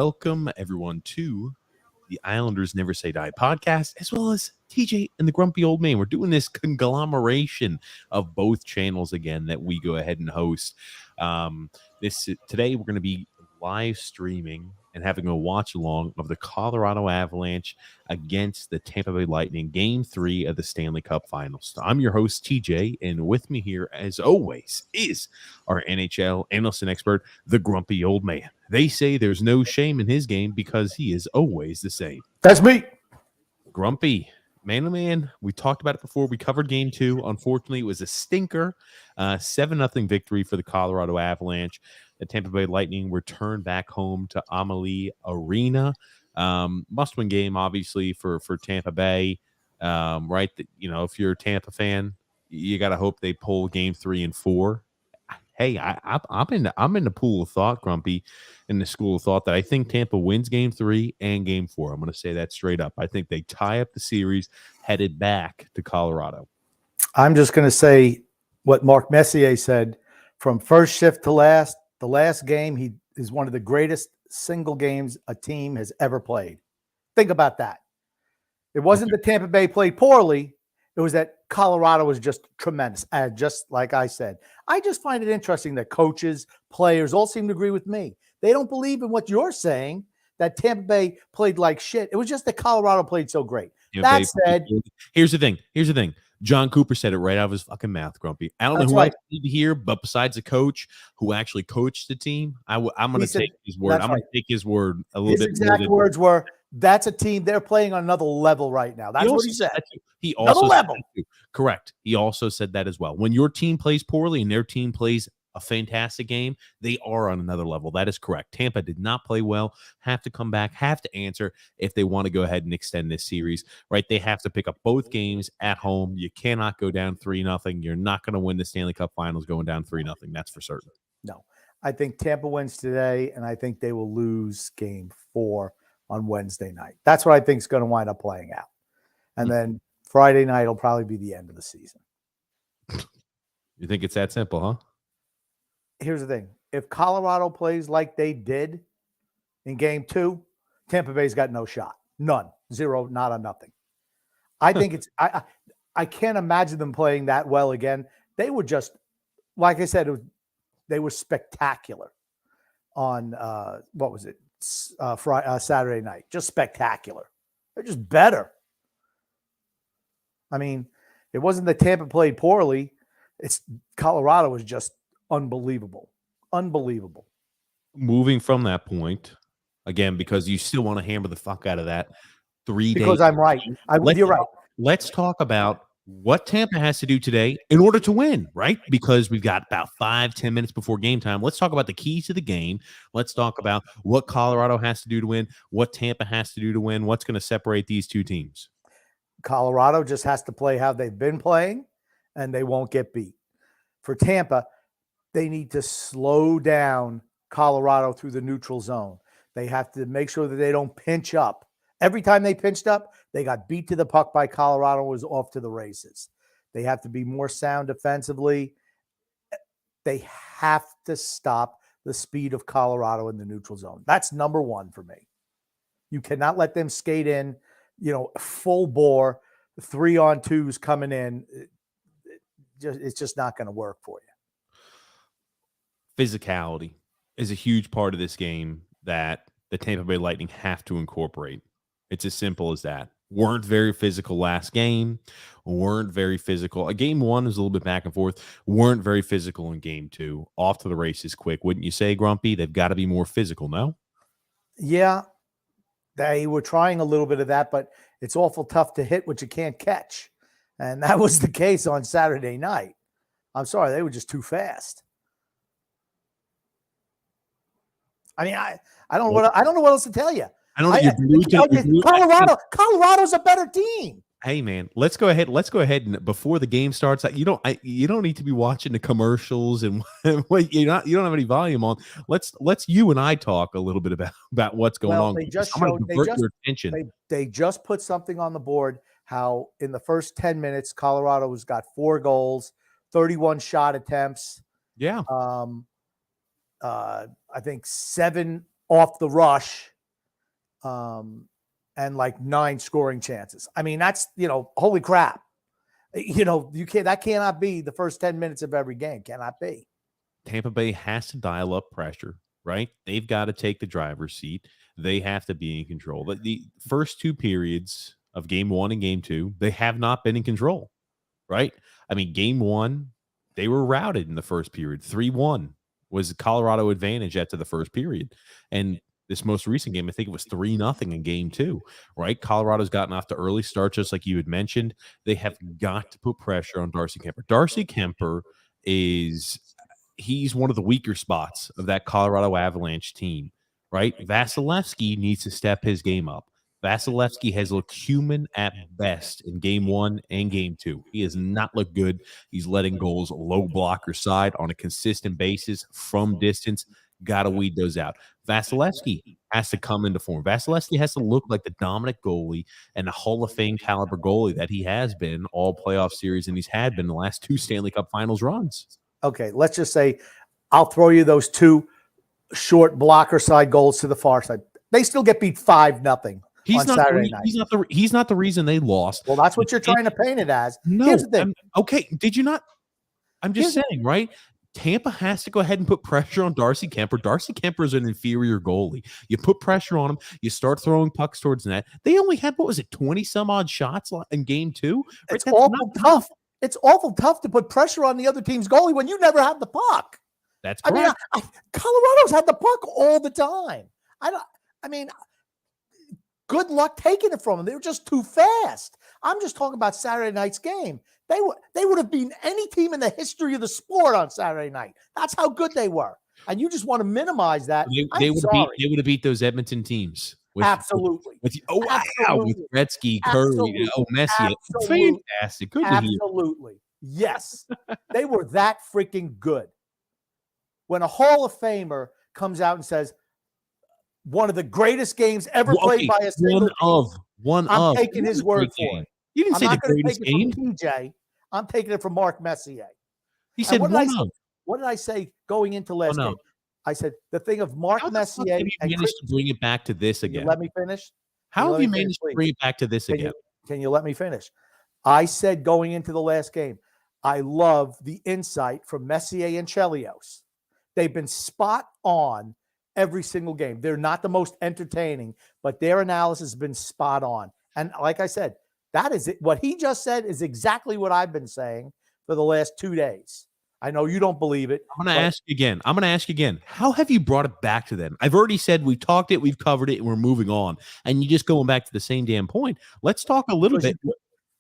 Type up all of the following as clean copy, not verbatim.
welcome everyone to the Islanders Never Say Die podcast, as well as TJ and the Grumpy Old Man. We're doing this conglomeration of both channels again that we go ahead and host. Today we're going to be live streaming and having a watch along of the Colorado Avalanche against the Tampa Bay Lightning, Game 3 of the Stanley Cup Finals. I'm your host, TJ, and with me here, as always, is our NHL analyst and expert, the Grumpy Old Man. They say there's no shame in his game because he is always the same. That's me. Grumpy, man, oh man, we talked about it before. We covered Game 2. Unfortunately, it was a stinker. 7-0 victory for the Colorado Avalanche. The Tampa Bay Lightning returned back home to Amalie Arena. Must-win game, obviously, for Tampa Bay. Right? If you're a Tampa fan, you got to hope they pull Game 3 and 4. Hey, I'm in the pool of thought, Grumpy, in the school of thought that I think Tampa wins Game 3 and Game 4. I'm going to say that straight up. I think they tie up the series, headed back to Colorado. I'm just going to say what Mark Messier said from first shift to last. The last game, he is one of the greatest single games a team has ever played. Think about that. It wasn't that Tampa Bay played poorly. It was that Colorado was just tremendous. Just like I said, I just find it interesting that coaches, players all seem to agree with me. They don't believe in what you're saying, that Tampa Bay played like shit. It was just that Colorado played so great. That said, here's the thing. John Cooper said it right out of his fucking mouth, Grumpy. I don't know who I need to hear, but besides the coach who actually coached the team, I'm going to take his word. I'm going to take his word a little bit. His exact words were, that's a team, they're playing on another level right now. That's what he said. He also said correct. He also said that as well. When your team plays poorly and their team plays a fantastic game, they are on another level. That is correct. Tampa did not play well, have to come back, have to answer if they want to go ahead and extend this series, right? They have to pick up both games at home. You cannot go down 3-0. You're not going to win the Stanley Cup Finals going down 3-0. That's for certain. No, I think Tampa wins today, and I think they will lose Game 4 on Wednesday night. That's what I think is going to wind up playing out. And then Friday night will probably be the end of the season. You think it's that simple, huh? Here's the thing. If Colorado plays like they did in Game 2, Tampa Bay's got no shot. None. Zero, not a nothing. I think it's I can't imagine them playing that well again. They were just, like I said, they were spectacular on what was it? Saturday night. Just spectacular. They're just better. I mean, it wasn't that Tampa played poorly. It's Colorado was just unbelievable. Moving from that point, again, because you still want to hammer the fuck out of that 3 days. Because I'm right. You're right. Let's talk about what Tampa has to do today in order to win, right? Because we've got about 5-10 minutes before game time. Let's talk about the keys to the game. Let's talk about what Colorado has to do to win, what Tampa has to do to win, what's going to separate these two teams. Colorado just has to play how they've been playing, and they won't get beat. For Tampa, they need to slow down Colorado through the neutral zone. They have to make sure that they don't pinch up. Every time they pinched up, they got beat to the puck by Colorado, was off to the races. They have to be more sound defensively. They have to stop the speed of Colorado in the neutral zone. That's number one for me. You cannot let them skate in, full bore, 3-on-2s coming in. It's just not going to work for you. Physicality is a huge part of this game that the Tampa Bay Lightning have to incorporate. It's as simple as that. Weren't very physical last game. Weren't very physical. Game 1 is a little bit back and forth. Weren't very physical in Game 2. Off to the races quick. Wouldn't you say, Grumpy? They've got to be more physical, no? Yeah. They were trying a little bit of that, but it's awful tough to hit what you can't catch. And that was the case on Saturday night. I'm sorry, they were just too fast. I mean, I don't know what else to tell you. I don't know. Colorado's a better team. Hey man, let's go ahead and before the game starts, you don't need to be watching the commercials and you don't have any volume on. Let's you and I talk a little bit about what's going on. They just put something on the board. How in the first 10 minutes, Colorado's got 4 goals, 31 shot attempts. Yeah. I think 7 off the rush. and like 9 scoring chances. I mean, that's, holy crap. That cannot be the first 10 minutes of every game. Cannot be. Tampa Bay has to dial up pressure, right? They've got to take the driver's seat. They have to be in control. But the first 2 periods of game 1 and game 2, they have not been in control, right? I mean, game 1, they were routed in the first period. 3-1 was the Colorado advantage after the first period. And this most recent game, I think it was 3-0 in game 2, right? Colorado's gotten off to early start, just like you had mentioned. They have got to put pressure on Darcy Kemper. Darcy Kemper he's one of the weaker spots of that Colorado Avalanche team, right? Vasilevsky needs to step his game up. Vasilevsky has looked human at best in game 1 and game 2. He has not looked good. He's letting goals low blocker side on a consistent basis from distance. Got to weed those out. Vasilevsky has to come into form. Vasilevsky has to look like the dominant goalie and the Hall of Fame caliber goalie that he has been all playoff series, and he's had been the last 2 Stanley Cup Finals runs. Okay, let's just say I'll throw you those 2 short blocker side goals to the far side. They still get beat 5-0 on Saturday night. He's not the reason they lost. Well, that's what you're trying to paint it as. No, here's the thing. Okay, did you not? I'm just saying, right? Tampa has to go ahead and put pressure on Darcy Kemper. Darcy Kemper is an inferior goalie. You put pressure on him. You start throwing pucks towards net. They only had, 20-some-odd shots in game 2? Right? It's awful tough. It's awful tough to put pressure on the other team's goalie when you never have the puck. That's correct. Colorado's had the puck all the time. Good luck taking it from them. They were just too fast. I'm just talking about Saturday night's game. They would have beaten any team in the history of the sport on Saturday night. That's how good they were. And you just want to minimize that. They would have beat those Edmonton teams. Absolutely. With Gretzky, Curry, Messi. Fantastic. Good to hear. Absolutely. Yes. They were that freaking good. When a Hall of Famer comes out and says, one of the greatest games ever played by a single team, I'm taking his word for it. You didn't say the greatest game. TJ. I'm taking it from Mark Messier. He said what did I say going into last game? I said the thing of Mark Messier. Have you managed to bring it back to this again? Let me finish. How have you managed to bring it back to this again? Can you let me finish? I said going into the last game, I love the insight from Messier and Chelios. They've been spot on every single game. They're not the most entertaining, but their analysis has been spot on. And like I said, that is it. What he just said is exactly what I've been saying for the last 2 days. I know you don't believe it. I'm going to ask you again. How have you brought it back to them? I've already said we've talked it, we've covered it, and we're moving on. And you're just going back to the same damn point. Let's talk a little bit.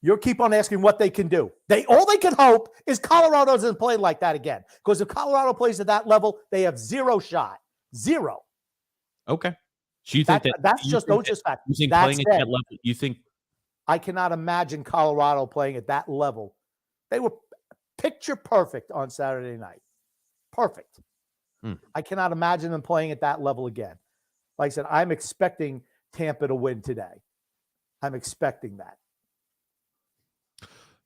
You keep on asking what they can do. All they can hope is Colorado doesn't play like that again. Because if Colorado plays at that level, they have 0 shot. 0. Okay. So you think that's just fact. You think playing at that level? You think I cannot imagine Colorado playing at that level. They were picture perfect on Saturday night. Perfect. I cannot imagine them playing at that level again. Like I said, I'm expecting Tampa to win today. I'm expecting that.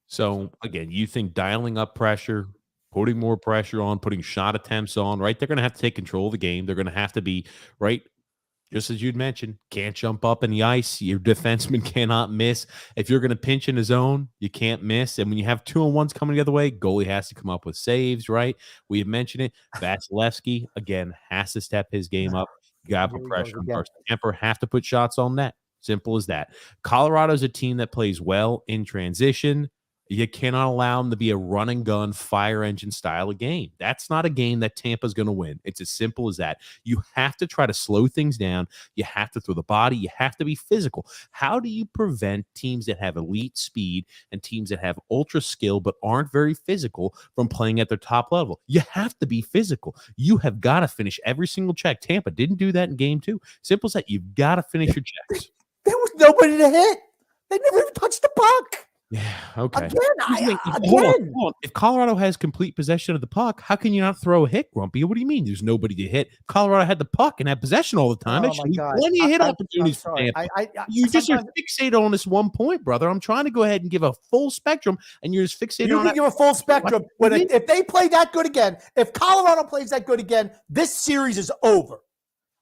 So, again, you think dialing up pressure, putting more pressure on, putting shot attempts on, right? They're going to have to take control of the game. They're going to have to be, right, just as you'd mentioned, can't jump up in the ice. Your defenseman cannot miss. If you're going to pinch in a zone, you can't miss. And when you have 2-on-1s coming the other way, goalie has to come up with saves, right? We had mentioned it. Vasilevsky, again, has to step his game up. You got to put pressure on Darcy Kemper, have to put shots on net. Simple as that. Colorado's a team that plays well in transition. You cannot allow them to be a run and gun fire engine style of game. That's not a game that Tampa's going to win. It's as simple as that. You have to try to slow things down. You have to throw the body. You have to be physical. How do you prevent teams that have elite speed and teams that have ultra skill but aren't very physical from playing at their top level? You have to be physical. You have got to finish every single check. Tampa didn't do that in game 2. Simple as that. You've got to finish your checks. There was nobody to hit. They never even touched the puck. Yeah, okay. Again. Hold on. If Colorado has complete possession of the puck, how can you not throw a hit, Grumpy? What do you mean there's nobody to hit? Colorado had the puck and had possession all the time. Actually, plenty of hit opportunities for Tampa. You just are fixated on this one point, brother. I'm trying to go ahead and give a full spectrum, and you're just fixated on You can give a full spectrum. If they play that good again, if Colorado plays that good again, this series is over.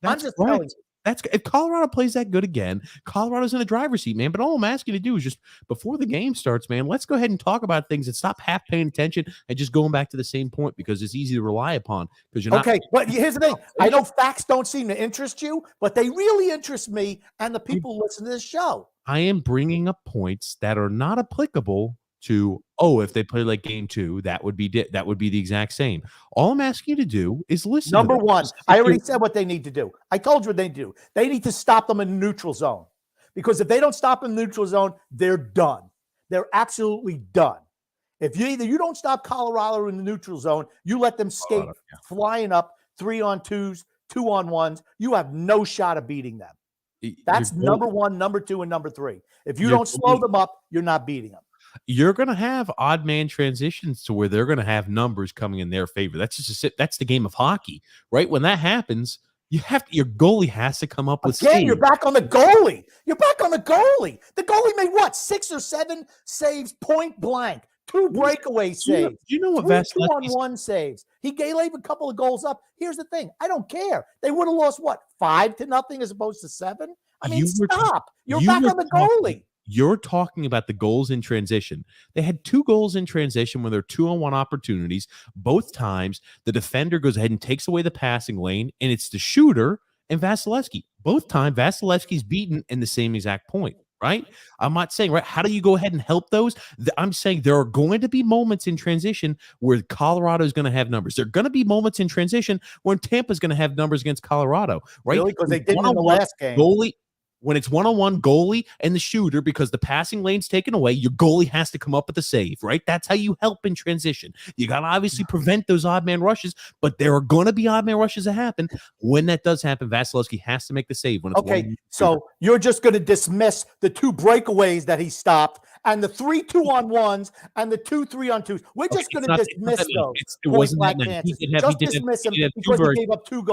I'm just telling you. If Colorado plays that good again, Colorado's in the driver's seat, man. But all I'm asking you to do is just before the game starts, man, let's go ahead and talk about things and stop half paying attention and just going back to the same point because it's easy to rely upon because you're not. Okay, but here's the thing. I know facts don't seem to interest you, but they really interest me and the people who listen to this show. I am bringing up points that are not applicable to, if they play like game 2, that would be the exact same. All I'm asking you to do is listen. Number one, I already said what they need to do. I told you what they need to do. They need to stop them in the neutral zone because if they don't stop in the neutral zone, they're done. They're absolutely done. If you don't stop Colorado in the neutral zone, you let them skate flying up 3-on-2s, 2-on-1s, you have no shot of beating them. That's number 1, number 2, and number 3. If you don't slow them up, you're not beating them. You're going to have odd man transitions to where they're going to have numbers coming in their favor. That's the game of hockey, right? When that happens, your goalie has to come up with again. You're back on the goalie. The goalie made what 6 or 7 saves point blank, 2 breakaway saves. Do you know what 2-on-1 saves? He gave a couple of goals up. Here's the thing: I don't care. They would have lost what 5-0 as opposed to 7. I mean, stop. You're back on the goalie. You're talking about the goals in transition. They had 2 goals in transition when they're 2-on-1 opportunities. Both times, the defender goes ahead and takes away the passing lane, and it's the shooter and Vasilevsky. Both times, Vasilevsky's beaten in the same exact point, right? I'm not saying, right, how do you go ahead and help those? I'm saying there are going to be moments in transition where Colorado is going to have numbers. There are going to be moments in transition when Tampa's going to have numbers against Colorado, right? Really? Because they didn't in the last game. When it's 1-on-1 goalie and the shooter, because the passing lane's taken away, your goalie has to come up with a save, right? That's how you help in transition. You got to obviously prevent those odd man rushes, but there are going to be odd man rushes that happen. When that does happen, Vasilevsky has to make the save. When it's so you're just going to dismiss the 2 breakaways that he stopped and the 3 2-on-1s and the 2 3-on-2s. We're just going to dismiss those. It wasn't that just dismiss him because he gave up 2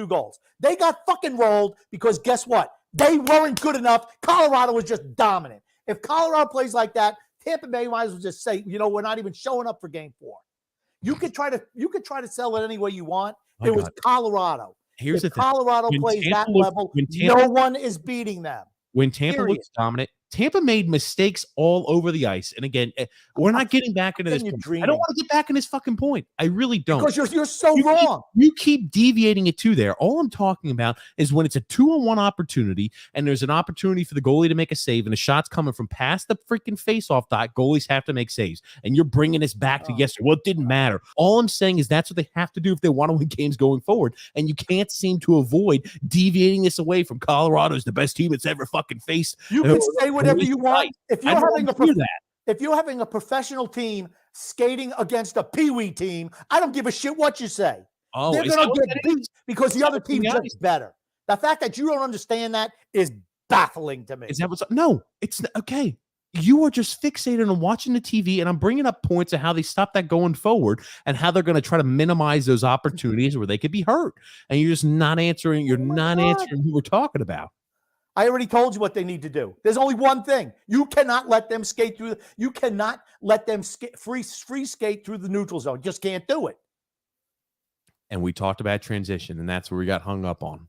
goals. They got fucking rolled because guess what? They weren't good enough. Colorado was just dominant. If Colorado plays like that, Tampa Bay might as well just say, we're not even showing up for game 4. You could try to sell it any way you want. It was Colorado. Here's the thing. Colorado plays that level, no one is beating them. When Tampa looks dominant, Tampa made mistakes all over the ice. And again, we're not getting back into this. I don't want to get back in this fucking point. I really don't. Because you're so wrong. You keep deviating it to there. All I'm talking about is when it's a 2-on-1 opportunity and there's an opportunity for the goalie to make a save and the shot's coming from past the freaking face-off dot, goalies have to make saves. And you're bringing us back to yesterday. Well, it didn't matter. All I'm saying is that's what they have to do if they want to win games going forward. And you can't seem to avoid deviating this away from Colorado's the best team it's ever fucking faced. You can say whatever you want. If you're having a professional team skating against a peewee team, I don't give a shit what you say. They're going to get beat because the other team's just better. The fact that you don't understand that is baffling to me. Is that what's no? It's okay. You are just fixated on watching the TV, and I'm bringing up points of how they stop that going forward and how they're going to try to minimize those opportunities where they could be hurt. And you're just not answering. You're not answering who we're talking about. I already told you what they need to do. There's only one thing. You cannot let them skate through. You cannot let them free skate through the neutral zone. Just can't do it. And we talked about transition, and that's where we got hung up on.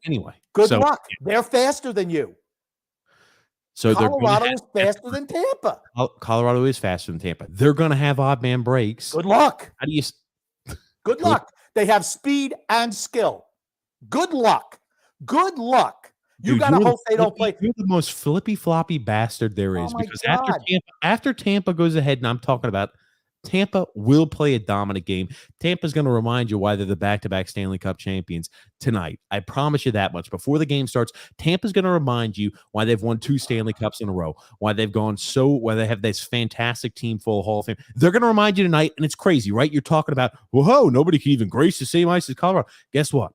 Anyway. Good luck. They're faster than you. So Colorado is faster than Tampa. Colorado is faster than Tampa. They're going to have odd man breaks. Good luck. How do you? Good luck. They have speed and skill. Good luck. Good luck. You got to hope they don't play. You're the most flippy floppy bastard there is because after Tampa goes ahead, and I'm talking about Tampa will play a dominant game. Tampa's going to remind you why they're the back-to-back Stanley Cup champions tonight. I promise you that much. Before the game starts, Tampa's going to remind you why they've won 2 Stanley Cups in a row, why they have this fantastic team full of Hall of Fame. They're going to remind you tonight, and it's crazy, right? You're talking about, whoa, nobody can even grace the same ice as Colorado. Guess what?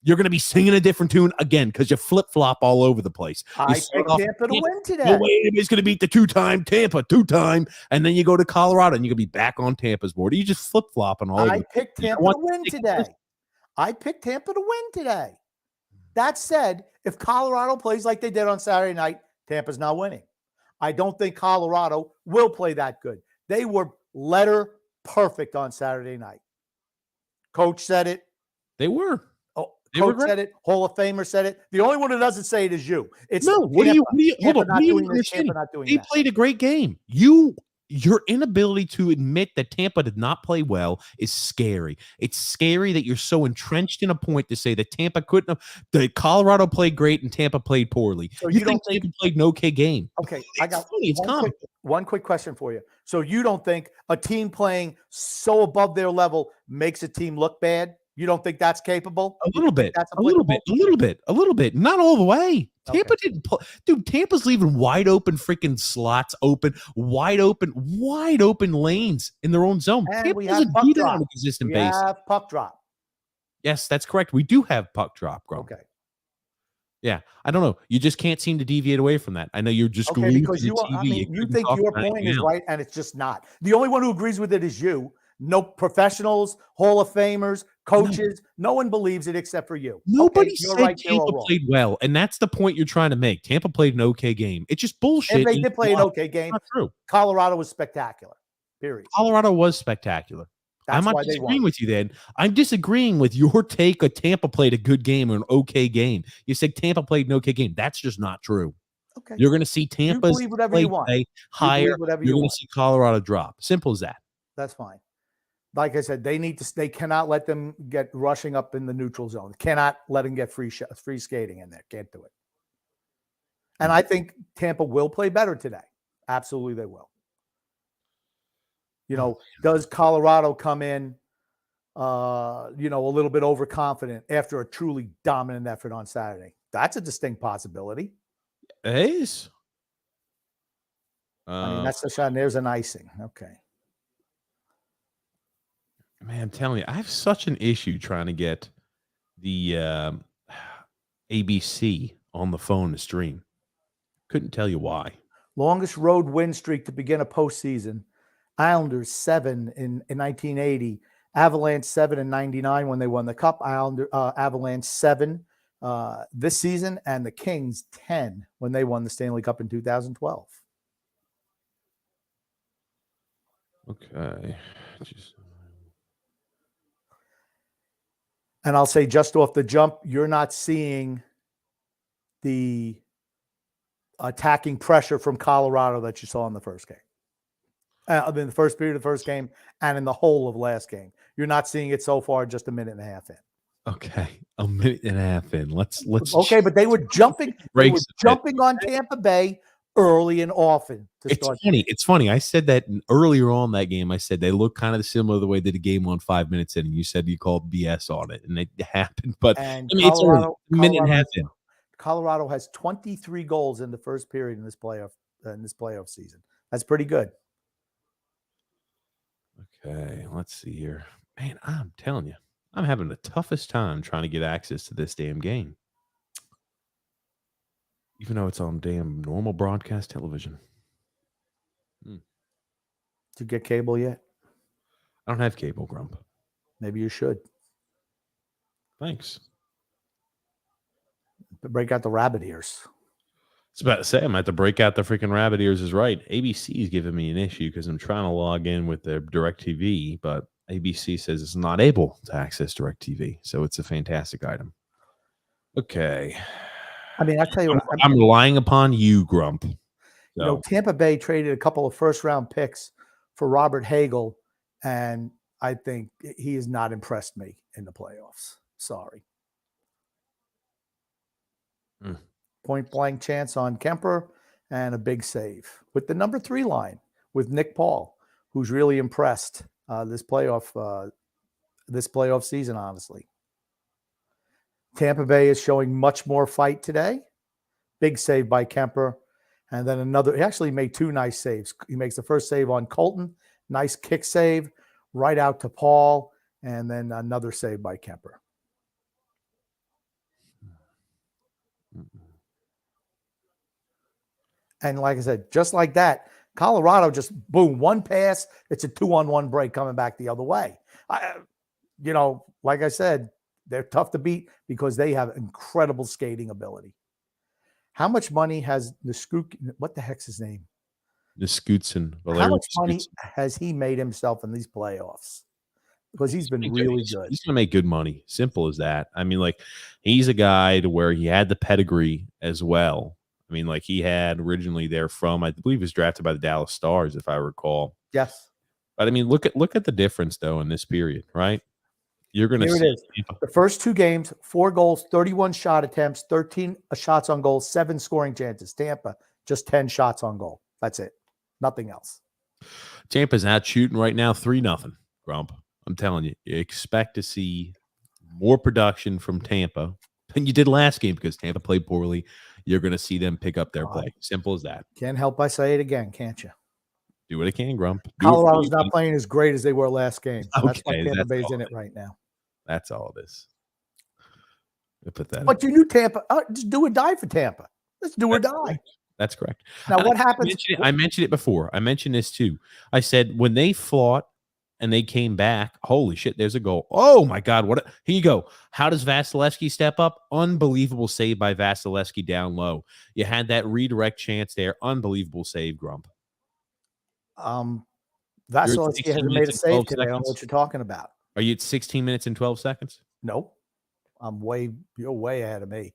You're going to be singing a different tune again because you flip-flop all over the place. I picked Tampa to win today. No way anybody's going to beat the 2-time Tampa, 2-time, and then you go to Colorado, and you're going to be back on Tampa's board. You just flip-flopping all over. I picked Tampa to win today. That said, if Colorado plays like they did on Saturday night, Tampa's not winning. I don't think Colorado will play that good. They were letter perfect on Saturday night. Coach said it. They were. Coach said it. Hall of Famer said it. The only one who doesn't say it is you. It's no. What do you? Hold on. Not doing this. Tampa not doing that. They played a great game. Your inability to admit that Tampa did not play well is scary. It's scary that you're so entrenched in a point to say that Tampa couldn't have. That Colorado played great and Tampa played poorly. So you think Tampa played an okay game? Okay, I got one quick question for you. So you don't think a team playing so above their level makes a team look bad? You don't think that's capable? A little bit. Not all the way. Tampa didn't play. Dude, Tampa's leaving wide open freaking slots open, wide open lanes in their own zone. And Tampa we have puck drop. On a consistent basis. We have puck drop. Yes, that's correct. We do have puck drop, Grump. Okay. Yeah, I don't know. You just can't seem to deviate away from that. I know you're just okay because you think your point is right, and it's just not. The only one who agrees with it is you. No professionals, Hall of Famers, coaches. No one believes it except for you. Nobody said Tampa played well, and that's the point you're trying to make. Tampa played an okay game. It's just bullshit. If they did play an okay game, not true. Colorado was spectacular. Period. Colorado was spectacular. I'm not disagreeing with you then. I'm disagreeing with your take of Tampa played a good game or an okay game. You said Tampa played an okay game. That's just not true. Okay. You're going to see Tampa's play higher. You're going to see Colorado drop. Simple as that. That's fine. Like I said, they cannot let them get rushing up in the neutral zone. Cannot let them get free skating in there. Can't do it. And I think Tampa will play better today. Absolutely, they will. Does Colorado come in, a little bit overconfident after a truly dominant effort on Saturday? That's a distinct possibility. It is. That's the shot. And there's an icing. Okay. Man, I'm telling you, I have such an issue trying to get the ABC on the phone to stream. Couldn't tell you why. Longest road win streak to begin a postseason. Islanders 7 in 1980. Avalanche 7 in 99 when they won the Cup. Avalanche 7 this season, and the Kings 10 when they won the Stanley Cup in 2012. Okay. And I'll say just off the jump, you're not seeing the attacking pressure from Colorado that you saw in the first game. In the first period of the first game and in the whole of last game. You're not seeing it so far, just a minute and a half in. Okay. A minute and a half in. Let's okay, but they were jumping. They were jumping on Tampa Bay early and often. It's funny. I said that earlier on that game. I said they look kind of similar the way that the game won 5 minutes in, and you said you called BS on it, and it happened. But it's a minute and a half in. Colorado has 23 goals in the first period in this playoff season. That's pretty good. Okay, let's see here. Man, I'm telling you, I'm having the toughest time trying to get access to this damn game. Even though it's on damn normal broadcast television. Did you get cable yet? I don't have cable, Grump. Maybe you should. Thanks. Break out the rabbit ears. I was about to say, I'm going to have to break out the freaking rabbit ears is right. ABC is giving me an issue because I'm trying to log in with their DirecTV, but ABC says it's not able to access DirecTV. So it's a fantastic item. Okay. I tell you what. I'm relying upon you, Grump. So. Tampa Bay traded a couple of first-round picks for Robert Hagel, and I think he has not impressed me in the playoffs. Sorry. Point-blank chance on Kemper and a big save with the number 3 line with Nick Paul, who's really impressed this playoff season, honestly. Tampa Bay is showing much more fight today. Big save by Kemper. And then another, he actually made 2 nice saves. He makes the first save on Colton. Nice kick save right out to Paul. And then another save by Kemper. And like I said, just like that, Colorado just, boom, one pass. It's a 2-on-1 break coming back the other way. Like I said, they're tough to beat because they have incredible skating ability. How much money has what the heck's his name? Niskutsin. How much money has he made himself in these playoffs? because he's been really good. He's going to make good money. Simple as that. I mean, like, he's a guy to where he had the pedigree as well. I mean, like, he had originally there from, I believe he was drafted by the Dallas Stars, if I recall. Yes. But I mean, look at the difference though in this period, right? You're going to see it is. The first 2 games, 4 goals, 31 shot attempts, 13 shots on goal, 7 scoring chances. Tampa, just 10 shots on goal. That's it. Nothing else. Tampa's out shooting right now 3-0. Grump, I'm telling you, you expect to see more production from Tampa than you did last game because Tampa played poorly. You're going to see them pick up their play. Simple as that. Can't help but say it again, can't you? Do what I can, Grump. Colorado's not playing as great as they were last game. So that's why Okay, Tampa Bay's in it right now. That's all it is. Put that. But you knew Tampa. Just do or die for Tampa. Let's do or die. Correct. That's correct. Now, what happens? I mentioned it before. I mentioned this too. I said when they fought and they came back, holy shit, there's a goal. Oh my God. Here you go. How does Vasilevsky step up? Unbelievable save by Vasilevsky down low. You had that redirect chance there. Unbelievable save, Grump. Vasilevsky hasn't made a save today. I don't know what you're talking about. Are you at 16 minutes and 12 seconds? Nope. You're way ahead of me.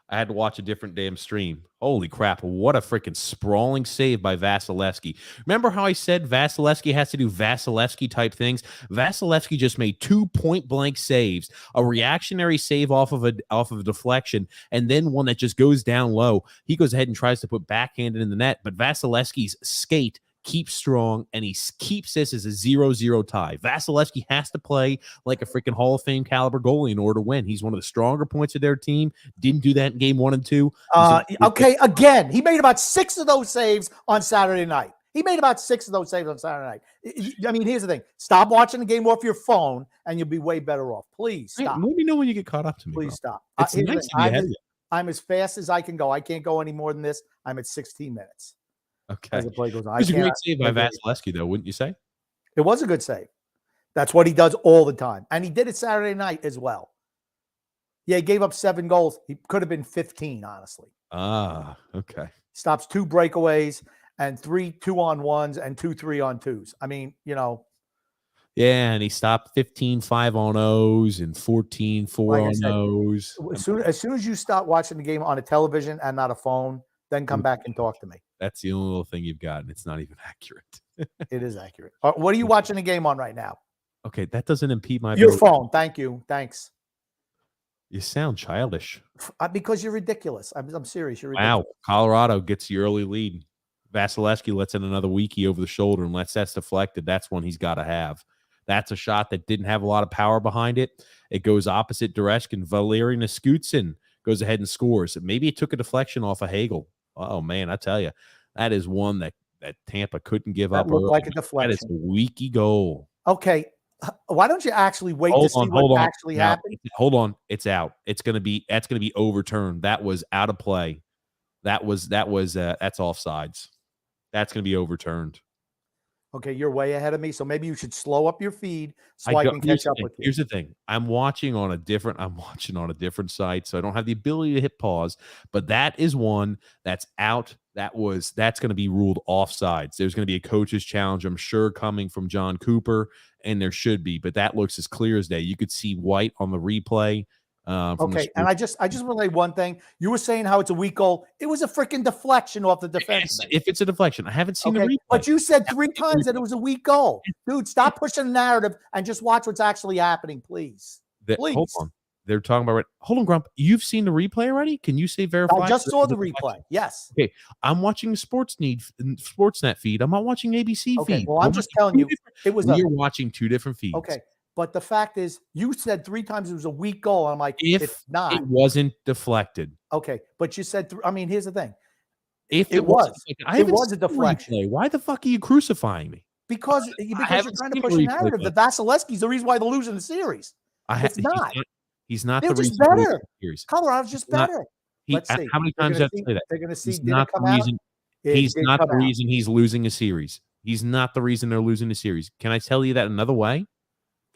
I had to watch a different damn stream. Holy crap. What a freaking sprawling save by Vasilevsky. Remember how I said Vasilevsky has to do Vasilevsky type things? Vasilevsky just made 2 point-blank saves, a reactionary save off of a deflection, and then one that just goes down low. He goes ahead and tries to put backhanded in the net, but Vasilevsky's skate keeps strong, and he keeps this as a 0-0 tie. Vasilevsky has to play like a freaking Hall of Fame caliber goalie in order to win. He's one of the stronger points of their team. Didn't do that in game 1 and 2. Okay, again, he made about 6 of those saves on Saturday night. I mean, here's the thing. Stop watching the game off your phone, and you'll be way better off. Please stop. Let me know when you get caught up to me. Please stop. It's nice to be ahead of you. I'm as fast as I can go. I can't go any more than this. I'm at 16 minutes. Okay. As the play goes on. It was a great save by Vasilevsky, though, wouldn't you say? It was a good save. That's what he does all the time. And he did it Saturday night as well. Yeah, he gave up 7 goals. He could have been 15, honestly. Ah, okay. Stops 2 breakaways and 3 2-on-1s and 2 3-on-2s. I mean, you know. Yeah, and he stopped 15 5-on-0s and 14 4-on-0s. As soon as you stop watching the game on a television and not a phone, then come back and talk to me. That's the only little thing you've got, and it's not even accurate. It is accurate. What are you watching the game on right now? Okay, that doesn't impede my Your phone. Thank you. Thanks. You sound childish. Because you're ridiculous. I'm serious. You're ridiculous. Wow. Colorado gets the early lead. Vasilevsky lets in another weekie over the shoulder, and unless that's deflected, that's one he's got to have. That's a shot that didn't have a lot of power behind it. It goes opposite direction. Valeri Niskutsin goes ahead and scores. Maybe it took a deflection off of Hagel. Oh, man, I tell you, that is one that Tampa couldn't give up. Looked like a deflection. That is a weaky goal. Okay. Why don't you actually wait to see what actually happened? Hold on. It's out. That's going to be overturned. That was out of play. That's offsides. That's going to be overturned. Okay, you're way ahead of me, so maybe you should slow up your feed so I can catch up with you. Here's the thing. I'm watching on a different site, so I don't have the ability to hit pause, but that is one that's out. That's going to be ruled offsides. There's going to be a coach's challenge, I'm sure, coming from John Cooper, and there should be, but that looks as clear as day. You could see white on the replay. Okay, and I just want to say one thing. You were saying how it's a weak goal. It was a freaking deflection off the defense. If it's a deflection, I haven't seen the replay. But you said 3 times that it was a weak goal. Dude, stop pushing the narrative and just watch what's actually happening, please. Please. Hold on. They're talking about hold on, Grump. You've seen the replay already? Can you say verify? I just saw the replay. Yes. Okay. I'm watching the Sportsnet feed. I'm not watching ABC feed. Well, I'm just telling you, you're watching 2 different feeds. Okay. But the fact is, you said 3 times it was a weak goal. I'm like, it's not. It wasn't deflected. Okay, but you said, here's the thing. If it was a deflection. Why the fuck are you crucifying me? Because you're trying to push a narrative that Vasilevsky's the reason why they're losing the series. It's not. He's not. They're just better. Colorado's just better. Let's see. How many times did I say that? They're going to see. He's not the reason. He's not the reason he's losing a series. He's not the reason they're losing a series. Can I tell you that another way?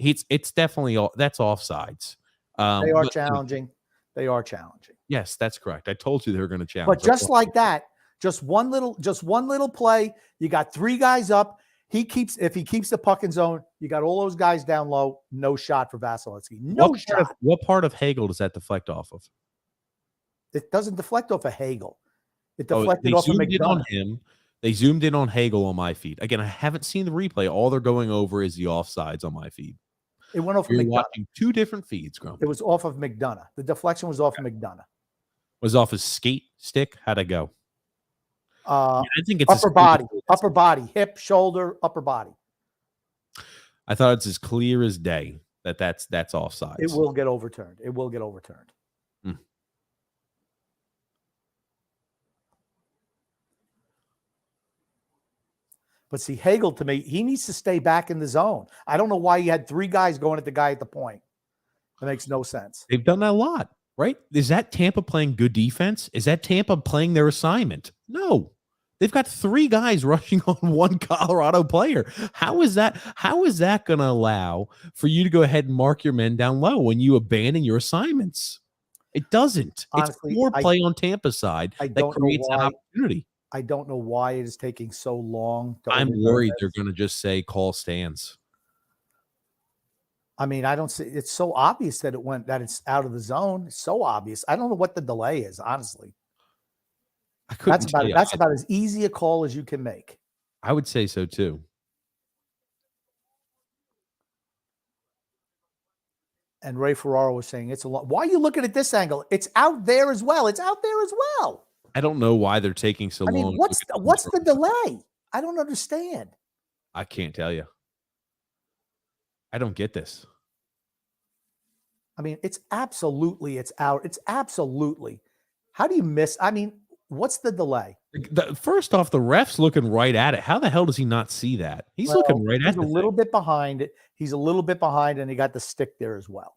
It's definitely that's offsides. They are challenging. They are challenging. Yes, that's correct. I told you they were going to challenge. But just like that, just one little play. You got 3 guys up. if he keeps the puck in zone, you got all those guys down low. No shot for Vasilevsky. No shot. What part of Hagel does that deflect off of? It doesn't deflect off of Hagel. It Oh, deflected off of McDonough. They zoomed in on Hagel on my feed. Again, I haven't seen the replay. All they're going over is the offsides on my feed. It went off of You're McDonough. watching two different feeds, Grumpy. It was off of McDonough. The deflection was off of McDonough. Was off his skate stick? How'd I go? I think it's upper body, hip, shoulder, upper body. I thought it's as clear as day that's offsides. It will get overturned. It will get overturned. But see, Hagel, to me, he needs to stay back in the zone. I don't know why he had 3 guys going at the guy at the point. It makes no sense. They've done that a lot, right? Is that Tampa playing good defense? Is that Tampa playing their assignment? No. They've got 3 guys rushing on 1 Colorado player. How is that going to allow for you to go ahead and mark your men down low when you abandon your assignments? It doesn't. Honestly, it's more play on Tampa's side that creates an opportunity. I don't know why it is taking so long. I'm worried they're going to just say call stands. I mean, I don't see. It's so obvious that it's out of the zone. It's so obvious. I don't know what the delay is, honestly. That's about as easy a call as you can make. I would say so too. And Ray Ferraro was saying it's a lot. Why are you looking at this angle? It's out there as well. It's out there as well. I don't know why they're taking so long. I mean, what's the delay? I don't understand. I can't tell you. I don't get this. I mean, it's out. It's absolutely. How do you miss? I mean, what's the delay? First off, the ref's looking right at it. How the hell does he not see that? He's looking right at it. He's a little bit behind it. He's a little bit behind, and he got the stick there as well.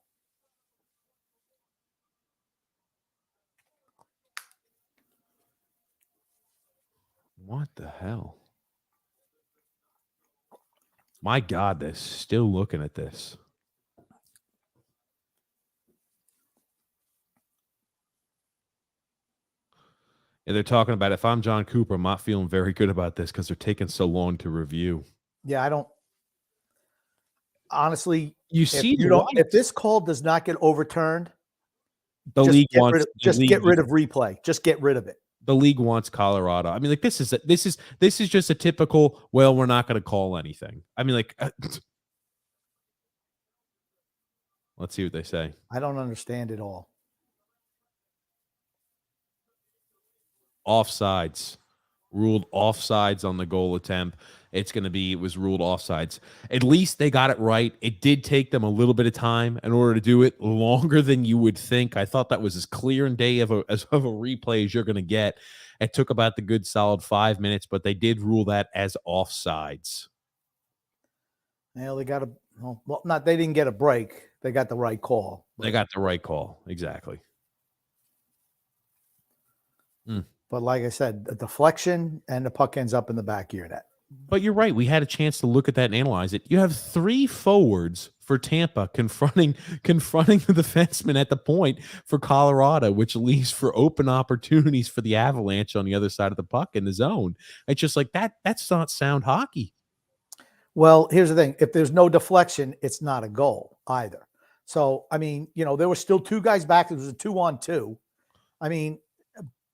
What the hell? My God, they're still looking at this. And they're talking about, if I'm John Cooper, I'm not feeling very good about this because they're taking so long to review. Yeah, I don't. Honestly, if this call does not get overturned, the league wants get rid of replay. Just get rid of it. The league wants Colorado. I mean, like this is just a typical. Well, we're not going to call anything. I mean, like, let's see what they say. I don't understand it all. Offsides, ruled offsides on the goal attempt. It was ruled offsides. At least they got it right. It did take them a little bit of time in order to do it, longer than you would think. I thought that was as clear and day of a replay as you're going to get. It took about the good solid 5 minutes, but they did rule that as offsides. Well, they didn't get a break. They got the right call. They got the right call. Exactly. But like I said, the deflection and the puck ends up in the back of your net. But you're right. We had a chance to look at that and analyze it. You have 3 forwards for Tampa confronting the defenseman at the point for Colorado, which leaves for open opportunities for the Avalanche on the other side of the puck in the zone. It's just like that. That's not sound hockey. Well, here's the thing. If there's no deflection, it's not a goal either. So, I mean, there were still 2 guys back. It was a 2-on-2. I mean,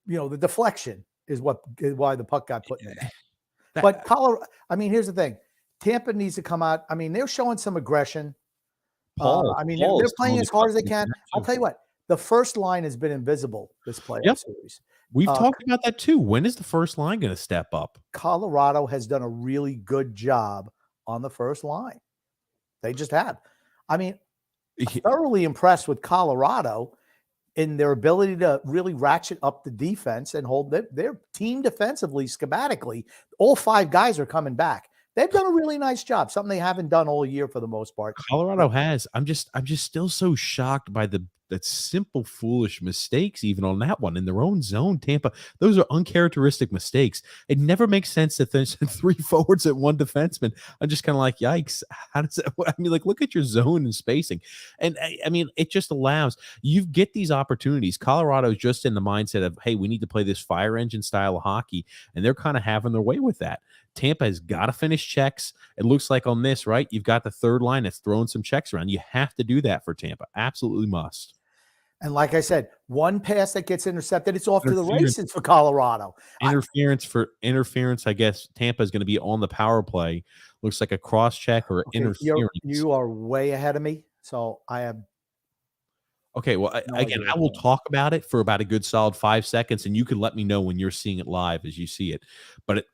the deflection is why the puck got put in there. But Colorado, I mean, here's the thing. Tampa needs to come out. I mean, they're showing some aggression. They're playing as hard as they can. I'll tell you what, the first line has been invisible this playoff series. We've talked about that too. When is the first line going to step up? Colorado has done a really good job on the first line. They just have. I mean, thoroughly impressed with Colorado in their ability to really ratchet up the defense and hold their team defensively, schematically. All 5 guys are coming back. They've done a really nice job, something they haven't done all year for the most part. Colorado has. I'm just still so shocked by the that's simple, foolish mistakes, even on that one in their own zone. Tampa, those are uncharacteristic mistakes. It never makes sense that there's 3 forwards at 1 defenseman. I'm just kind of like, yikes. How does that? I mean, like, look at your zone and spacing. And I mean, it just allows you get these opportunities. Colorado is just in the mindset of, hey, we need to play this fire engine style of hockey, and they're kind of having their way with that. Tampa has got to finish checks. It looks like on this, right? You've got the third line that's throwing some checks around. You have to do that for Tampa. Absolutely must. And like I said, one pass that gets intercepted, it's off to the Interference. races for Colorado. Interference. I guess Tampa is going to be on the power play. Looks like a cross check or interference. You are way ahead of me. So I have. Okay, well, again, I will talk about it for about a good solid 5 seconds, and you can let me know when you're seeing it live as you see it. But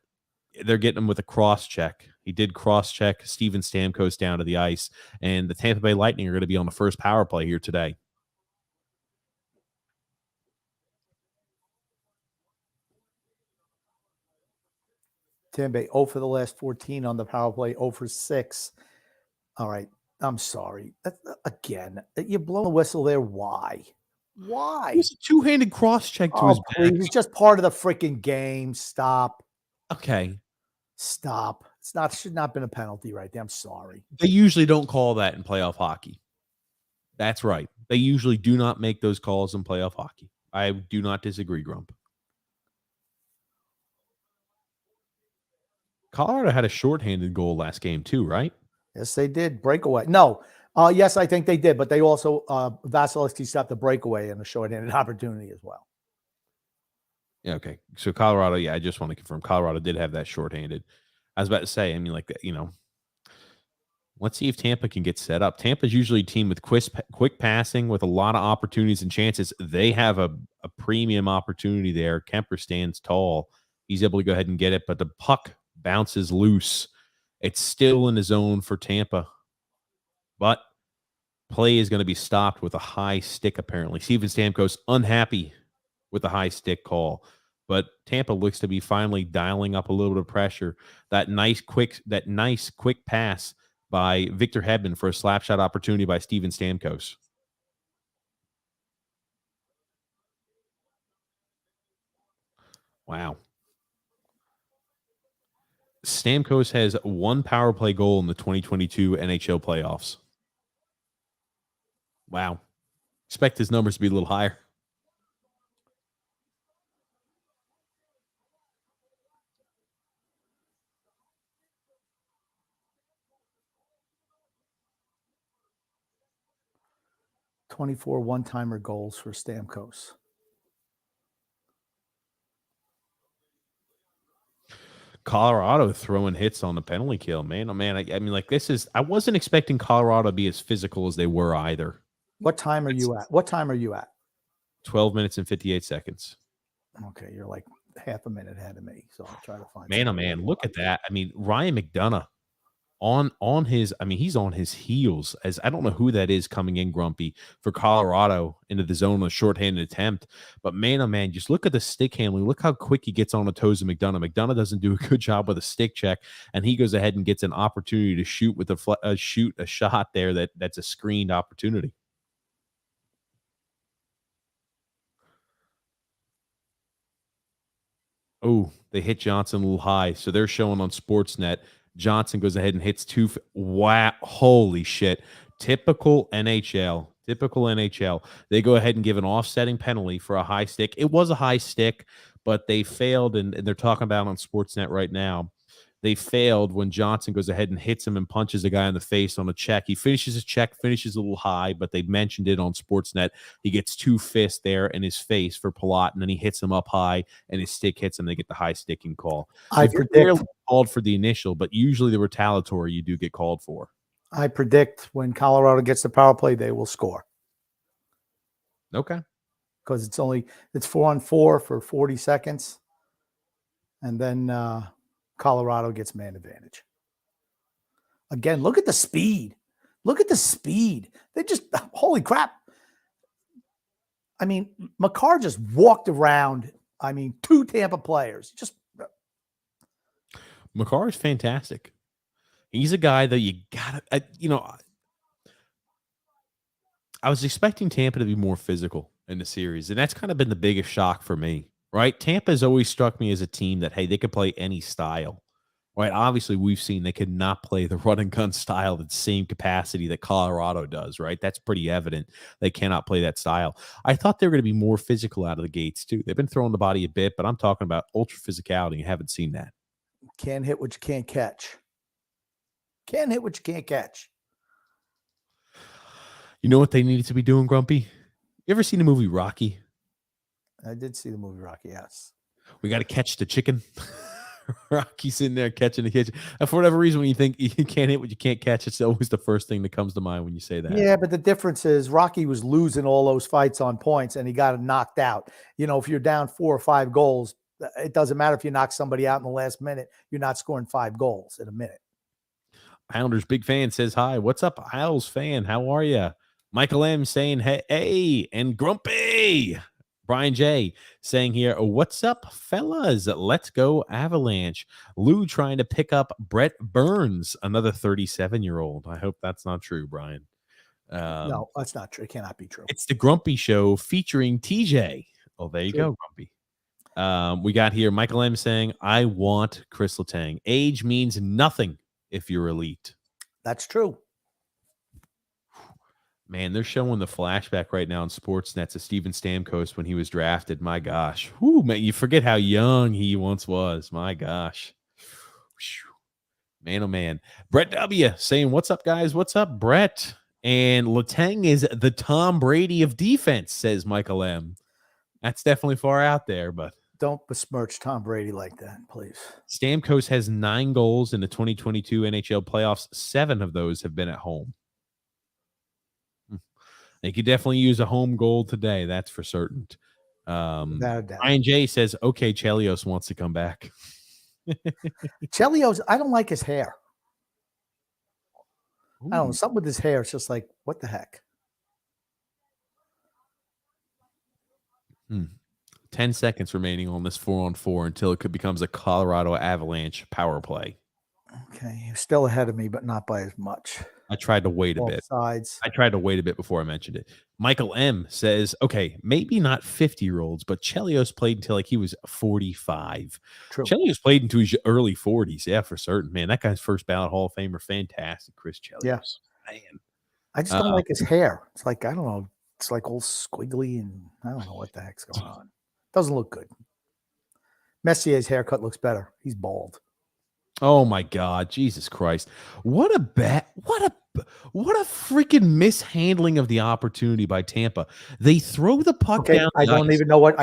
they're getting him with a cross check. He did cross check Steven Stamkos down to the ice, and the Tampa Bay Lightning are going to be on the first power play here today. Tampa Bay 0 for the last 14 on the power play, 0 for 6. All right. I'm sorry. Again, you're blowing the whistle there. Why? Why? It was a two-handed cross check to his back. It's just part of the freaking game. Stop. Okay. Stop. Should not have been a penalty right there. I'm sorry. They usually don't call that in playoff hockey. That's right. They usually do not make those calls in playoff hockey. I do not disagree, Grump. Colorado had a shorthanded goal last game too, right? Yes, they did. Breakaway. No. Yes, I think they did, but they also Vasilevsky stopped the breakaway and a shorthanded opportunity as well. Yeah, okay. So Colorado, I just want to confirm Colorado did have that shorthanded. I was about to say, I mean, like, let's see if Tampa can get set up. Tampa's usually a team with quick passing with a lot of opportunities and chances. They have a premium opportunity there. Kemper stands tall. He's able to go ahead and get it, but the puck bounces loose. It's still in the zone for Tampa, but play is going to be stopped with a high stick, apparently. Steven Stamkos unhappy with the high stick call, but Tampa looks to be finally dialing up a little bit of pressure. That nice quick pass by Victor Hedman for a slap shot opportunity by Steven Stamkos. Wow. Stamkos has 1 power play goal in the 2022 NHL playoffs. Wow. Expect his numbers to be a little higher. "24 one-timer goals for Stamkos." Colorado throwing hits on the penalty kill, man. Oh, man. I mean, like, I wasn't expecting Colorado to be as physical as they were either. What time are you at? 12 minutes and 58 seconds. Okay, you're like half a minute ahead of me, so I'll try to find. Man, oh man, look at that. I mean, Ryan McDonough he's on his heels, as I don't know who that is coming in, Grumpy, for Colorado into the zone on a shorthanded attempt. But man, oh man, just look at the stick handling. Look how quick he gets on the toes of McDonough. McDonough doesn't do a good job with a stick check, and he goes ahead and gets an opportunity to shoot with a shot there that's a screened opportunity. Oh, they hit Johnson a little high. So they're showing on Sportsnet. Johnson goes ahead and hits 2. Wow. Holy shit. Typical NHL. They go ahead and give an offsetting penalty for a high stick. It was a high stick, but they failed, and they're talking about it on Sportsnet right now. They failed when Johnson goes ahead and hits him and punches a guy in the face on a check. He finishes his check, finishes a little high, but they mentioned it on Sportsnet. He gets 2 fists there in his face for Palat, and then he hits him up high, and his stick hits him. They get the high sticking call. I predict called for the initial, but usually the retaliatory you do get called for. I predict when Colorado gets the power play, they will score. Okay. Because it's 4-on-4 for 40 seconds. And then Colorado gets man advantage. Again, look at the speed. They just, holy crap. I mean, Makar just walked around. 2 Tampa players. Makar is fantastic. He's a guy that you gotta, I was expecting Tampa to be more physical in the series, and that's kind of been the biggest shock for me, right? Tampa has always struck me as a team that, hey, they could play any style, right? Obviously, we've seen they could not play the run and gun style at the same capacity that Colorado does, right? That's pretty evident. They cannot play that style. I thought they were going to be more physical out of the gates, too. They've been throwing the body a bit, but I'm talking about ultra physicality. I haven't seen that. Can't hit what you can't catch. Can't hit what you can't catch. You know what they needed to be doing, Grumpy? You ever seen the movie Rocky? I did see the movie Rocky, yes. We got to catch the chicken. Rocky's in there catching the kitchen. And for whatever reason, when you think you can't hit what you can't catch, it's always the first thing that comes to mind when you say that. Yeah, but the difference is Rocky was losing all those fights on points, and he got knocked out. You know, if you're down 4 or 5 goals, it doesn't matter if you knock somebody out in the last minute. You're not scoring 5 goals in a minute. Islanders big fan says hi. What's up, Isles fan? How are you? Michael M saying hey, and Grumpy. Brian J saying here, what's up, fellas? Let's go Avalanche. Lou trying to pick up Brett Burns, another 37-year-old. I hope that's not true, Brian. No, that's not true. It cannot be true. It's the Grumpy Show featuring TJ. Oh, there you go, Grumpy. We got here Michael M saying, I want Chris Letang. Age means nothing if you're elite. That's true. Man, they're showing the flashback right now on Sportsnet of Steven Stamkos when he was drafted. My gosh. Whew, man, you forget how young he once was. My gosh. Man, oh, man. Brett W. saying, what's up, guys? What's up, Brett? And Letang is the Tom Brady of defense, says Michael M. That's definitely far out there, but don't besmirch Tom Brady like that, please. Stamkos has 9 goals in the 2022 NHL playoffs. 7 of those have been at home. They could definitely use a home goal today. That's for certain. Ryan J says, okay, Chelios wants to come back. Chelios, I don't like his hair. Ooh. I don't know. Something with his hair. It's just like, what the heck? 10 seconds remaining on this 4-on-4 until it becomes a Colorado Avalanche power play. Okay. You're still ahead of me, but not by as much. I tried to wait a bit. Sides. I tried to wait a bit before I mentioned it. Michael M says, okay, maybe not 50-year-olds, but Chelios played until like he was 45. True. Chelios played into his early 40s. Yeah, for certain. Man, that guy's first ballot Hall of Famer. Fantastic, Chris Chelios. Yeah. Man. I just don't like his hair. It's like, I don't know. It's like all squiggly and I don't know what the heck's going on. Doesn't look good. Messier's haircut looks better. He's bald. Oh my God, Jesus Christ. What a freaking mishandling of the opportunity by Tampa. They throw the puck down. I don't even know what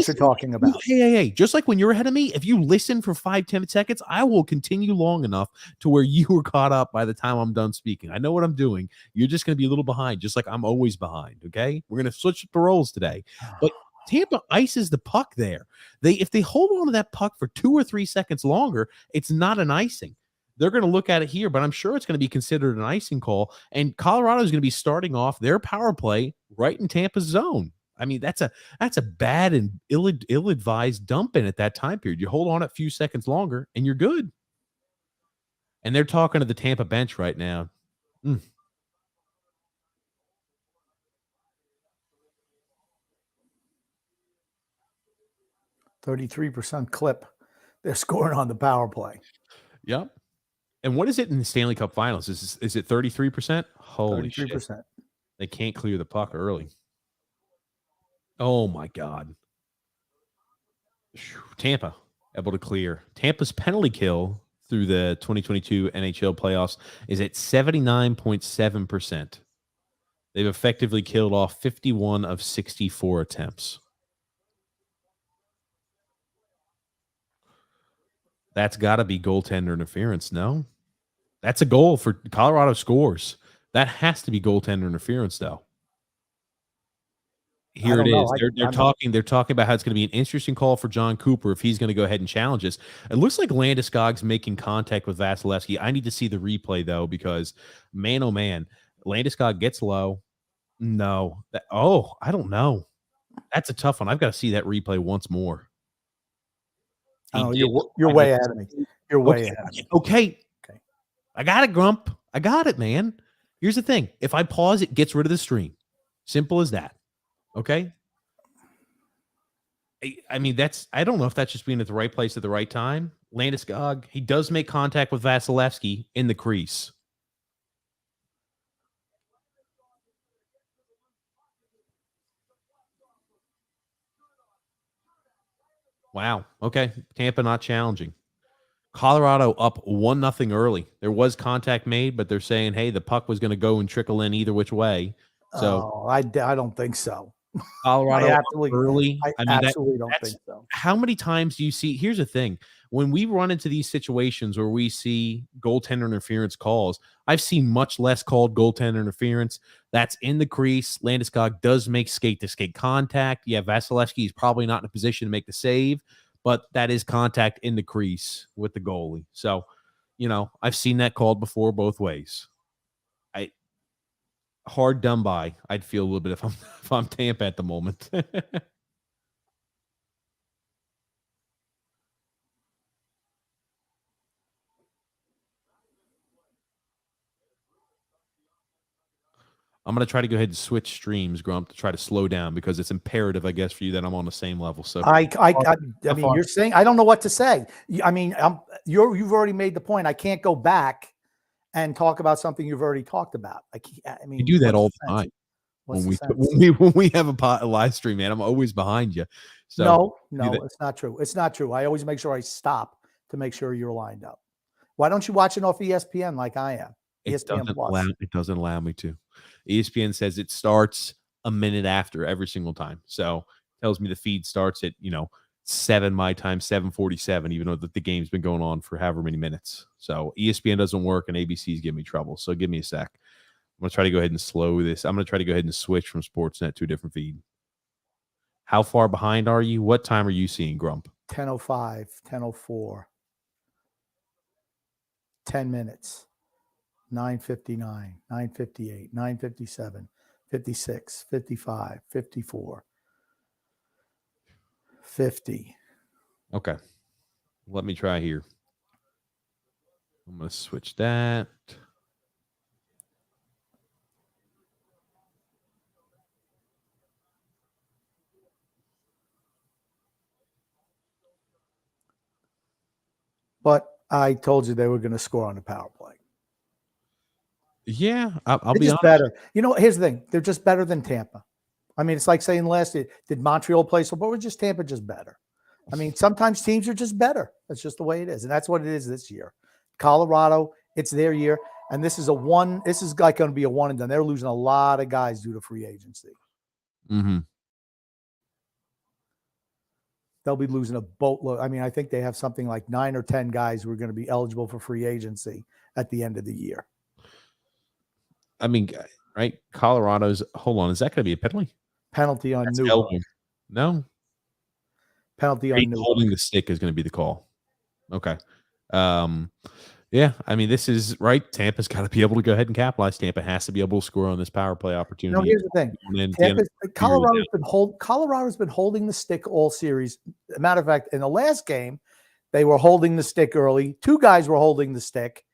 you're talking about. Hey. Just like when you're ahead of me, if you listen for 5-10 seconds, I will continue long enough to where you are caught up by the time I'm done speaking. I know what I'm doing. You're just going to be a little behind, just like I'm always behind. Okay. We're going to switch the roles today. But Tampa ices the puck there. If they hold on to that puck for 2 or 3 seconds longer, it's not an icing. They're going to look at it here, but I'm sure it's going to be considered an icing call. And Colorado is going to be starting off their power play right in Tampa's zone. I mean, that's a bad and ill-advised dump in at that time period. You hold on a few seconds longer, and you're good. And they're talking to the Tampa bench right now. 33% clip. They're scoring on the power play. Yep. And what is it in the Stanley Cup Finals? Is it 33%? Holy 33%. Shit. They can't clear the puck early. Oh, my God. Tampa able to clear. Tampa's penalty kill through the 2022 NHL playoffs is at 79.7%. They've effectively killed off 51 of 64 attempts. That's got to be goaltender interference, no? That's a goal for Colorado scores. That has to be goaltender interference, though. Here it is. They're talking about how it's going to be an interesting call for John Cooper if he's going to go ahead and challenge this. It looks like Landeskog's making contact with Vasilevsky. I need to see the replay, though, because, man, oh, man, Landeskog gets low. No. I don't know. That's a tough one. I've got to see that replay once more. Oh, you're way ahead of me. You're way ahead of me. Okay. I got it, Grump. I got it, man. Here's the thing. If I pause, it gets rid of the stream. Simple as that. Okay. I mean, I don't know if that's just being at the right place at the right time. Landeskog, he does make contact with Vasilevsky in the crease. Wow. Okay. Tampa not challenging. Colorado up 1-0 early. There was contact made, but they're saying, hey, the puck was going to go and trickle in either which way. So I don't think so. Colorado up early. I mean, absolutely don't that's think so. how many times do you see? Here's the thing. When we run into these situations where we see goaltender interference calls, I've seen much less called goaltender interference. That's in the crease. Landeskog does make skate-to-skate contact. Yeah, Vasilevsky is probably not in a position to make the save, but that is contact in the crease with the goalie. So, I've seen that called before both ways. Hard done by. I'd feel a little bit if I'm Tampa at the moment. I'm going to try to go ahead and switch streams, Grump, to try to slow down because it's imperative, I guess, for you that I'm on the same level. So I mean, you're saying I don't know what to say. I mean, you've already made the point. I can't go back and talk about something you've already talked about. I mean, we do that all the time when we have a live stream, man. I'm always behind you. So no, it's not true. It's not true. I always make sure I stop to make sure you're lined up. Why don't you watch it off ESPN like I am? ESPN Plus. It doesn't allow me to. ESPN says it starts a minute after every single time. So it tells me the feed starts at 7 my time, 7:47, even though the game's been going on for however many minutes. So ESPN doesn't work and ABC's giving me trouble. So give me a sec. I'm gonna try to go ahead and slow this. I'm gonna try to go ahead and switch from Sportsnet to a different feed. How far behind are you? What time are you seeing, Grump? 10:05, 10:04. 10 minutes. 9:59, 9:58, 9:57, 56, 55, 54, 50. Okay. Let me try here. I'm going to switch that. But I told you they were going to score on the power play. Yeah, I'll be honest. Better. Here's the thing. They're just better than Tampa. I mean, it's like saying last year, did Montreal play so, but we're just Tampa just better. I mean, sometimes teams are just better. That's just the way it is. And that's what it is this year. Colorado, it's their year. And this is going to be a one and done. They're losing a lot of guys due to free agency. Mm-hmm. They'll be losing a boatload. I mean, I think they have something like 9 or 10 guys who are going to be eligible for free agency at the end of the year. I mean, right? Colorado's, hold on, is that going to be a penalty? Penalty on Newhook. No. Penalty on Newhook. Holding the stick is going to be the call. Okay. Yeah, I mean, this is right. Tampa's got to be able to go ahead and capitalize. Tampa has to be able to score on this power play opportunity. No, here's the thing. Colorado's been holding the stick all series. As a matter of fact, in the last game, they were holding the stick early. 2 guys were holding the stick.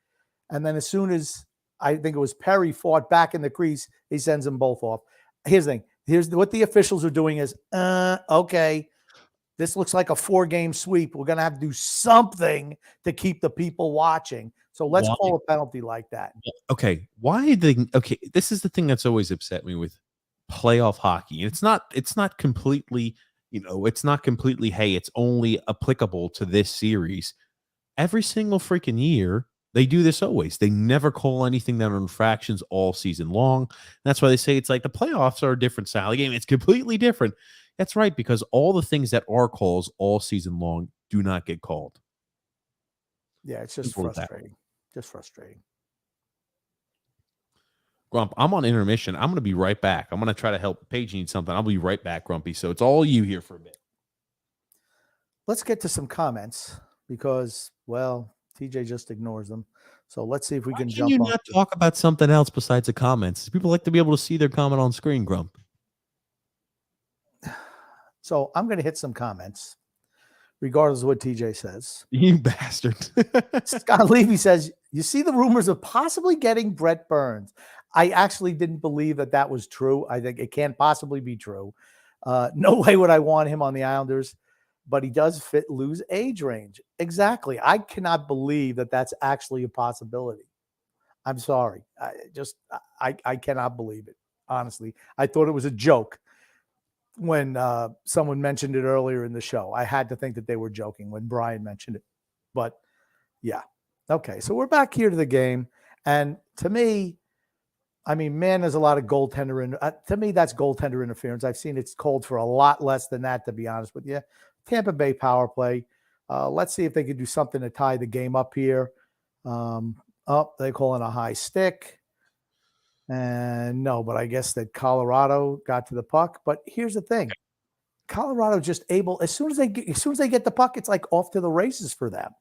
And then as soon as I think it was Perry fought back in the crease, he sends them both off. Here's the thing. Here's what the officials are doing is, okay, this looks like a 4-game sweep. We're going to have to do something to keep the people watching. So let's call a penalty like that. Okay. This is the thing that's always upset me with playoff hockey. And it's not completely, hey, it's only applicable to this series. Every single freaking year, they do this always. They never call anything that are infractions all season long. That's why they say it's like the playoffs are a different style of game. It's completely different. That's right, because all the things that are calls all season long do not get called. Yeah, it's just frustrating. Just frustrating. Grump, I'm on intermission. I'm going to be right back. I'm going to try to help. Paige needs something. I'll be right back, Grumpy. So it's all you here for a bit. Let's get to some comments because, well, TJ just ignores them. So let's see if we can jump on. Can you not talk about something else besides the comments? People like to be able to see their comment on screen, Grump. So I'm going to hit some comments, regardless of what TJ says. You bastard. Scott Levy says, you see the rumors of possibly getting Brett Burns. I actually didn't believe that was true. I think it can't possibly be true. No way would I want him on the Islanders, but he does fit Lou's age range. Exactly. I cannot believe that's actually a possibility. I'm sorry. I cannot believe it. Honestly, I thought it was a joke when someone mentioned it earlier in the show. I had to think that they were joking when Brian mentioned it. But yeah. Okay. So we're back here to the game. And to me, I mean, man, there's a lot of goaltender. To me, that's goaltender interference. I've seen it's called for a lot less than that, to be honest with you. Tampa Bay power play. Let's see if they could do something to tie the game up here. They call it a high stick. And no, but I guess that Colorado got to the puck. But here's the thing. Colorado just able, as soon as they get the puck, it's like off to the races for them.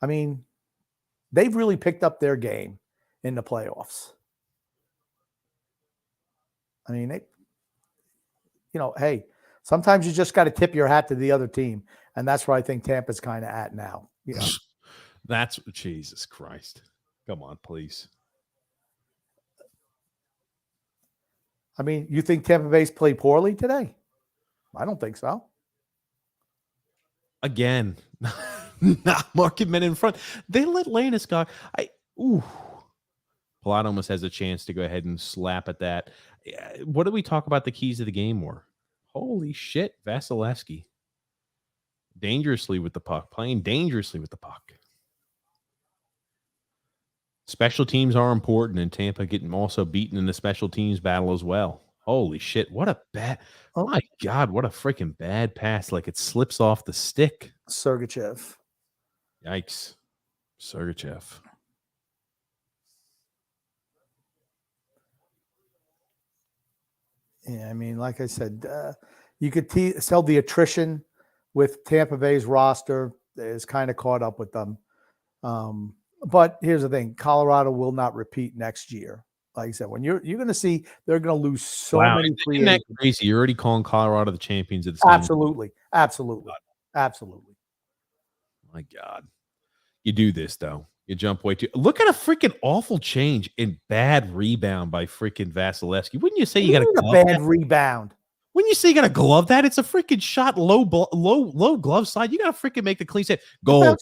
I mean, they've really picked up their game in the playoffs. I mean, hey, sometimes you just got to tip your hat to the other team. And that's where I think Tampa's kind of at now. That's Jesus Christ. Come on, please. I mean, you think Tampa Bay's played poorly today? I don't think so. Again, not marking men in front. They let Landeskog. Palat almost has a chance to go ahead and slap at that. What did we talk about the keys of the game were? Holy shit, Vasilevsky. Dangerously with the puck, playing dangerously with the puck. Special teams are important, and Tampa getting also beaten in the special teams battle as well. Holy shit, what a bad, my God, what a freaking bad pass. Like it slips off the stick. Sergachev. Yikes. Sergachev. Yeah, I mean, like I said, you could tell the attrition with Tampa Bay's roster is kind of caught up with them. But here's the thing: Colorado will not repeat next year. Like I said, when you're going to see they're going to lose so many free agents. Isn't that crazy? You're already calling Colorado the champions of the season. Absolutely. My God, you do this though. You jump way too. Look at a freaking awful change in bad rebound by freaking Vasilevsky. Wouldn't you say you got a bad rebound? When you say you got to glove that, it's a freaking shot low glove side. You got to freaking make the clean set. Goal.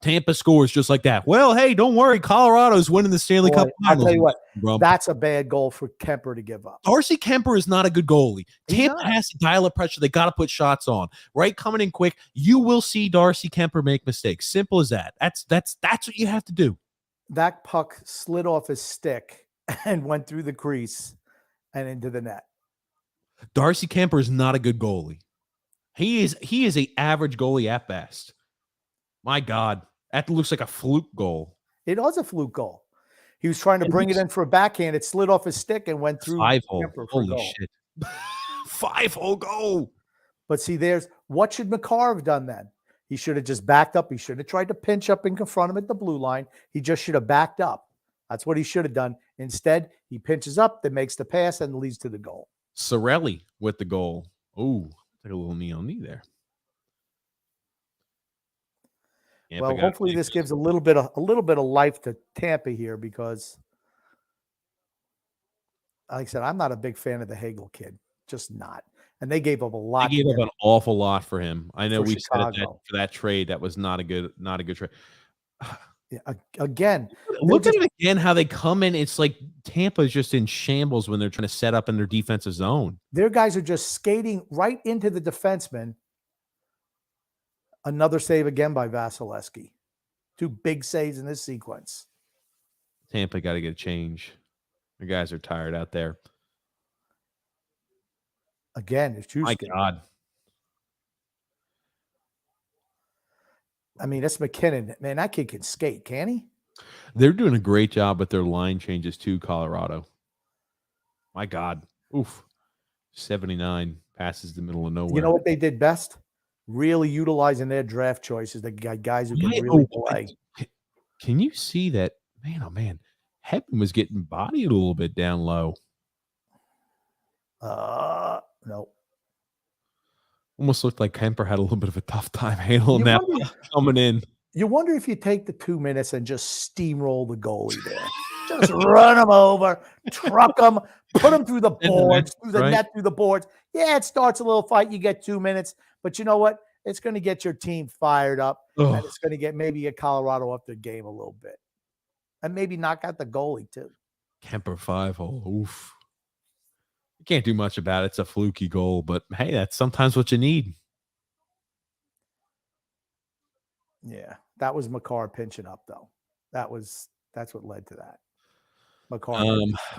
Tampa scores just like that. Well, hey, don't worry. Colorado's winning the Stanley Cup Finals. I'll tell you what, that's a bad goal for Kemper to give up. Darcy Kemper is not a good goalie. Tampa has to dial up pressure. They got to put shots on. Right? Coming in quick. You will see Darcy Kemper make mistakes. Simple as that. That's what you have to do. That puck slid off his stick and went through the crease and into the net. Darcy Kemper is not a good goalie. He is a average goalie at best. My God, that looks like a fluke goal. It was a fluke goal. He was trying to bring it in for a backhand. It slid off his stick and went through. 5-hole. Holy shit. 5-hole goal. But see, what should McCarr have done then? He should have just backed up. He should have tried to pinch up and confront him at the blue line. He just should have backed up. That's what he should have done. Instead, he pinches up, then makes the pass, and leads to the goal. Cirelli with the goal. Oh, take a little knee on knee there. Well, hopefully this gives a little bit of life to Tampa here because, like I said, I'm not a big fan of the Hagel kid. Just not. And they gave up a lot. They gave up an awful lot for him. I know we said it for that trade. That was not a good trade. Yeah, again, look at it again. How they come in, it's like Tampa's just in shambles when they're trying to set up in their defensive zone. Their guys are just skating right into the defenseman. Another save again by Vasilevsky. 2 big saves in this sequence. Tampa got to get a change. The guys are tired out there. Again, it's my God. I mean, that's McKinnon. Man, that kid can skate, can he? They're doing a great job with their line changes too, Colorado. My God. Oof. 79 passes the middle of nowhere. You know what they did best? Really utilizing their draft choices. The guys who can really play. Can you see that? Man, oh, man. Hedman was getting bodied a little bit down low. No. Almost looked like Kemper had a little bit of a tough time handling that coming in. You wonder if you take the 2 minutes and just steamroll the goalie there. Just run them over, truck them, put them through the boards, through the net, through the boards. Yeah, it starts a little fight. You get 2 minutes, but you know what? It's going to get your team fired up, and it's going to maybe get Colorado up their game a little bit, and maybe knock out the goalie too. Kemper 5-hole. Oof. You can't do much about it. It's a fluky goal, but hey, that's sometimes what you need. Yeah, that was Makar pinching up though. That's what led to that.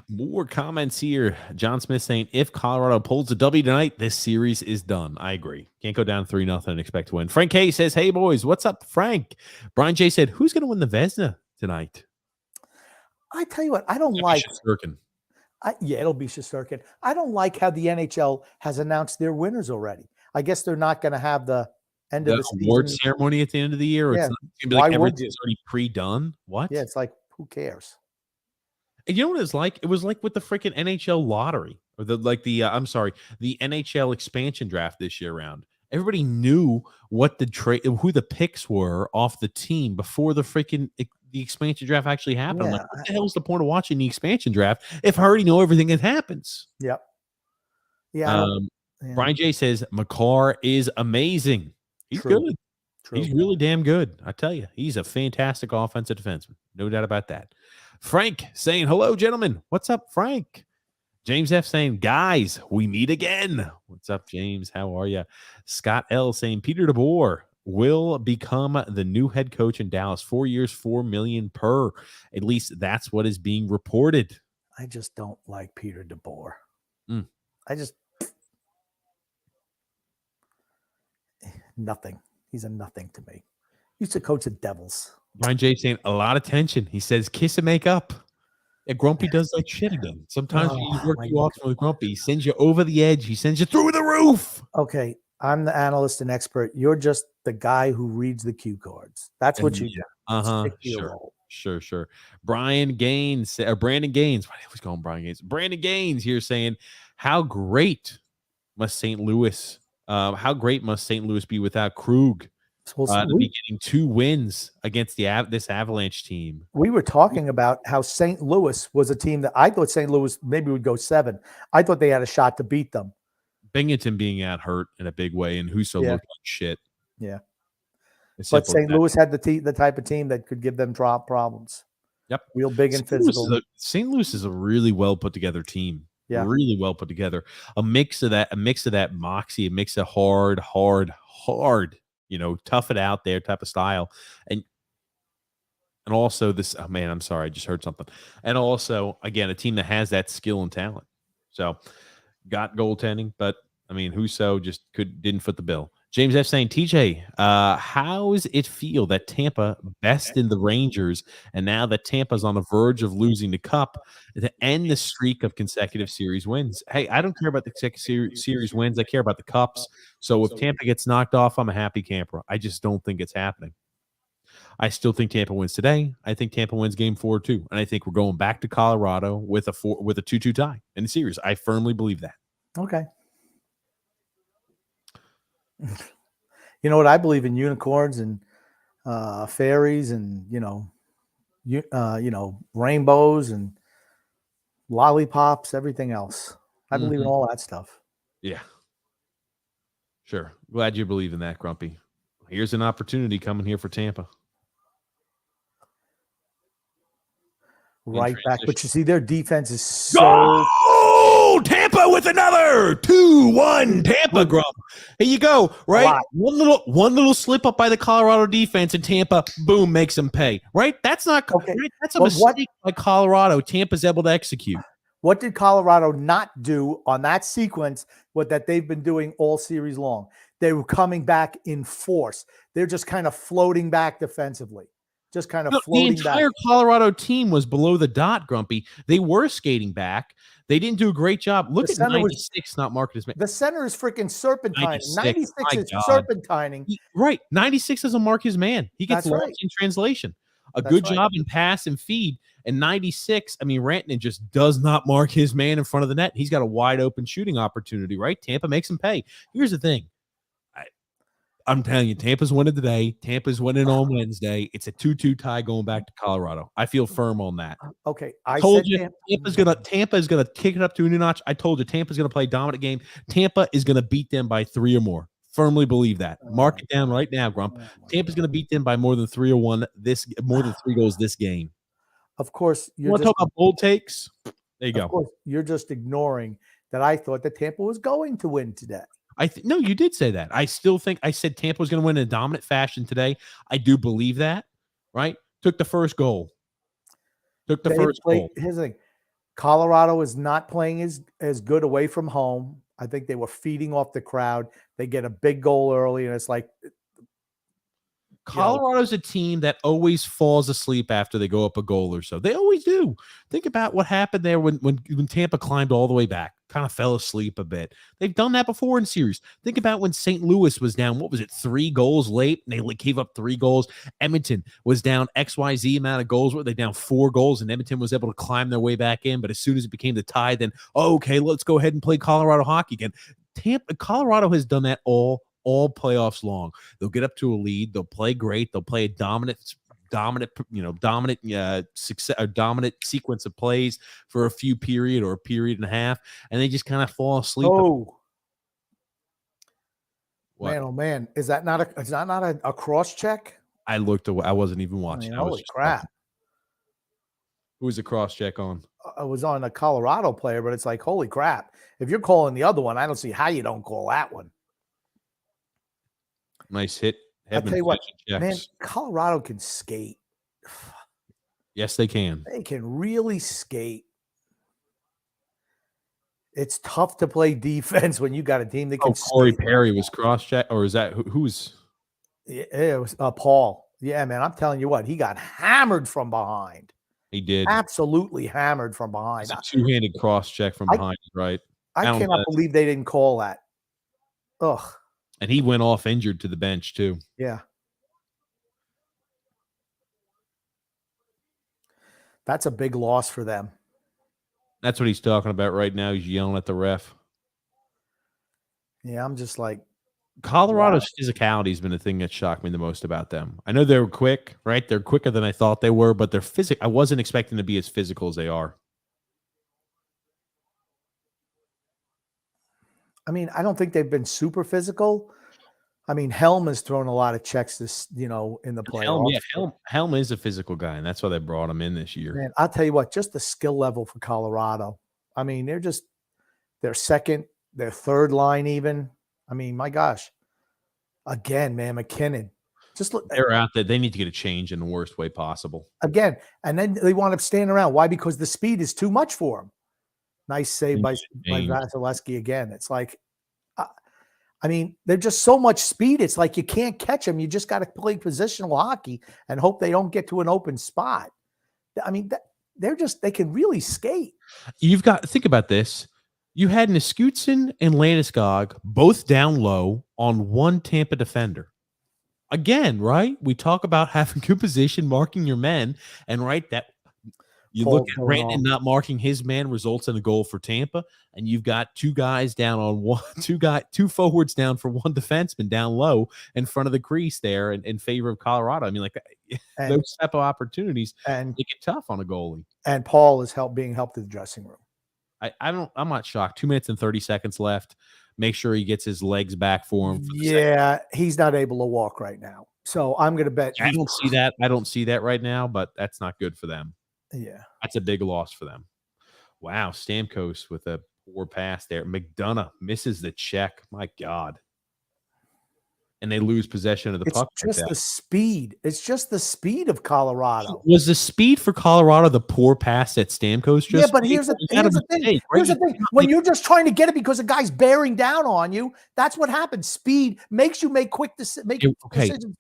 More comments here. John Smith saying, if Colorado pulls a W tonight, this series is done. I agree. Can't go down 3-0 and expect to win. Frank K says, hey boys, what's up, Frank? Brian J said, who's going to win the Vezina tonight? I tell you what, I don't like. Yeah, it'll be Shesterkin. I don't like how the NHL has announced their winners already. I guess they're not going to have the end of the award season ceremony at the end of the year. Yeah. It's going to be like everything's already pre-done. What? Yeah, it's like, who cares? And you know what it's like? It was like with the freaking NHL lottery, or the NHL expansion draft this year round. Everybody knew what who the picks were off the team before the freaking the expansion draft actually happened. Yeah. Like, what the hell is the point of watching the expansion draft if I already know everything that happens? Yep. Yeah. Brian J says Makar is amazing. He's good. True. He's really damn good. I tell you, he's a fantastic offensive defenseman. No doubt about that. Frank saying, hello, gentlemen. What's up, Frank? James F saying, guys, we meet again. What's up, James? How are you? Scott L saying, Peter DeBoer will become the new head coach in Dallas. 4 years, $4 million per. At least that's what is being reported. I just don't like Peter DeBoer. Nothing. He's a nothing to me. He used to coach the Devils. Brian J saying a lot of tension. He says kiss and make up. Yeah, Grumpy does that shit again. Sometimes you work you off with Grumpy. He sends you over the edge. He sends you through the roof. Okay, I'm the analyst and expert. You're just the guy who reads the cue cards. That's what you do. Sure. Brandon Gaines. Why do I always call him Brian Gaines? Brandon Gaines here saying, how great must St. Louis be without Krug? To be getting 2 wins against this Avalanche team. We were talking about how St. Louis was a team that I thought St. Louis maybe would go 7. I thought they had a shot to beat them. Binghamton being out hurt in a big way, and Husso looked like shit. Yeah, but St. Louis had the type of team that could give them drop problems. Yep, real big and physical. St. Louis is a really well put together team. Yeah, really well put together. A mix of that moxie, a mix of hard. Tough it out there type of style. And also this, oh man, I'm sorry. I just heard something. And also, again, a team that has that skill and talent. So got goaltending, but I mean, Husso just didn't foot the bill. James F saying, TJ, how does it feel that Tampa bested the Rangers, and now that Tampa's on the verge of losing the cup to end the streak of consecutive series wins? Hey, I don't care about the series wins. I care about the cups. So if Tampa gets knocked off, I'm a happy camper. I just don't think it's happening. I still think Tampa wins today. I think Tampa wins game 4 too. And I think we're going back to Colorado with a 2-2 tie in the series. I firmly believe that. Okay. You know what? I believe in unicorns and fairies and rainbows and lollipops, everything else. I believe in all that stuff. Yeah. Sure. Glad you believe in that, Grumpy. Here's an opportunity coming here for Tampa. Right back. But you see, their defense is so... Oh, Tampa with another 2-1 Tampa, Grump. Here you go, right? One little slip up by the Colorado defense, and Tampa, boom, makes them pay. Right? That's not okay. Right? That's a mistake by Colorado. Tampa's able to execute. What did Colorado not do on that sequence? What that they've been doing all series long? They were coming back in force. They're just kind of floating back defensively. Just kind of floating back. The entire Colorado team was below the dot, Grumpy. They were skating back. They didn't do a great job. Look at 96, not marked as... The center is freaking serpentining. 96 is serpentining. Right. 96 doesn't mark his man. He gets lost in translation. A good job in pass and feed. And 96, I mean, Rantanen just does not mark his man in front of the net. He's got a wide open shooting opportunity, right? Tampa makes him pay. Here's the thing. I'm telling you, Tampa's winning today. Tampa's winning on Wednesday. It's a 2-2 tie going back to Colorado. I feel firm on that. Okay, I I told said you Tampa is gonna kick it up to a new notch. I told you Tampa's gonna play a dominant game. Tampa is gonna beat them by 3 or more. Firmly believe that. Mark it down right now, Grump. Tampa's gonna beat them by more than 3 or 1 more than 3 goals this game. Of course, You want to talk about bold takes? There you go. Of course, you're just ignoring that I thought that Tampa was going to win today. No, you did say that. I still think I said Tampa was going to win in a dominant fashion today. I do believe that, right? Took the first goal. Here's the thing. Colorado is not playing as good away from home. I think they were feeding off the crowd. They get a big goal early, and it's like Colorado's a team that always falls asleep after they go up a goal or so. They always do. Think about what happened there when Tampa climbed all the way back, kind of fell asleep a bit. They've done that before in series. Think about when St. Louis was down, what was it, 3 goals late, and they gave up 3 goals. Edmonton was down XYZ amount of goals. Were they down 4 goals, and Edmonton was able to climb their way back in, but as soon as it became the tie, then, okay, let's go ahead and play Colorado hockey again. Colorado has done that all playoffs long. They'll get up to a lead. They'll play great. They'll play a dominant success or dominant sequence of plays for a period and a half, and they just kind of fall asleep. Oh, what? Man, oh man, is that not a cross check? I looked away. I wasn't even watching. Holy crap! Who was the cross check on? I was on a Colorado player, but it's like, holy crap! If you're calling the other one, I don't see how you don't call that one. Nice hit. I'll tell you what, man, Colorado can skate. Yes, they can. They can really skate. It's tough to play defense when you got a team that can skate. Corey Perry was cross-check, or is that who's? It was Paul. Yeah, man, I'm telling you what, he got hammered from behind. He did. Absolutely hammered from behind. It's a two-handed cross-check from behind, right? I cannot believe they didn't call that. Ugh. And he went off injured to the bench, too. Yeah. That's a big loss for them. That's what he's talking about right now. He's yelling at the ref. Yeah, I'm just like. Colorado's physicality has been the thing that shocked me the most about them. I know they were quick, right? They're quicker than I thought they were, but I wasn't expecting to be as physical as they are. I mean, I don't think they've been super physical. I mean, Helm has thrown a lot of checks in the playoffs. Helm is a physical guy, and that's why they brought him in this year. Man, I'll tell you what, just the skill level for Colorado. I mean, they're second, their third line even. I mean, my gosh. Again, man, McKinnon. Just look. They're out there. They need to get a change in the worst way possible. Again, and then they wind up standing around. Why? Because the speed is too much for them. Nice save by Vasilevsky again. It's like, I mean, they're just so much speed. It's like you can't catch them. You just got to play positional hockey and hope they don't get to an open spot. I mean, they can really skate. Think about this. You had Niskutsin and Landeskog both down low on one Tampa defender. Again, right? We talk about having good position, marking your men, and right that. You look at Brandon not marking his man results in a goal for Tampa, and you've got 2 guys down on two forwards down for 1 defenseman down low in front of the crease there in favor of Colorado. I mean, like those type of opportunities make it tough on a goalie. And Paul is being helped in the dressing room. I'm not shocked. 2 minutes and 30 seconds left. Make sure he gets his legs back for him. He's not able to walk right now. So I'm going to bet. I don't see that. I don't see that right now, but that's not good for them. Yeah. That's a big loss for them. Wow. Stamkos with a poor pass there. McDonough misses the check. My God. And they lose possession of the puck. It's just the speed. It's just the speed of Colorado. Was the speed for Colorado the poor pass that Stamkos just but here's the thing. Here's the thing. When you're just trying to get it because a guy's bearing down on you, that's what happens. Speed makes you make quick decisions.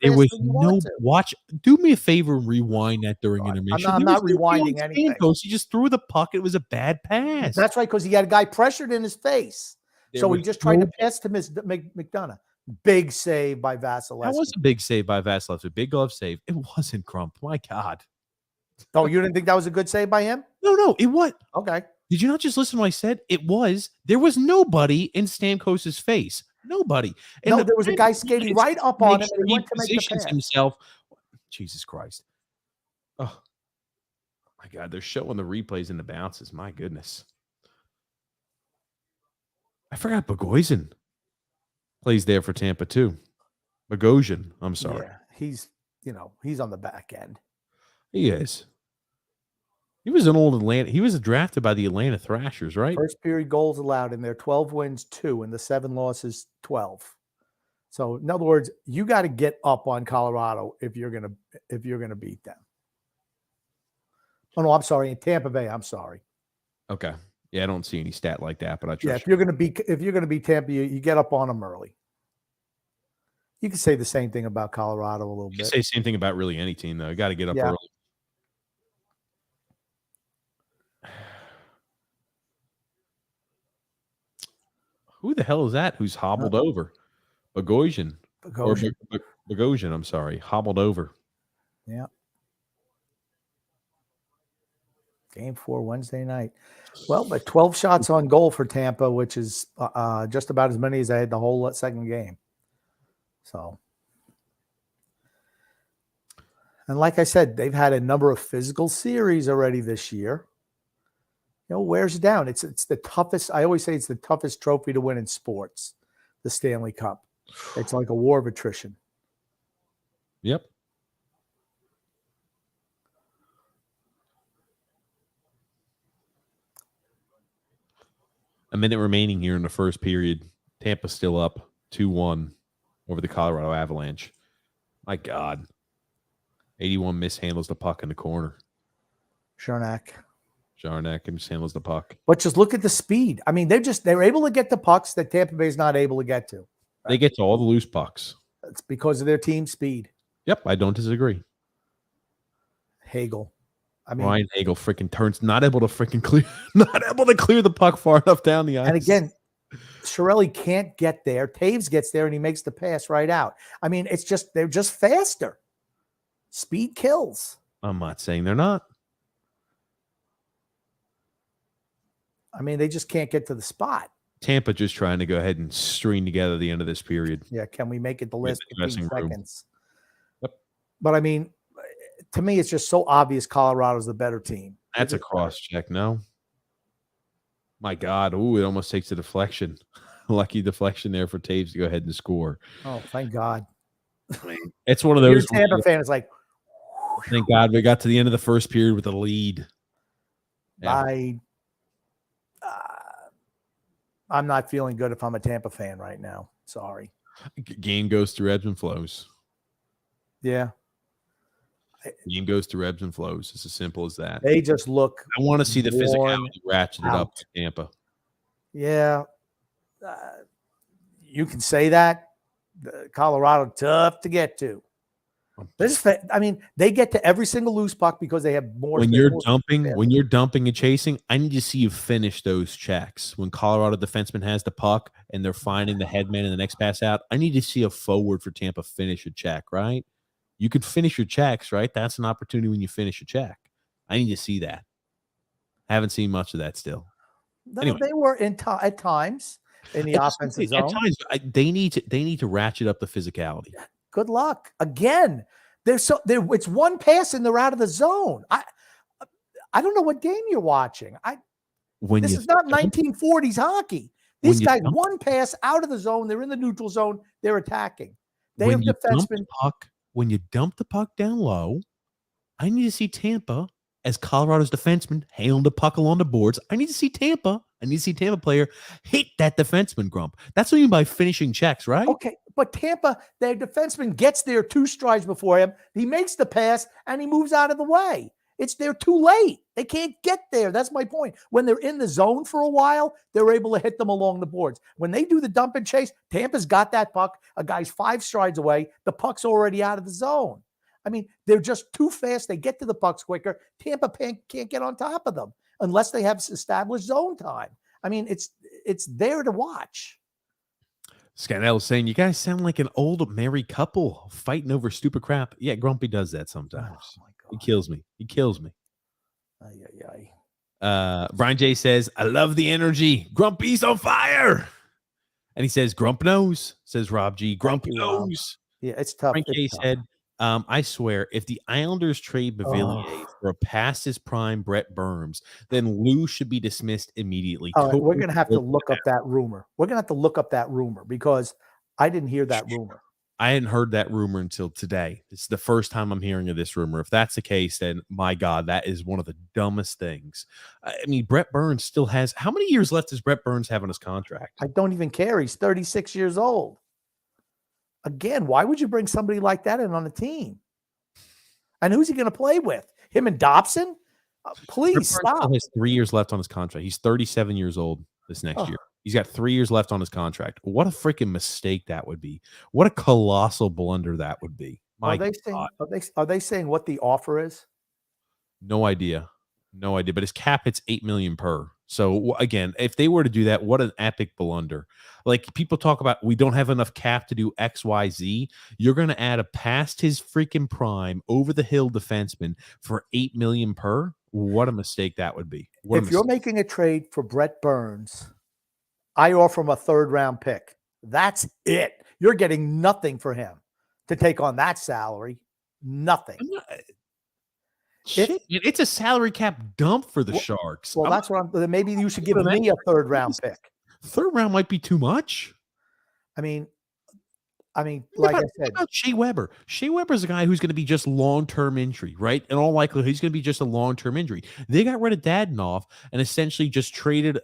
There was no watch. Do me a favor and rewind that during intermission. I'm not rewinding anything. He just threw the puck. It was a bad pass. That's right, because he had a guy pressured in his face. So he just tried to pass to McDonough. Big save by Vasilevsky. That was a big save by Vasilevsky. Big glove save. It wasn't Crump. My God. Oh, you didn't think that was a good save by him? No. It was. Okay. Did you not just listen to what I said? It was. There was nobody in Stamkos' face. Nobody. And No, there was a guy skating right up on him, and he went to make the positions pass. himself. Jesus Christ. Oh, my God. They're showing the replays and the bounces. My goodness. I forgot Bogosian plays there for Tampa, too. Bogosian. I'm sorry. Yeah, he's on the back end. He is. He was an old Atlanta. He was drafted by the Atlanta Thrashers, right? First period goals allowed in there, 12 wins, 2, and the 7 losses, 12. So in other words, you got to get up on Colorado if you're gonna beat them. Oh no, I'm sorry, in Tampa Bay. I'm sorry. Okay. Yeah, I don't see any stat like that, but I trust. Yeah, if you're gonna beat Tampa, you get up on them early. You can say the same thing about Colorado a little bit. You can say the same thing about really any team, though. You got to get up early. Who the hell is that? Who's hobbled over? Bogosian. Bogosian, I'm sorry. Hobbled over. Yeah. Game 4 Wednesday night. Well, but 12 shots on goal for Tampa, which is just about as many as I had the whole second game. So, and like I said, they've had a number of physical series already this year. Wears down. It's the toughest. I always say it's the toughest trophy to win in sports, the Stanley Cup. It's like a war of attrition. Yep. A minute remaining here in the first period. Tampa's still up 2-1 over the Colorado Avalanche. My God. 81 mishandles the puck in the corner. Jarnac mishandles the puck. But just look at the speed. I mean, they're able to get the pucks that Tampa Bay is not able to get to. Right? They get to all the loose pucks. It's because of their team speed. Yep, I don't disagree. Hagel. Ryan Hagel freaking turns, not able to clear the puck far enough down the ice. And again, Chiarelli can't get there. Taves gets there and he makes the pass right out. I mean, they're just faster. Speed kills. I'm not saying they're not. I mean, they just can't get to the spot. Tampa just trying to go ahead and string together the end of this period. Yeah, can we make it the last 15 seconds? Yep. But I mean, to me, it's just so obvious Colorado's the better team. That's a cross check, no? My God. Ooh, it almost takes a deflection. Lucky deflection there for Taves to go ahead and score. Oh, thank God. I mean, it's one of those. Your Tampa fan is like, thank God we got to the end of the first period with a lead. Yeah. I'm not feeling good if I'm a Tampa fan right now. Sorry. Game goes through ebbs and flows. Yeah. Game goes through ebbs and flows. It's as simple as that. They just look. I want to see the physicality ratcheted up to Tampa. Yeah. You can say that. Colorado, tough to get to. They get to every single loose puck because they have more. When you're dumping and chasing, I need to see you finish those checks. When Colorado defenseman has the puck and they're finding the headman in the next pass out, I need to see a forward for Tampa finish a check, right? You could finish your checks, right? That's an opportunity when you finish a check. I need to see that. I haven't seen much of that still. Anyway. They were at times in the offensive zone. At times, they need to ratchet up the physicality. Good luck. Again, it's one pass and they're out of the zone. I don't know what game you're watching. This is not 1940s hockey. These guys, one pass out of the zone, they're in the neutral zone, they're attacking. They have defensemen. When you dump the puck down low, I need to see Tampa as Colorado's defenseman handle the puck along the boards. I need to see Tampa player hit that defenseman, Grump. That's what you mean by finishing checks, right? Okay, but Tampa, their defenseman gets there 2 strides before him. He makes the pass, and he moves out of the way. They're too late. They can't get there. That's my point. When they're in the zone for a while, they're able to hit them along the boards. When they do the dump and chase, Tampa's got that puck. A guy's 5 strides away. The puck's already out of the zone. I mean, they're just too fast. They get to the pucks quicker. Tampa can't get on top of them unless they have established zone time. I mean, it's there to watch. Scannell is saying, you guys sound like an old married couple fighting over stupid crap. Yeah, Grumpy does that sometimes. Oh, he kills me. Brian J says, I love the energy. Grumpy's on fire. And he says, Grump knows, says Rob G. Grump Thank you, Rob. knows. Yeah, it's tough. Frank K It's tough. said, I swear, if the Islanders trade Bavilier for a past his prime Brett Burns, then Lou should be dismissed immediately. All right, we're Totally going to have to look up that rumor. We're going to have to look up that rumor because I didn't hear that rumor. I hadn't heard that rumor until today. It's the first time I'm hearing of this rumor. If that's the case, then my God, that is one of the dumbest things. I mean, Brett Burns still has how many years left does Brett Burns have on his contract? I don't even care. He's 36 years old. Again, why would you bring somebody like that in on the team? And who's he going to play with? Him and Dobson? Please stop. Still has 3 years left on his contract. He's 37 years old this next year. He's got 3 years left on his contract. What a freaking mistake that would be. What a colossal blunder that would be. Are they saying what the offer is? No idea. No idea. But his cap hits $8 million per. So again, if they were to do that, what an epic blunder. Like people talk about, we don't have enough cap to do X, Y, Z. You're going to add a past his freaking prime over the hill defenseman for $8 million per. What a mistake that would be. If you're making a trade for Brett Burns, I offer him a 3rd round pick. That's it. You're getting nothing for him to take on that salary. Nothing. It's a salary cap dump for the Sharks. Well, that's what I'm. Maybe you should give me a 3rd round pick. 3rd round might be too much. I mean, like I said, what about Shea Weber? Shea Weber is a guy who's going to be just long-term injury, right? In all likelihood, he's going to be just a long-term injury. They got rid of Dadonov and essentially just traded.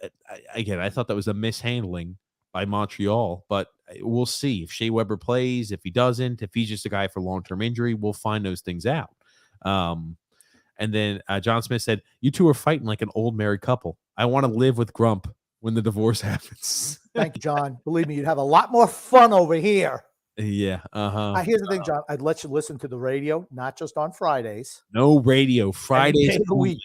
Again, I thought that was a mishandling by Montreal, but we'll see if Shea Weber plays. If he doesn't, if he's just a guy for long-term injury, we'll find those things out. And then John Smith said, "You two are fighting like an old married couple. I want to live with Grump when the divorce happens." Thank you, John. Believe me, you'd have a lot more fun over here. Yeah. Here's the thing, John. I'd let you listen to the radio, not just on Fridays. No radio. Fridays of the week.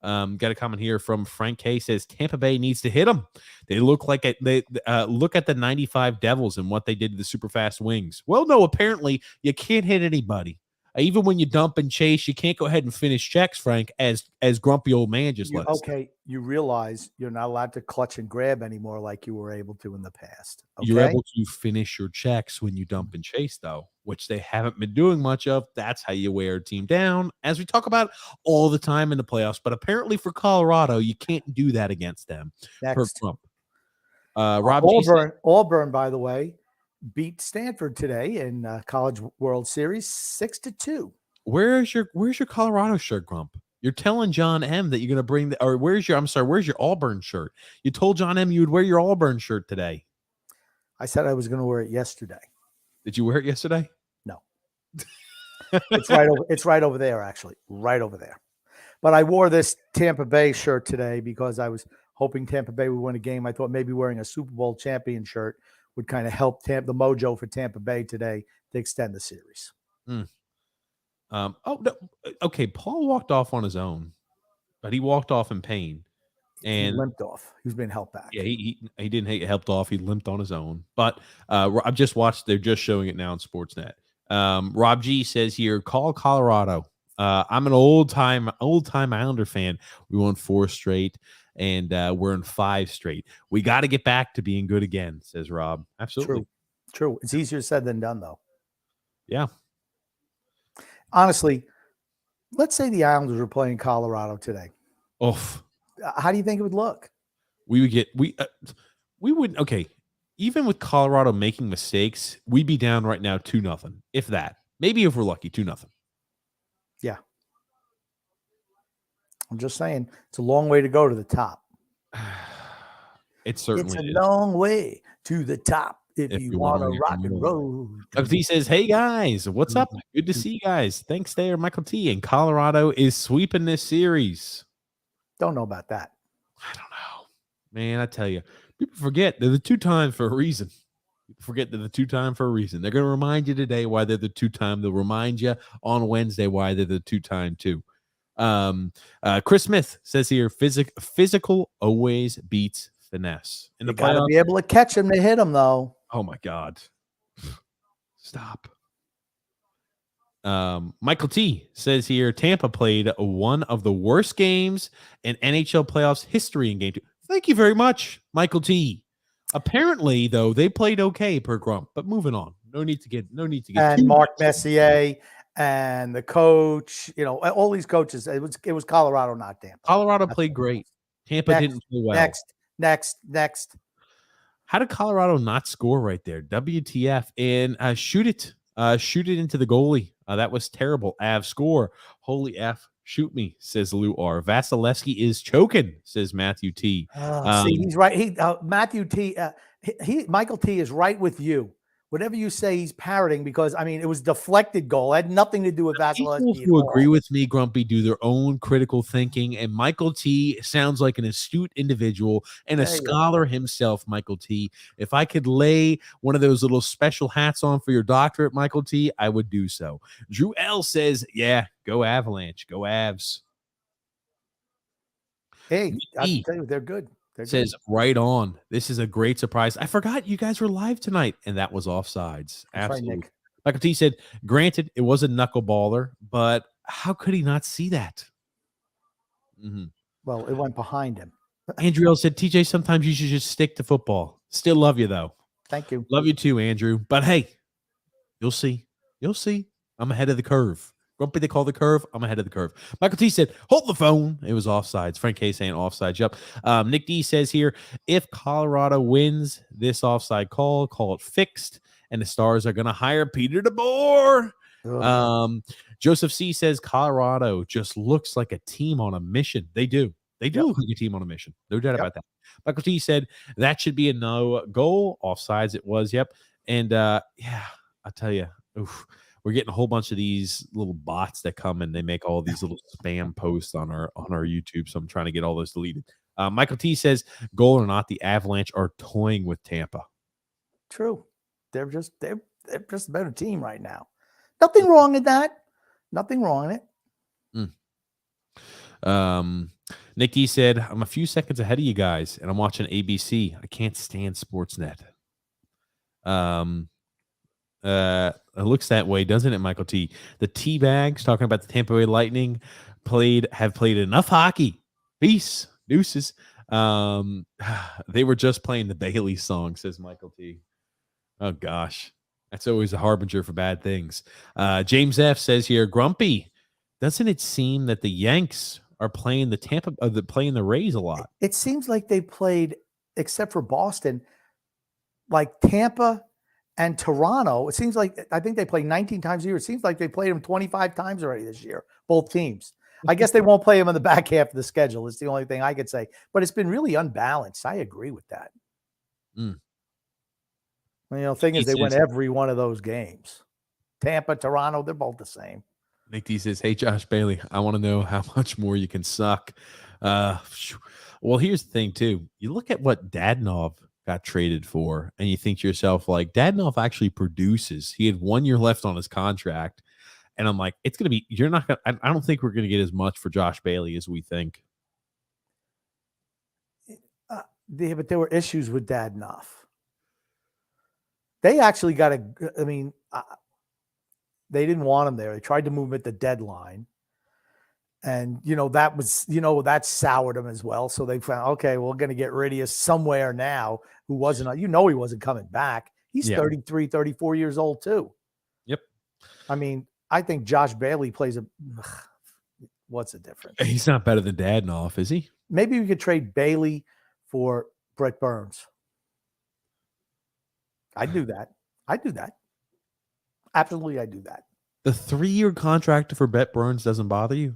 Got a comment here from Frank K. Says Tampa Bay needs to hit them. They look like they look at the 95 Devils and what they did to the super fast Wings. Well, no, apparently you can't hit anybody. Even when you dump and chase, you can't go ahead and finish checks, Frank, as grumpy old man just let us know. You realize you're not allowed to clutch and grab anymore like you were able to in the past. Okay? You're able to finish your checks when you dump and chase, though, which they haven't been doing much of. That's how you wear a team down, as we talk about all the time in the playoffs. But apparently for Colorado, you can't do that against them. Next. Auburn, by the way, beat Stanford today in College World Series 6-2. Where's your Colorado shirt, Grump? You're telling John M that you're going to bring where's your Auburn shirt? You told John M you would wear your Auburn shirt today. I said I was going to wear it yesterday. Did you wear it yesterday? No. It's right over there, actually. Right over there. But I wore this Tampa Bay shirt today because I was hoping Tampa Bay would win a game. I thought maybe wearing a Super Bowl champion shirt would kind of help the mojo for Tampa Bay today to extend the series. Okay. Paul walked off on his own, but he walked off in pain and he limped off. He was being helped back. Yeah, he didn't get helped off. He limped on his own. But I've just watched. They're just showing it now on Sportsnet. Rob G says here, call Colorado. I'm an old time Islander fan. We won 4 straight. And we're in 5 straight. We got to get back to being good again, says Rob. Absolutely. True. It's easier said than done, though. Yeah. Honestly, let's say the Islanders were playing Colorado today. Oof. How do you think it would look? We would. Okay. Even with Colorado making mistakes, we'd be down right now 2-0. If that. Maybe if we're lucky, 2-0. Yeah. I'm just saying, it's a long way to go to the top. It's certainly a long way to the top if you want to rock and roll. He says, "Hey guys, what's up? Good to see you guys. Thanks, there, Michael T. And Colorado is sweeping this series." Don't know about that. I don't know, man. I tell you, people forget they're the 2-time for a reason. People forget they're the 2-time for a reason. They're going to remind you today why they're the 2-time. They'll remind you on Wednesday why they're the 2-time too. Chris Smith says here, physical always beats finesse. In the playoffs, got to be able to catch him to hit him, though. Oh my God! Stop. Michael T says here, Tampa played one of the worst games in NHL playoffs history in Game 2. Thank you very much, Michael T. Apparently, though, they played okay per Grump. But moving on. No need to get And too Mark much. Messier and the coach, all these coaches. It was Colorado, not Tampa. Colorado That's played what it great. was. Tampa didn't Next, play well. next. How did Colorado not score right there? WTF. And shoot it. Shoot it into the goalie. That was terrible. Av score. Holy F. Shoot me, says Lou R. Vasilevsky is choking, says Matthew T. See, he's right. Matthew T. Michael T. is right with you. Whatever you say, he's parroting because it was deflected goal. It had nothing to do with People Vasilevsky at who agree all. with me, Grumpy, do their own critical thinking, and Michael T sounds like an astute individual and a There you go. scholar himself, Michael T. If I could lay one of those little special hats on for your doctorate, Michael T, I would do so. Drew L says, yeah, go Avalanche, go Avs. Hey, I E tell you, they're good. says, right on. This is a great surprise. I forgot you guys were live tonight, and that was offsides. That's right, Absolutely. Nick. Michael T said, granted, it was a knuckleballer, but how could he not see that? Well, it went behind him. Andrew L said, TJ, sometimes you should just stick to football. Still love you, though. Thank you. Love you too, Andrew. But hey, you'll see. You'll see. I'm ahead of the curve. Grumpy, they call the curve. I'm ahead of the curve. Michael T said, hold the phone. It was offsides. Frank K saying offsides. Yep. Nick D says here, if Colorado wins this offside call it fixed, and the Stars are going to hire Peter DeBoer. Joseph C says, Colorado just looks like a team on a mission. They do. They do look like a team on a mission. No doubt about that. Michael T said, that should be a no goal. Offsides it was. Yep. And yeah, I'll tell you, we're getting a whole bunch of these little bots that come and they make all these little spam posts on our YouTube. So I'm trying to get all those deleted. Michael T says, goal or not, the Avalanche are toying with Tampa. True. They're just a better team right now. Nothing wrong in that. Nothing wrong in it. Nick D said, I'm a few seconds ahead of you guys, and I'm watching ABC. I can't stand Sportsnet. It looks that way, doesn't it, Michael T? The T-Bags, talking about the Tampa Bay Lightning, have played enough hockey. Peace. Deuces. They were just playing the Bailey song, says Michael T. Oh, gosh. That's always a harbinger for bad things. James F. says here, Grumpy, doesn't it seem that the Yanks are playing playing the Rays a lot? It seems like they played, except for Boston, like Tampa and Toronto. It seems like, I think they play 19 times a year. It seems like they played them 25 times already this year, both teams. I guess they won't play them in the back half of the schedule. It's the only thing I could say. But it's been really unbalanced. I agree with that. Thing is, they win every one of those games. Tampa, Toronto, they're both the same. Nick D says, hey, Josh Bailey, I want to know how much more you can suck. Well, here's the thing, too. You look at what Dadonov got traded for, and you think to yourself, like, Dadonov actually produces. He had 1 year left on his contract. And I'm like, it's going to be, you're not going to, I don't think we're going to get as much for Josh Bailey as we think. But there were issues with Dadonov. They actually got they didn't want him there. They tried to move him at the deadline. And, that soured him as well. So they found, okay, we're going to get rid of you somewhere now who wasn't, he wasn't coming back. He's 33, 34 years old too. Yep. I think Josh Bailey plays what's the difference? He's not better than Dadonov, is he? Maybe we could trade Bailey for Brett Burns. I'd do that. Absolutely, I'd do that. The 3-year contract for Brett Burns doesn't bother you?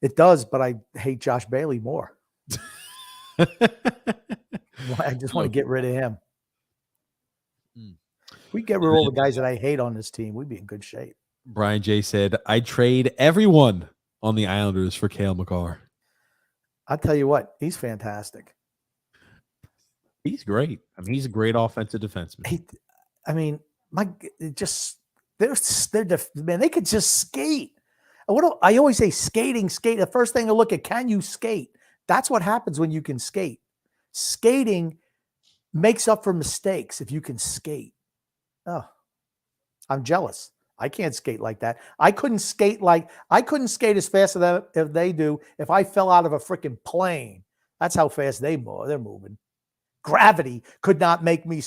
It does, but I hate Josh Bailey more. I just want to get rid of him. If we get rid of all the guys that I hate on this team, we'd be in good shape. Brian J said, I trade everyone on the Islanders for Cale Makar. I'll tell you what, he's fantastic. He's great. He's a great offensive defenseman. They could just skate. I always say skating. The first thing I look at, can you skate? That's what happens when you can skate. Skating makes up for mistakes if you can skate. Oh, I'm jealous. I can't skate like that. I couldn't skate as fast as they do if I fell out of a freaking plane. That's how fast they're moving. Gravity could not make me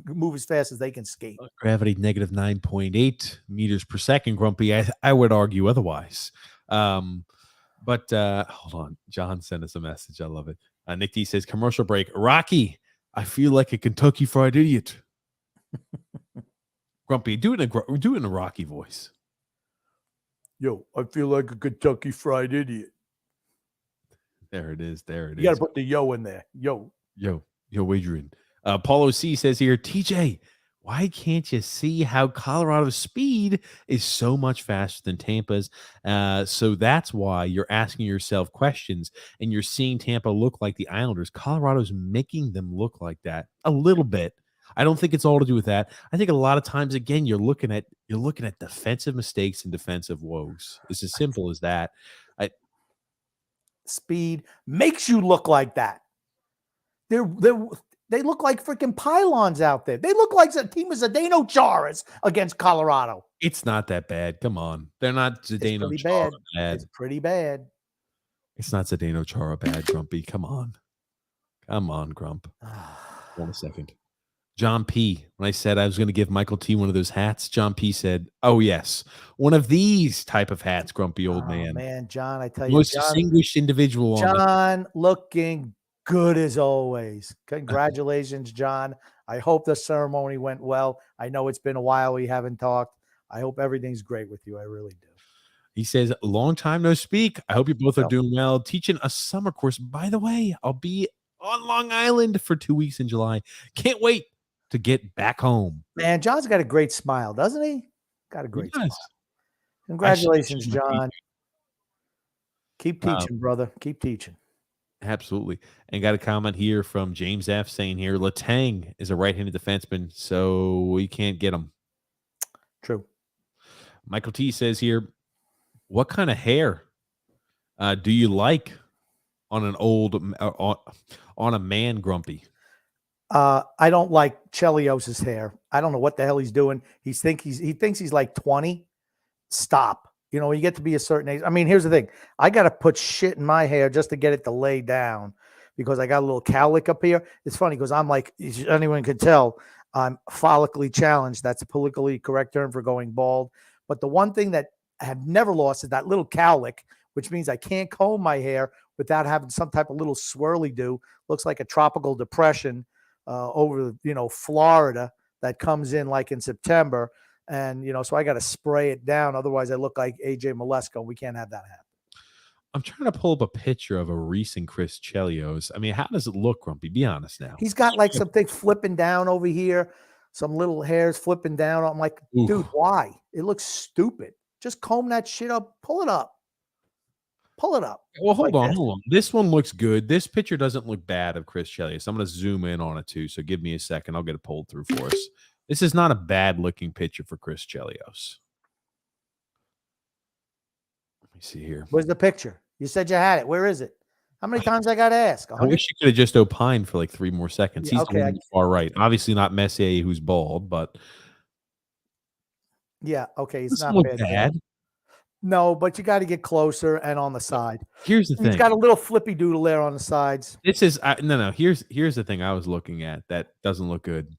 move as fast as they can skate. Gravity negative 9.8 meters per second, Grumpy. I would argue otherwise. But hold on. John sent us a message. I love it. Nick D says, commercial break. Rocky, I feel like a Kentucky Fried Idiot. Grumpy, do it in a Rocky voice. Yo, I feel like a Kentucky Fried Idiot. There it is. You got to put the yo in there. Yo, Adrian. Paulo C says here, TJ, why can't you see how Colorado's speed is so much faster than Tampa's? So that's why you're asking yourself questions and you're seeing Tampa look like the Islanders. Colorado's making them look like that a little bit. I don't think it's all to do with that. I think a lot of times, again, you're looking at defensive mistakes and defensive woes. It's as simple as that. Speed makes you look like that. They look like freaking pylons out there. They look like a team of Zdeno Charas against Colorado. It's not that bad. Come on. They're not Zdeno Chara bad. It's pretty bad. It's not Zdeno Chara bad, Grumpy. Come on, Grump. Hold a second. John P. When I said I was going to give Michael T one of those hats, John P. said, "Oh yes, one of these type of hats, grumpy old man." Man, John, I tell you, most distinguished individual. John, looking good as always. Congratulations, John. I hope the ceremony went well. I know it's been a while we haven't talked. I hope everything's great with you. I really do. He says, long time no speak. I hope you both are doing well. Teaching a summer course. By the way, I'll be on Long Island for 2 weeks in July. Can't wait to get back home. Man, John's got a great smile, doesn't he? Got a great smile. Congratulations, John. Keep teaching, brother. Keep teaching. Absolutely. And got a comment here from James F. saying here, Letang is a right-handed defenseman, so we can't get him. True. Michael T says here, what kind of hair do you like on an on a man, Grumpy? I don't like Chelios's hair. I don't know what the hell he's doing. He thinks he's like 20. Stop. You know, when you get to be a certain age. I mean, here's the thing. I got to put shit in my hair just to get it to lay down because I got a little cowlick up here. It's funny because I'm like, anyone can tell, I'm follically challenged. That's a politically correct term for going bald. But the one thing that I have never lost is that little cowlick, which means I can't comb my hair without having some type of little swirly do. Looks like a tropical depression over, Florida that comes in like in September. And, so I got to spray it down. Otherwise I look like AJ Malesko. We can't have that happen. I'm trying to pull up a picture of a recent Chris Chelios. I mean, how does it look, Grumpy? Be honest now. He's got like some things flipping down over here. Some little hairs flipping down. I'm like, dude, why? It looks stupid. Just comb that shit up. Pull it up. Pull it up. Well, hold on. This one looks good. This picture doesn't look bad of Chris Chelios. I'm going to zoom in on it too. So give me a second. I'll get it pulled through for us. This is not a bad looking picture for Chris Chelios. Let me see here. Where's the picture? You said you had it. Where is it? How many times I got to ask? 100? I wish you could have just opined for like 3 more seconds. He's the one far right. Obviously not Messier who's bald, but yeah, okay. It's not bad. No, but you got to get closer and on the side. Here's the thing. He's got a little flippy doodle there on the sides. This is no. Here's the thing I was looking at that doesn't look good.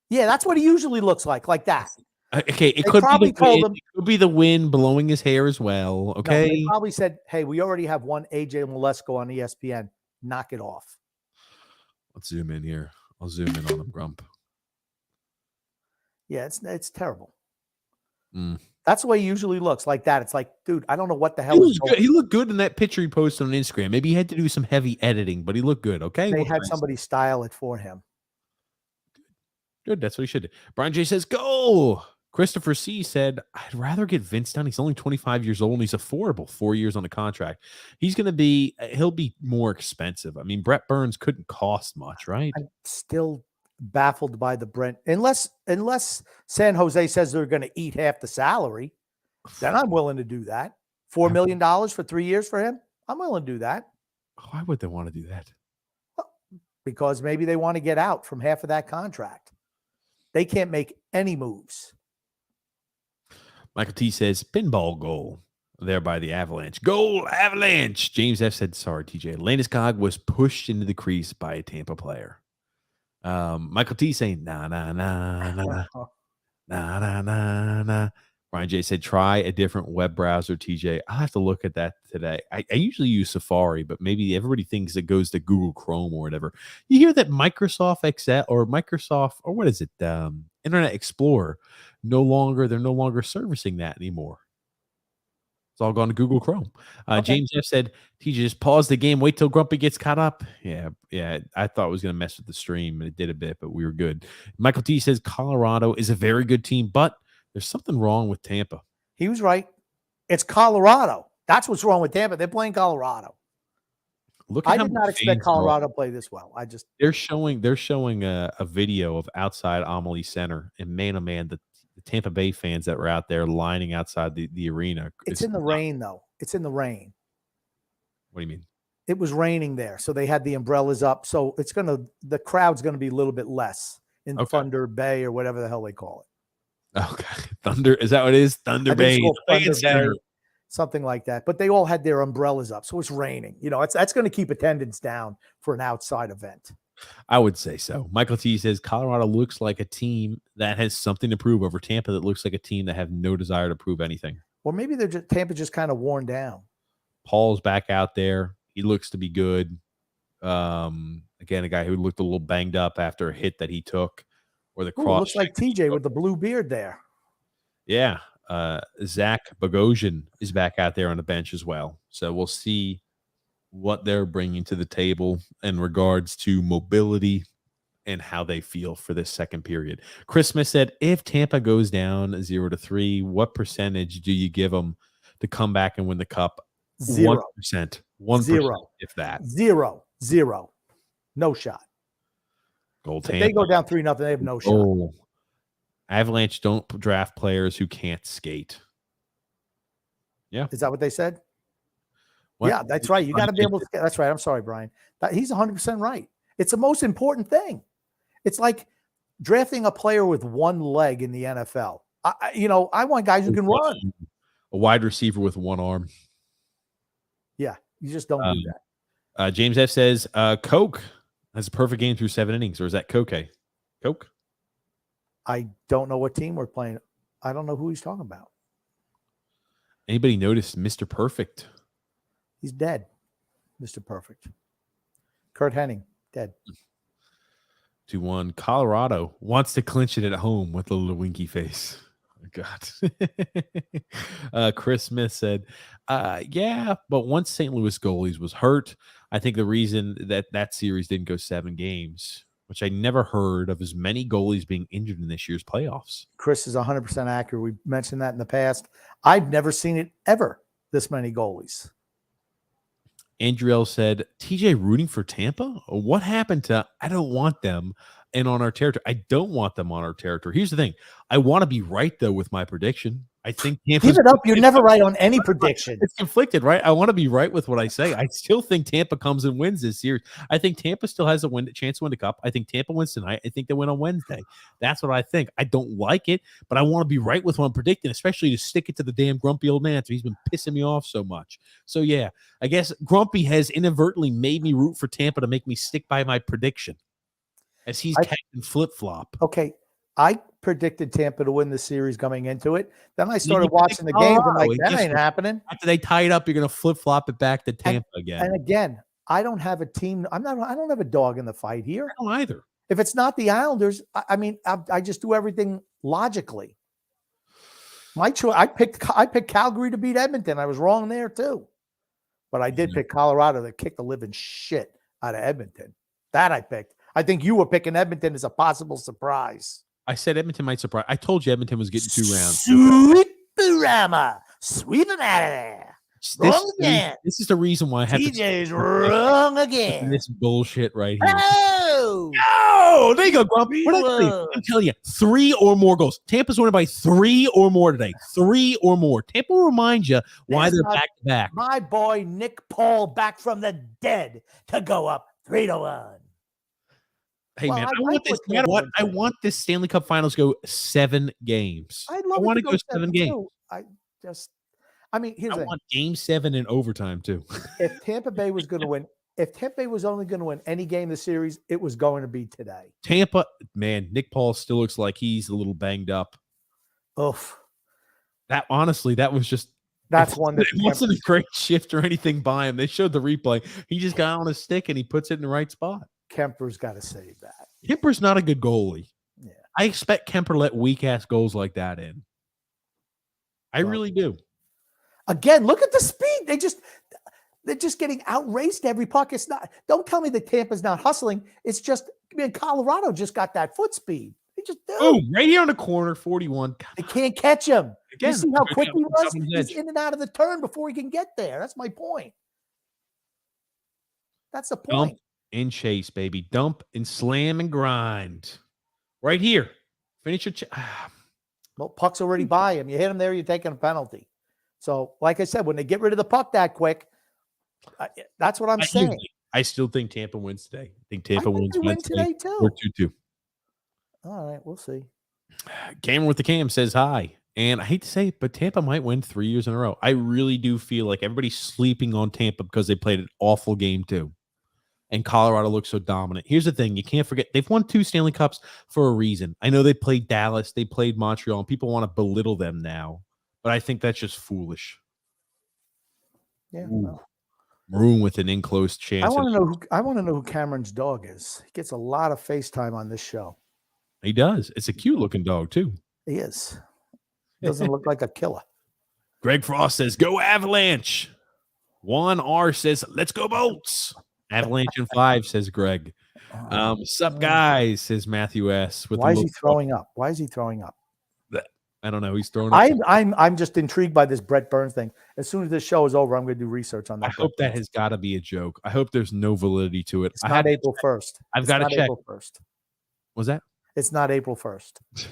Yeah, that's what he usually looks like that. Okay, it could be the wind blowing his hair as well. Okay, no, they probably said, "Hey, we already have one AJ Malesko on ESPN. Knock it off." Let's zoom in here. I'll zoom in on him, Grump. Yeah, it's terrible. That's the way he usually looks, like that. It's like, dude, I don't know what the hell. He looked good in that picture he posted on Instagram. Maybe he had to do some heavy editing, but he looked good. Okay, they had somebody style it for him. Good. That's what he should do. Brian J says, go. Christopher C said, I'd rather get Vince Dunn. He's only 25 years old and he's affordable. 4 years on a contract. He'll be more expensive. I mean, Brett Burns couldn't cost much, right? I'm still baffled by the Brent. Unless San Jose says they're going to eat half the salary, then I'm willing to do that. $4 million for 3 years for him. I'm willing to do that. Why would they want to do that? Well, because maybe they want to get out from half of that contract. They can't make any moves. Michael T says, pinball goal. there by the Avalanche. Goal, Avalanche! James F. said, sorry, TJ. Landeskog was pushed into the crease by a Tampa player. Michael T saying, nah, nah, nah, nah, nah, nah, nah, nah. Brian J said, try a different web browser, TJ. I'll have to look at that today. I usually use Safari, but maybe everybody thinks it goes to Google Chrome or whatever. You hear that Microsoft Excel or Microsoft, or what is it? Internet Explorer, they're no longer servicing that anymore. It's all gone to Google Chrome. Okay. James F said, TJ, just pause the game. Wait till Grumpy gets caught up. Yeah. I thought it was going to mess with the stream, and it did a bit, but we were good. Michael T says, Colorado is a very good team, but there's something wrong with Tampa. He was right. It's Colorado. That's what's wrong with Tampa. They're playing Colorado. I did not expect Colorado to play this well. They're showing a video of outside Amalie Center, and man, oh man, the Tampa Bay fans that were out there lining outside the arena. It's in the rain, though. It's in the rain. What do you mean? It was raining there, so they had the umbrellas up. So the crowd's gonna be a little bit less in Thunder Bay or whatever the hell they call it. Okay, Thunder, is that what it is? Thunder Bay, Thunder Bay, something like that. But they all had their umbrellas up, so it's raining. That's going to keep attendance down for an outside event. I would say so. Michael T says Colorado looks like a team that has something to prove over Tampa that looks like a team that have no desire to prove anything. Or maybe Tampa just kind of worn down. Paul's back out there. He looks to be good. Again, a guy who looked a little banged up after a hit that he took. Or the cross. Looks like TJ with the blue beard there. Yeah. Zach Bogosian is back out there on the bench as well. So we'll see what they're bringing to the table in regards to mobility and how they feel for this second period. Chris Smith said, if Tampa goes down 0-3, what percentage do you give them to come back and win the cup? 0%. 1%, if that. 0. No shot. Gold if they go down 3-0, they have no shot. Avalanche don't draft players who can't skate. Yeah. Is that what they said? What? Yeah, that's right. You got to be able to. That's right. I'm sorry, Brian. He's 100% right. It's the most important thing. It's like drafting a player with one leg in the NFL. I want guys who can run. A wide receiver with one arm. Yeah, you just don't do that. James F says, Coke has a perfect game through 7 innings, or is that Coke? Coke? I don't know what team we're playing. I don't know who he's talking about. Anybody notice Mr. Perfect? He's dead. Mr. Perfect. Kurt Hennig, dead. 2-1. Colorado wants to clinch it at home with a little winky face. Oh, God. Chris Smith said, yeah, but once St. Louis goalies was hurt, I think the reason that series didn't go 7 games, which I never heard of as many goalies being injured in this year's playoffs. Chris is 100% accurate. We mentioned that in the past. I've never seen it ever, this many goalies. Andriel said, TJ rooting for Tampa? What happened to I don't want them and on our territory? I don't want them on our territory. Here's the thing. I want to be right, though, with my prediction. I think Tampa. Give it up. You're never right on any prediction. It's conflicted, right? I want to be right with what I say. I still think Tampa comes and wins this series. I think Tampa still has a chance to win the cup. I think Tampa wins tonight. I think they win on Wednesday. That's what I think. I don't like it, but I want to be right with what I'm predicting, especially to stick it to the damn grumpy old man. He's been pissing me off so much. So, yeah, I guess Grumpy has inadvertently made me root for Tampa to make me stick by my prediction as he's Captain Flip-Flop. Okay. I predicted Tampa to win the series coming into it. Then I started watching the games. I'm like, that ain't happening. After they tie it up, you're going to flip-flop it back to Tampa again. And again, I don't have a team. I don't have a dog in the fight here. I don't either. If it's not the Islanders, I just do everything logically. My choice. I picked Calgary to beat Edmonton. I was wrong there too, but I did pick Colorado to kick the living shit out of Edmonton. That I picked. I think you were picking Edmonton as a possible surprise. I said Edmonton might surprise. I told you Edmonton was getting 2 rounds. Sweep-a-rama. Sweep him out of there. Wrong again. This is the reason why I have TJ's wrong again. This bullshit right here. Oh, there you go, Grumpy. I'm telling you, 3 or more goals. Tampa's winning by 3 or more today. 3 or more. Tampa will remind you why they're back-to-back. My boy Nick Paul back from the dead to go up 3-1. Hey, man, I want this Stanley Cup Finals to go 7 games. I want to go 7 games. I mean, here's I the thing. want Game 7 in overtime too. If Tampa Bay was going to win, if Tampa Bay was only going to win any game of the series, it was going to be today. Tampa, man, Nick Paul still looks like he's a little banged up. Oof. That honestly, that was just That's one that it wasn't a great shift or anything by him. They showed the replay. He just got on his stick and he puts it in the right spot. Kemper's got to save that. Kemper's not a good goalie. Yeah. I expect Kemper to let weak ass goals like that in. I really do. Again, look at the speed. They're just getting outraced every puck. It's not. Don't tell me that Tampa's not hustling. It's just, Colorado just got that foot speed. They just do. Oh, right here on the corner, 41. They can't catch him. Again, you see how quick he was? He's He's in and out of the turn before he can get there. That's my point. That's the point. Dump and chase, baby. Dump and slam and grind. Right here. Finish your Well, puck's already by him. You hit him there, you're taking a penalty. So, like I said, when they get rid of the puck that quick, that's what I'm saying. I still think Tampa wins today. I think Tampa wins today too. Or 2-2. All right, we'll see. Cameron with the cam says hi. And I hate to say it, but Tampa might win 3 years in a row. I really do feel like everybody's sleeping on Tampa because they played an awful game too. And Colorado looks so dominant. Here's the thing. You can't forget. They've won 2 Stanley Cups for a reason. I know they played Dallas. They played Montreal. And people want to belittle them now. But I think that's just foolish. Yeah. Well, Maroon with an enclosed chance. I want to know who Cameron's dog is. He gets a lot of FaceTime on this show. He does. It's a cute looking dog too. He is. Doesn't look like a killer. Greg Frost says, "Go Avalanche." Juan R says, "Let's go Bolts." Avalanche in 5, says Greg. Sup guys, says Matthew S. Why is he throwing up? Why is he throwing up? I don't know. He's throwing up. I'm just intrigued by this Brett Burns thing. As soon as this show is over, I'm going to do research on that. I hope that has got to be a joke. I hope there's no validity to it. It's not April 1st. I've got to check. April 1st. Was that? It's not April 1st.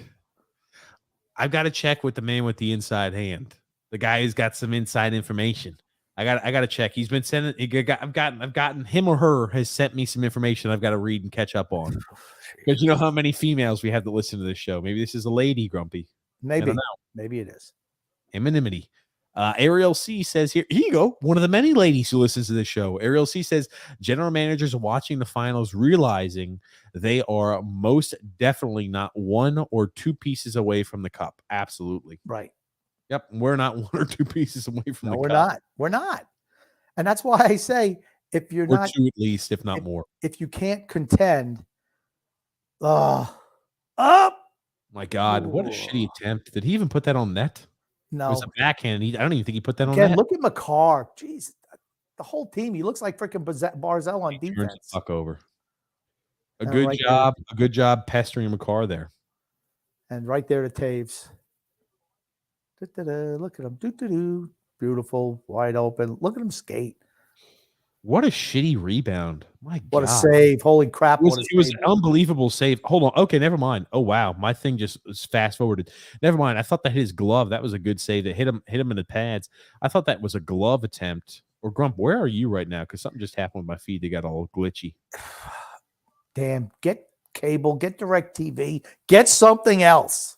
I've got to check with the man with the inside hand. The guy who's got some inside information. I got to check. He's been sending. I've gotten him or her has sent me some information I've got to read and catch up on. Because you know how many females we have that listen to this show. Maybe this is a lady, Grumpy. Maybe it is. Anonymity. Ariel C says here you go. One of the many ladies who listens to this show. Ariel C says general managers are watching the finals, realizing they are most definitely not 1 or 2 pieces away from the cup. Absolutely. Right. Yep. We're not 1 or 2 pieces away from the cup. We're not. We're not. And that's why I say if you're or not 2 at least, if not more. If you can't contend, up. My God, what a shitty attempt. Did he even put that on net? No. It was a backhand. I don't even think he put that on net. Look at McCarr. Jeez. The whole team. He looks like freaking Barzell on defense. Turns the fuck over. A good job. A good job pestering McCarr there. And right there to Taves. Look at him. Beautiful. Wide open. Look at him skate. What a shitty rebound. My God. What a save. Holy crap. It was an unbelievable save. Hold on. Okay, never mind. Oh, wow. My thing just fast forwarded. Never mind. I thought that hit his glove. That was a good save. That hit him in the pads. I thought that was a glove attempt. Or Grump, where are you right now? Because something just happened with my feed. They got all glitchy. Damn. Get cable. Get DirecTV. Get something else.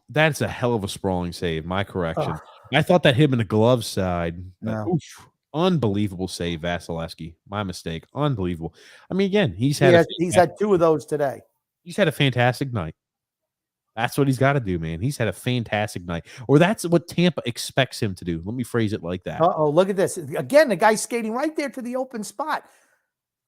That's a hell of a sprawling save. My correction. I thought that hit him in the glove side. No. Unbelievable save, Vasilevsky. My mistake. Unbelievable. I mean, again, he's had 2 of those today. He's had a fantastic night. That's what he's got to do, man. He's had a fantastic night. Or that's what Tampa expects him to do. Let me phrase it like that. Look at this. Again, the guy's skating right there to the open spot.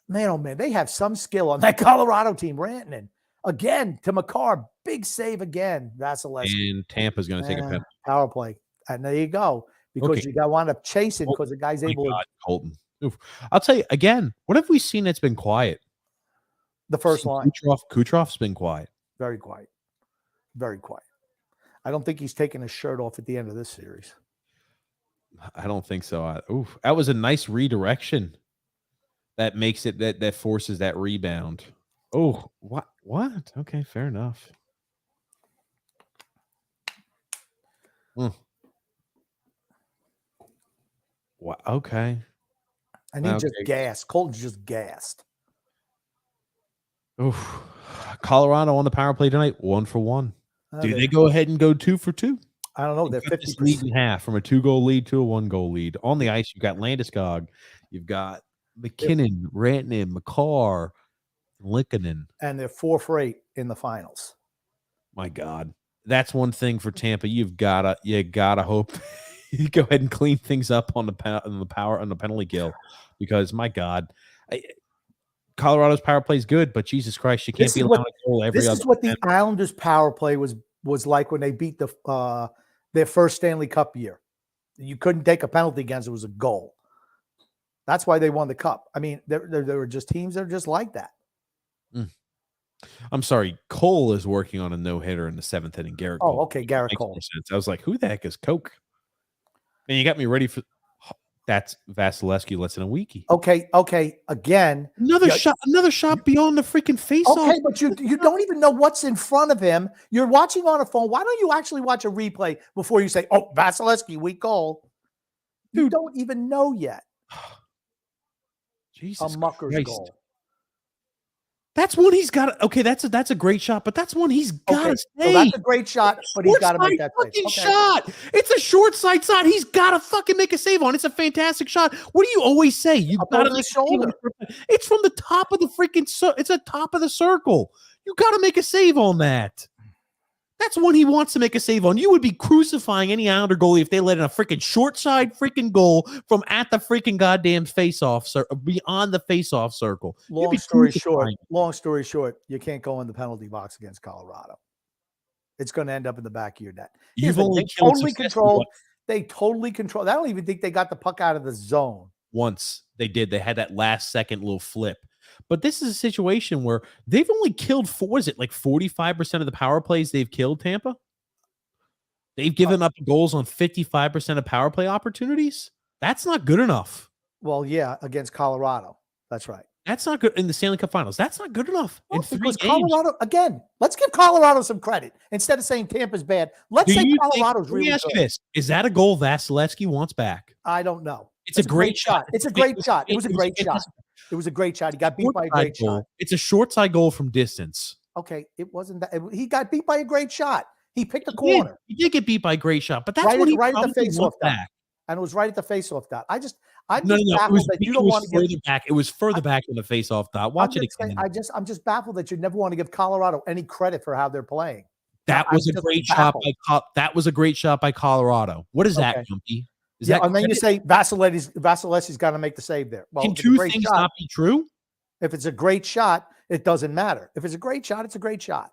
Man, oh, man, they have some skill on that Colorado team. Rantanen. Again, to McCarr. Big save again, Vasilevsky. And Tampa's going to take a penalty. Power play. And there you go. Because you got to wind up chasing because the guy's able to. Colton. Oof. I'll tell you again, what have we seen that's been quiet? The first line. Kucherov's been quiet. Very quiet. Very quiet. I don't think he's taking his shirt off at the end of this series. I don't think so. That was a nice redirection. That makes it that forces that rebound. Oh, what? Okay, fair enough. What? Okay. And he just gassed. Colton's just gassed. Colorado on the power play tonight, 1 for 1. Do they go ahead and go 2 for 2? I don't know. and They're cut this lead 50%. in half from a 2-goal lead to a 1-goal lead. On the ice, you've got Landeskog, you've got McKinnon, Rantanen, McCarr, Likkinen. And they're 4 for 8 in the finals. My God, that's one thing for Tampa. You gotta hope you go ahead and clean things up on the penalty kill, because my God, Colorado's power play is good, but Jesus Christ, you can't be allowing a goal every This other. is what the Islanders' power play was like when they beat their first Stanley Cup year. You couldn't take a penalty against it; was a goal. That's why they won the cup. I mean, there were just teams that are just like that. I'm sorry, Cole is working on a no-hitter in the 7th inning. Garrett Cole. Okay, Garrett Makes Cole. more sense. I was like, who the heck is Coke? And you got me ready for that's Vasilevsky less than a weekie. Okay. Again, Another shot beyond the freaking face-off. Okay, but you don't even know what's in front of him. You're watching on a phone. Why don't you actually watch a replay before you say, "Oh, Vasilevsky, weak goal"? You Dude. don't even know yet. Jesus A Mucker's Christ. goal. That's one he's got. Okay, that's a great shot, but that's one he's got to So that's a great shot, but he's got to make that fucking save. shot. It's a short side shot. He's got to fucking make a save on. It's a fantastic shot. What do you always say? You got to make a shoulder. It's from the top of the freaking. It's the top of the circle. You got to make a save on that. That's one he wants to make a save on. You would be crucifying any Islander goalie if they let in a freaking short side freaking goal from at the freaking goddamn face-off, beyond the face-off circle. Long story short, you can't go in the penalty box against Colorado. It's going to end up in the back of your net. You've only totally controlled. They totally controlled. I don't even think they got the puck out of the zone. Once they did, they had that last second little flip. But this is a situation where they've only killed 45% of the power plays they've killed, Tampa? They've given up goals on 55% of power play opportunities? That's not good enough. Well, yeah, against Colorado. That's right. That's not good in the Stanley Cup Finals. That's not good enough. Well, because Colorado, again, let's give Colorado some credit. Instead of saying Tampa's bad, let's say Colorado's really good. Let me ask you this. Is that a goal Vasilevsky wants back? I don't know. It's a great shot. It's a great shot. It was a great shot. It was a great shot. He got beat by a great shot. It's a short side goal from distance. Okay, it wasn't that. He got beat by a great shot. He picked a corner. He did get beat by a great shot, but that's right what he right at the face-off dot. And it was right at the face-off dot. I'm just baffled that you don't want to give back. It was further back than the face-off dot. Watch it again. I'm just baffled that you never want to give Colorado any credit for how they're playing. That was a great shot by Colorado. What is that, Gumpy? And then you say Vasilevsky's got to make the save there. Well, can two things not be true? If it's a great shot, it doesn't matter. If it's a great shot, it's a great shot.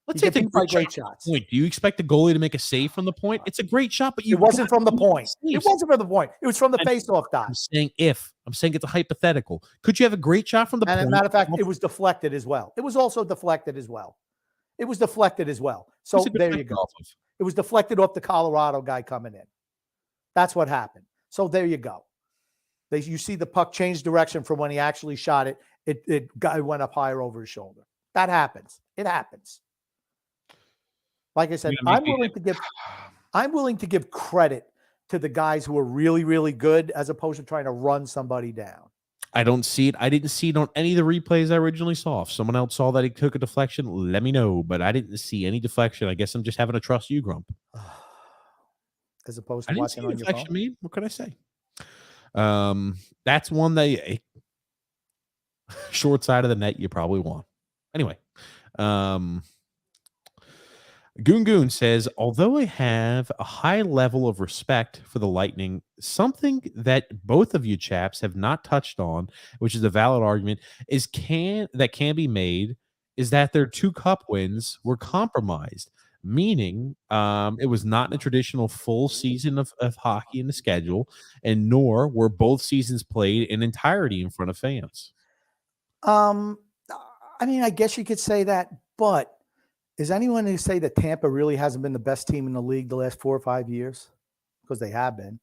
Let's say it's a great shots. Point. Do you expect the goalie to make a save from the point? It's a great shot, but it wasn't from the point. It wasn't from the point. It was from the face-off dot. I'm saying it's a hypothetical. Could you have a great shot from the point? And as a matter of fact, it was deflected as well. It was also deflected as well. So there you go. It was deflected off the Colorado guy coming in. That's what happened. So there you go. You see the puck change direction from when he actually shot it. It went up higher over his shoulder. That happens. It happens. Like I said, I'm willing to give credit to the guys who are really, really good as opposed to trying to run somebody down. I don't see it. I didn't see it on any of the replays I originally saw. If someone else saw that he took a deflection, let me know. But I didn't see any deflection. I guess I'm just having to trust you, Grump. As opposed to watching on your phone. Me? What could I say? That's one that short side of the net you probably want. Anyway, Goon says, although I have a high level of respect for the Lightning, something that both of you chaps have not touched on, which is a valid argument, can be made is that their 2 cup wins were compromised. Meaning it was not a traditional full season of hockey in the schedule, and nor were both seasons played in entirety in front of fans. I mean, I guess you could say that, but is anyone who say that Tampa really hasn't been the best team in the league the last 4 or 5 years? Because they have been.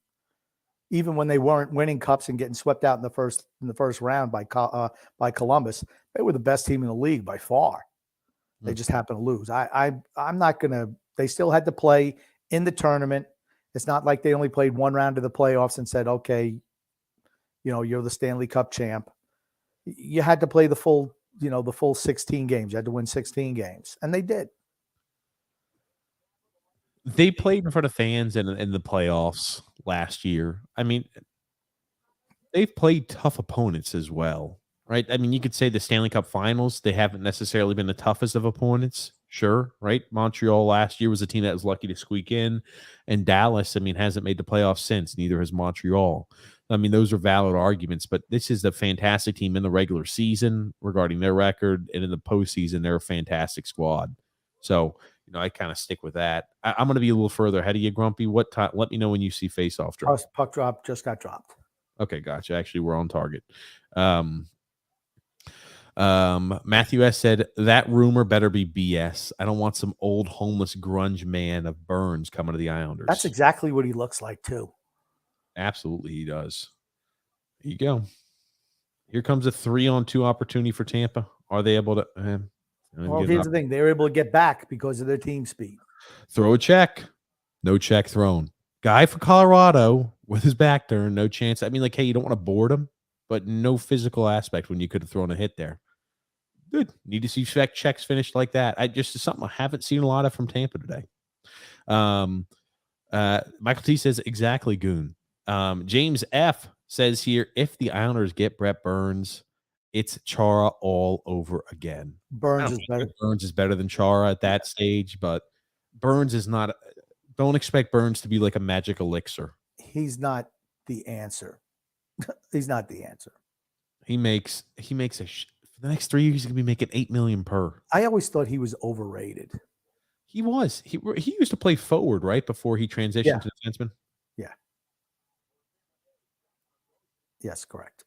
Even when they weren't winning cups and getting swept out in the first round by Columbus, they were the best team in the league by far. They just happened to lose. I'm not going to – they still had to play in the tournament. It's not like they only played one round of the playoffs and said, okay, you're the Stanley Cup champ. You had to play the full 16 games. You had to win 16 games, and they did. They played in front of fans in the playoffs last year. I mean, they've played tough opponents as well, right? I mean, you could say the Stanley Cup Finals, they haven't necessarily been the toughest of opponents. Sure, right? Montreal last year was a team that was lucky to squeak in, and Dallas, I mean, hasn't made the playoffs since. Neither has Montreal. I mean, those are valid arguments, but this is a fantastic team in the regular season regarding their record, and in the postseason, they're a fantastic squad. So, I kind of stick with that. I'm going to be a little further ahead of you, Grumpy. What time? Let me know when you see face-off drop. Puck drop just got dropped. Okay, gotcha. Actually, we're on target. Matthew S. said, that rumor better be BS. I don't want some old homeless grunge man of Burns coming to the Islanders. That's exactly what he looks like, too. Absolutely, he does. There you go. Here comes a 3-on-2 opportunity for Tampa. Are they able to? Well, here's the thing. They were able to get back because of their team speed. Throw a check. No check thrown. Guy for Colorado with his back turned. No chance. I mean, like, hey, you don't want to board him, but no physical aspect when you could have thrown a hit there. Good. Need to see checks finished like that. Something I haven't seen a lot of from Tampa today. Michael T says, exactly, Goon. James F says here, if the Islanders get Brett Burns, it's Chara all over again. Burns is better. Burns is better than Chara at that stage, but Burns is not. Don't expect Burns to be like a magic elixir. He's not the answer. He's not the answer. He makes for the next 3 years. He's gonna be making $8 million per. I always thought he was overrated. He was. He used to play forward right before he transitioned to defenseman. Yeah. Yes, correct.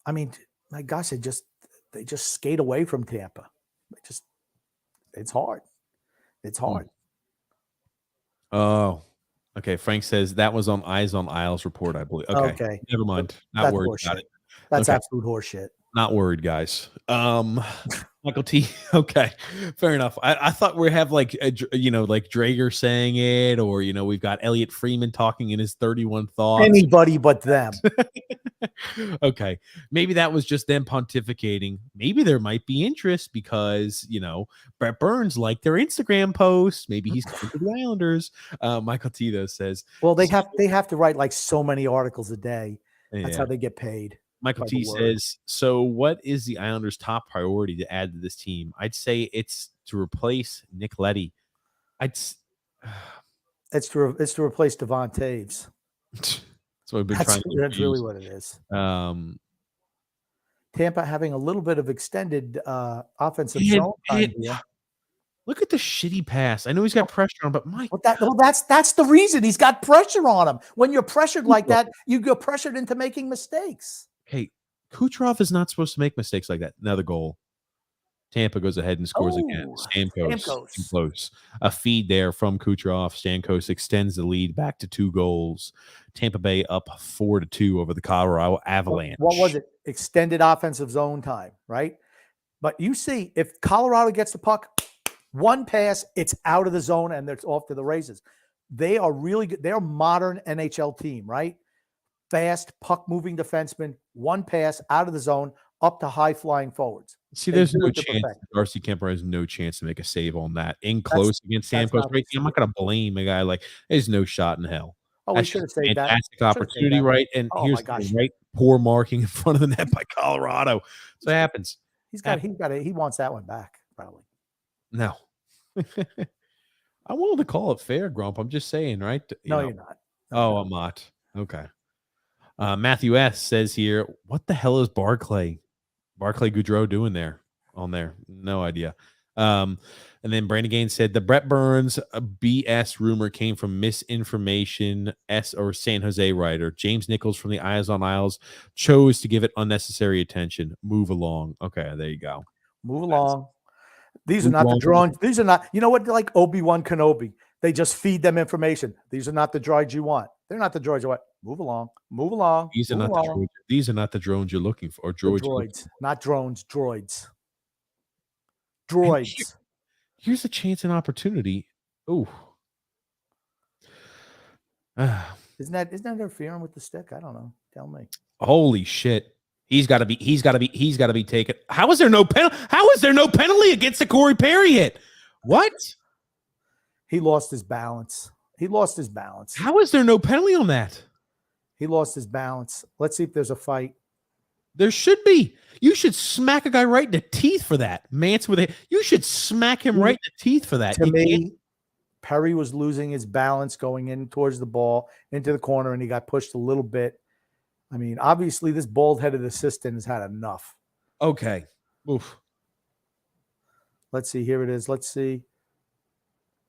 I mean, my gosh, they just skate away from Tampa. It's hard. It's hard. Oh, okay. Frank says that was on Eyes on Isles report, I believe. Okay. Never mind. Not worried about it. That's absolute horseshit. Not worried, guys. Michael T. Okay, fair enough. I thought we have like Drager saying it, or we've got Elliot Freeman talking in his 31 thoughts. Anybody but them. Okay, maybe that was just them pontificating. Maybe there might be interest because Brett Burns liked their Instagram post. Maybe he's coming to the Islanders. Michael T. though says, well, they have to write like so many articles a day. That's how they get paid. Michael T says, so what is the Islanders' top priority to add to this team? I'd say it's to replace Nick Leddy. It's to replace Devon Taves. That's what we've been trying to do. That's really what it is. Tampa having a little bit of extended offensive zone time here. Look at the shitty pass. I know he's got pressure on, but Mike. That's the reason he's got pressure on him. When you're pressured like that, you get pressured into making mistakes. Hey, Kucherov is not supposed to make mistakes like that. Another goal. Tampa goes ahead and scores again. Stamkos. Close. A feed there from Kucherov. Stamkos extends the lead back to 2 goals. Tampa Bay up 4-2 over the Colorado Avalanche. What was it? Extended offensive zone time, right? But you see, if Colorado gets the puck, one pass, it's out of the zone and it's off to the races. They are really good. They're a modern NHL team, right? Fast, puck-moving defenseman, one pass out of the zone, up to high-flying forwards. See, there's no chance. Darcy Kemper has no chance to make a save on that. In close against Stamkos. Right? I'm not going to blame a guy like, there's no shot in hell. Oh, we should have saved that. Fantastic opportunity, right? And here's the poor marking in front of the net by Colorado. So it happens. He wants that one back, probably. No. I wanted to call it fair, Grump. I'm just saying, right? You're not. I'm not. Okay. Matthew S. says here, what the hell is Barclay Goudreau doing there on there? No idea. And then Brandon Gaines said the Brett Burns BS rumor came from misinformation or San Jose writer. James Nichols from the Eyes on Isles chose to give it unnecessary attention. Move along. Okay, there you go. Move along. These are not the drones. These are not, like Obi-Wan Kenobi. They just feed them information. These are not the droids you want. They're not the droids you want. Move along. Move along. These are not the droids. These are not the drones you're looking for. Droids. Not drones. Droids. Droids. Here's a chance and opportunity. Oh. Isn't that interfering with the stick? I don't know. Tell me. Holy shit. He's got to be taken. How is there no penalty against the Corey Perry hit? What? He lost his balance. He lost his balance. How is there no penalty on that? He lost his balance. Let's see if there's a fight. There should be. You should smack a guy right in the teeth for that. Mance with it. You should smack him right in the teeth for that. To me, Perry was losing his balance going in towards the ball into the corner, and he got pushed a little bit. I mean, obviously, this bald-headed assistant has had enough. Okay. Oof. Let's see. Here it is. Let's see.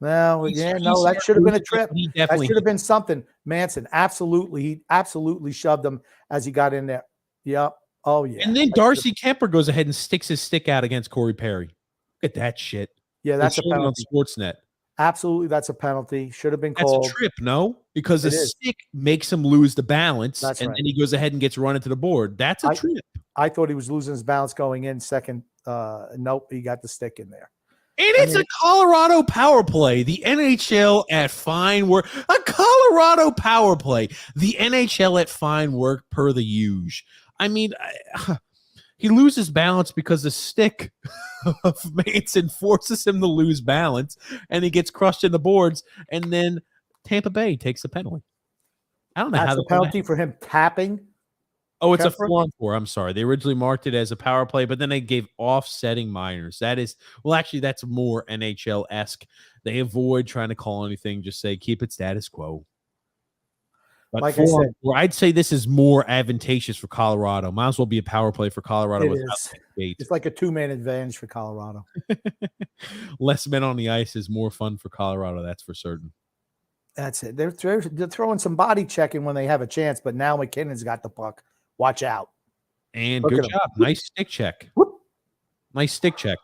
No, that should have been a trip. That should have been something. Manson, he absolutely shoved him as he got in there. Yep. Oh, yeah. And then Darcy Kemper goes ahead and sticks his stick out against Corey Perry. Look at that shit. Yeah, that's a penalty. On Sportsnet. Absolutely, that's a penalty. Should have been called. That's a trip, no? Because the stick makes him lose the balance, and then he goes ahead and gets run into the board. That's a trip. I thought he was losing his balance going in second. Nope, he got the stick in there. And it's a Colorado power play. The NHL at fine work. A Colorado power play. The NHL at fine work per the usual. I mean, he loses balance because the stick of Manson forces him to lose balance, and he gets crushed in the boards, and then Tampa Bay takes the penalty. I don't know how the penalty for him tapping. Oh, it's Kemper? A 4-on-4. I'm sorry. They originally marked it as a power play, but then they gave offsetting minors. That is, well, actually, that's more NHL-esque. They avoid trying to call anything. Just say, keep it status quo. But like I said, I'd say this is more advantageous for Colorado. Might as well be a power play for Colorado. It's like a two-man advantage for Colorado. Less men on the ice is more fun for Colorado. That's for certain. That's it. They're throwing some body checking when they have a chance, but now McKinnon's got the puck. Watch out. And good job. Nice stick check. Whoop. Nice stick check.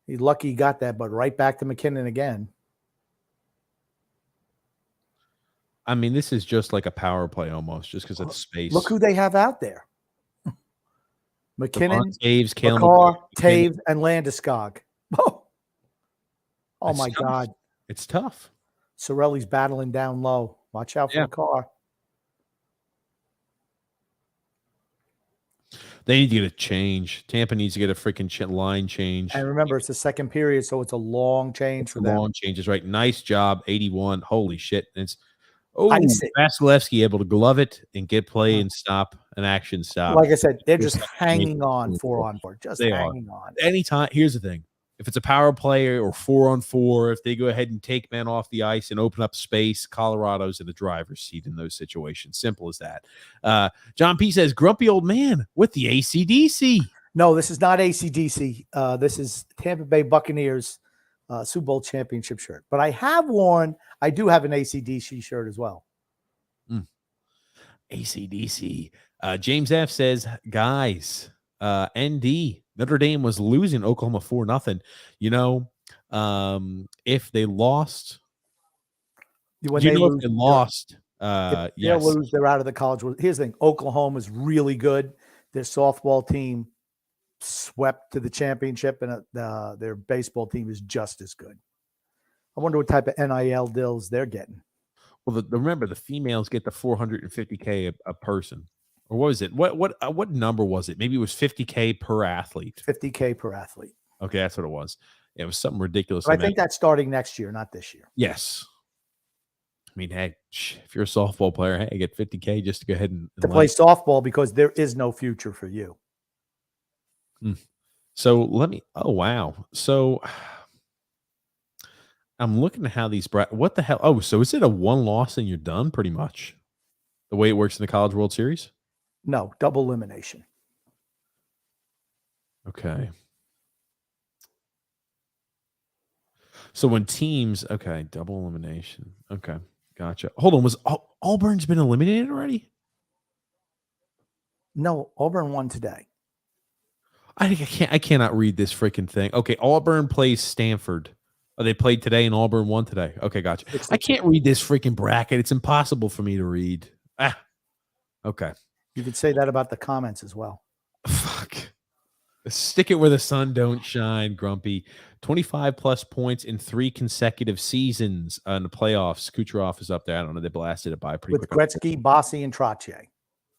He's lucky he got that, but right back to McKinnon again. I mean, this is just like a power play almost, just because of the space. Look who they have out there. McKinnon, Taves, Taves, and Landeskog. Oh my tough. God. It's tough. Sorelli's battling down low. Watch out for the car. They need to get a change. Tampa needs to get a freaking line change. And remember, it's the second period, so it's a long change for them. Long changes, right? Nice job, 81. Holy shit. And it's Vasilevsky able to glove it and get play and stop an action stop. Like I said, they're just hanging on 4-on-4. Just hanging on. Anytime. Here's the thing. If it's a power play or 4-on-4, if they go ahead and take men off the ice and open up space, Colorado's in the driver's seat in those situations. Simple as that. John P. says, grumpy old man with the AC/DC. No, this is not AC/DC. This is Tampa Bay Buccaneers Super Bowl championship shirt. But I do have an AC/DC shirt as well. AC/DC. James F. says, guys, ND. Notre Dame was losing Oklahoma 4-0. You know, if they lost, if they lose, yes, they're out of the college. Here's the thing: Oklahoma is really good. Their softball team swept to the championship, and their baseball team is just as good. I wonder what type of NIL deals they're getting. Well, remember the females get the $450K a person. Or what was it? What number was it? Maybe it was $50K per athlete. $50K per athlete. Okay, that's what it was. It was something ridiculous. But I think that's starting next year, not this year. Yes. I mean, hey, if you're a softball player, hey, get $50K just to go ahead and play softball because there is no future for you. So oh wow. So I'm looking at how these what the hell? Oh, so is it a one loss and you're done pretty much? The way it works in the College World Series? No, double elimination. Okay. So when teams, double elimination. Okay, gotcha. Hold on, was Auburn's been eliminated already? No, Auburn won today. I cannot read this freaking thing. Okay, Auburn plays Stanford. Oh, they played today and Auburn won today. Okay, gotcha. I can't read this freaking bracket. It's impossible for me to read. Okay. You could say that about the comments as well. Fuck. Stick it where the sun don't shine, Grumpy. 25 plus points in 3 consecutive seasons in the playoffs. Kucherov is up there. I don't know. They blasted it by pretty quick. With Gretzky, Bossy, and Trottier.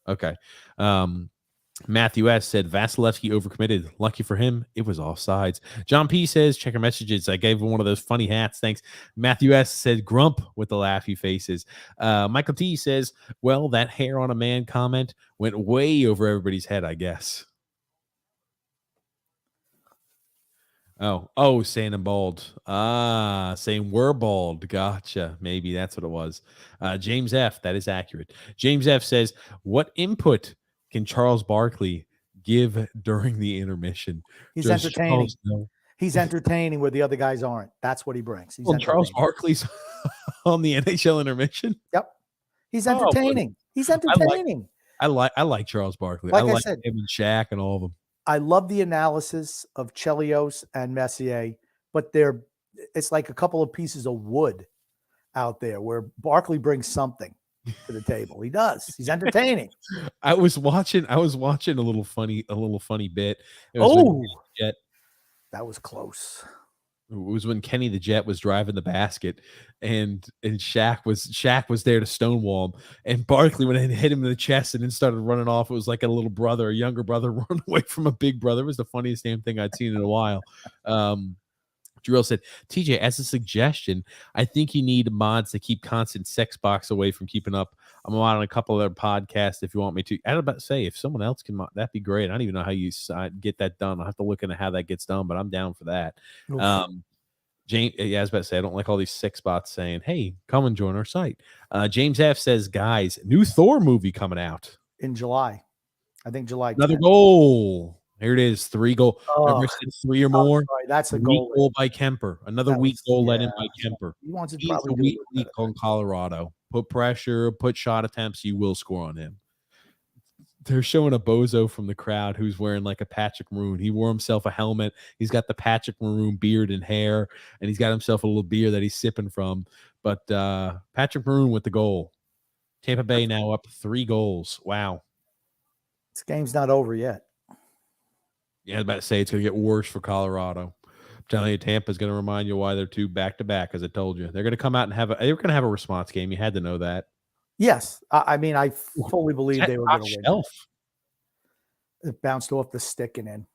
Okay. Matthew S. said Vasilevsky overcommitted. Lucky for him, it was offsides. John P. says, check your messages. I gave him one of those funny hats. Thanks. Matthew S. said grump with the laughy faces. Michael T. says, well, that hair on a man comment went way over everybody's head, I guess. Oh, saying I'm bald. Saying we're bald. Gotcha. Maybe that's what it was. James F. That is accurate. James F. says, what input can Charles Barkley give during the intermission? He's Does entertaining. Charles know? He's entertaining where the other guys aren't. That's what he brings. He's Charles Barkley's on the NHL intermission. Yep. He's entertaining. He's entertaining. I like Charles Barkley. Like I I said, him and Shaq and all of them. I love the analysis of Chelios and Messier, but it's like a couple of pieces of wood out there where Barkley brings something to the table. He does. He's entertaining. I was watching a little funny bit. That was close. It was when Kenny the Jet was driving the basket, and Shaq was there to stonewall him, and Barkley went and hit him in the chest and then started running off. It was like a younger brother running away from a big brother. It was the funniest damn thing I'd seen in a while. Jarrell said, TJ, as a suggestion, I think you need mods to keep constant sex box away from keeping up. I'm on a couple other podcasts if you want me to. I was about to say, if someone else can, that'd be great. I don't even know how you get that done. I'll have to look into how that gets done, but I'm down for that. James, I was about to say, I don't like all these sex bots saying, hey, come and join our site. James F. says, guys, new Thor movie coming out in July. I think July 10th. Another goal. Here it is, 3 goal. Remember, said 3 or more. Sorry, that's a goal by Kemper. Another weak goal let in by Kemper. He wants He's a weak on Colorado. Put pressure, put shot attempts. You will score on him. They're showing a bozo from the crowd who's wearing like a Patrick Maroon. He wore himself a helmet. He's got the Patrick Maroon beard and hair, and he's got himself a little beer that he's sipping from. But Patrick Maroon with the goal. Tampa Bay now up 3 goals. Wow. This game's not over yet. Yeah, I was about to say it's going to get worse for Colorado. I'm telling you, Tampa's going to remind you why they're 2 back-to-back, as I told you. They're going to come out and they're going to have a response game. You had to know that. Yes. I mean, I fully believe they were going to win. It bounced off the stick and in.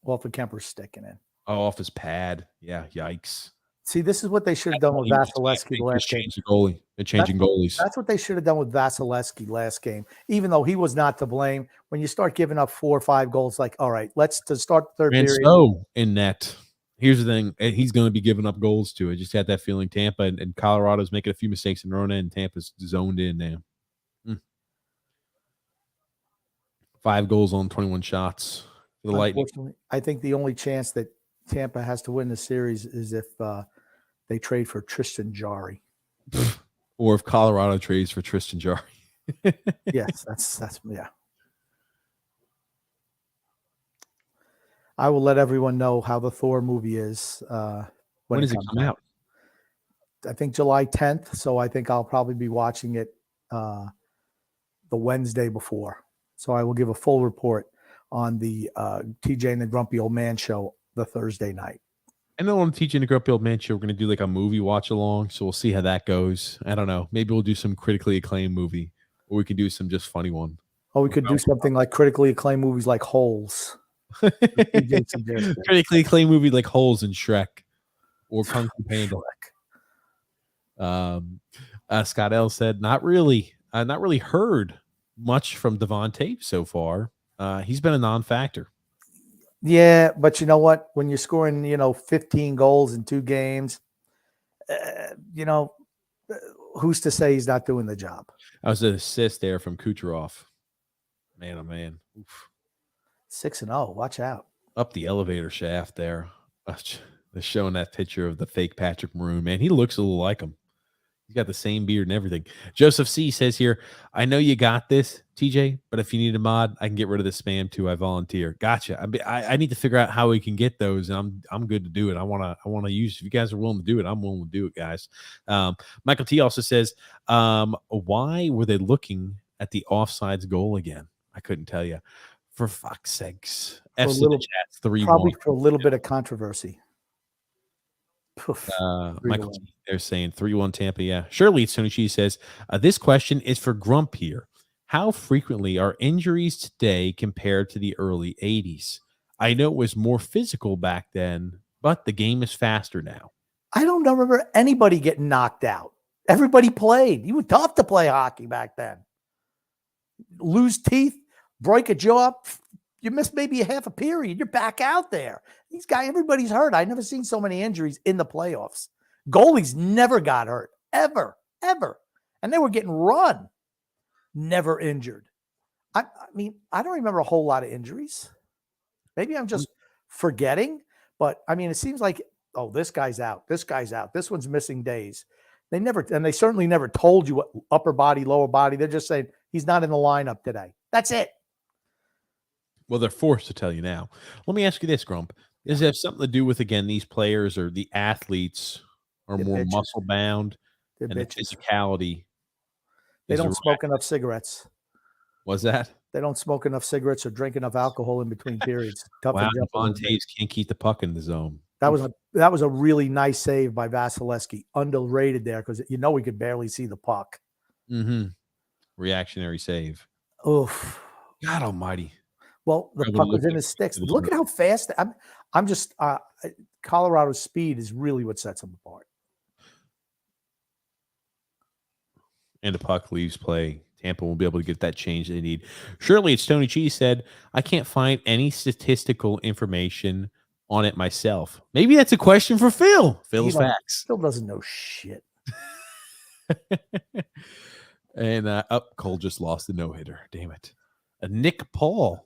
Off of Kemper's stick and in. Oh, off his pad. Yeah, yikes. See, this is what they should have done with Vasilevsky last game. They're changing goalies. That's what they should have done with Vasilevsky last game, even though he was not to blame. When you start giving up 4 or 5 goals, like, all right, let's to start the third period. So in net, here's the thing. He's going to be giving up goals too. I just had that feeling. Tampa and Colorado's making a few mistakes in their own end. Tampa's zoned in now. 5 goals on 21 shots for the Lightning. I think the only chance that Tampa has to win the series is if they trade for Tristan Jarry. Or if Colorado trades for Tristan Jarry. Yes, that's yeah. I will let everyone know how the Thor movie is. When does it come out? I think July 10th. So I think I'll probably be watching it the Wednesday before. So I will give a full report on the TJ and the Grumpy Old Man show the Thursday night. I know on TJ and the Grumpy Old Man show, we're going to do like a movie watch along. So we'll see how that goes. I don't know. Maybe we'll do some critically acclaimed movie, or we can do some just funny one. Oh, we could do something like critically acclaimed movies like Holes. Critically acclaimed movie like Holes and Shrek, or Kung Fu Panda. Scott L said, not really heard much from Devontae so far. He's been a non-factor. Yeah, but you know what? When you're scoring, 15 goals in 2 games, who's to say he's not doing the job? I was an assist there from Kucherov. Man, oh man. Oof. 6-0. Watch out. Up the elevator shaft there. They're showing that picture of the fake Patrick Maroon. Man, he looks a little like him. He's got the same beard and everything. Joseph C. says here, I know you got this, TJ, but if you need a mod, I can get rid of the spam too. I volunteer. Gotcha. I need to figure out how we can get those, and I'm good to do it. I want to use. If you guys are willing to do it, I'm willing to do it, guys. Michael T. also says, why were they looking at the offsides goal again? I couldn't tell you. For fuck's sakes. Probably for a little bit of controversy. Michael, they're saying 3-1 Tampa. Yeah, Shirley Sonichi says this question is for Grump here. How frequently are injuries today compared to the early 80s? I know it was more physical back then, but the game is faster now. I don't remember anybody getting knocked out. Everybody played. You were tough to play hockey back then. Lose teeth, break a jaw, you missed maybe a half a period. You're back out there. These guys, everybody's hurt. I've never seen so many injuries in the playoffs. Goalies never got hurt, ever. And they were getting run, never injured. I mean, I don't remember a whole lot of injuries. Maybe I'm just forgetting, but I mean, it seems like, oh, this guy's out. This guy's out. This one's missing days. They certainly never told you what upper body, lower body. They're just saying he's not in the lineup today. That's it. Well, they're forced to tell you now. Let me ask you this, Grump. Does it have something to do with, again, these players or the athletes are They're more bitches. muscle bound They're and the bitches. physicality? They don't smoke enough cigarettes. Was that? They don't smoke enough cigarettes or drink enough alcohol in between periods. Wow, Montes can't keep the puck in the zone. That was a really nice save by Vasilevsky. Underrated there because we could barely see the puck. Mm-hmm. Reactionary save. Oof. God almighty. Well, the puck was in his sticks. Look at how fast. I'm just Colorado's speed is really what sets them apart. And the puck leaves play. Tampa won't be able to get that change they need. Surely it's Tony Cheese said, I can't find any statistical information on it myself. Maybe that's a question for Phil. Phil's facts. Phil doesn't know shit. And Cole just lost the no-hitter. Damn it. Nick Paul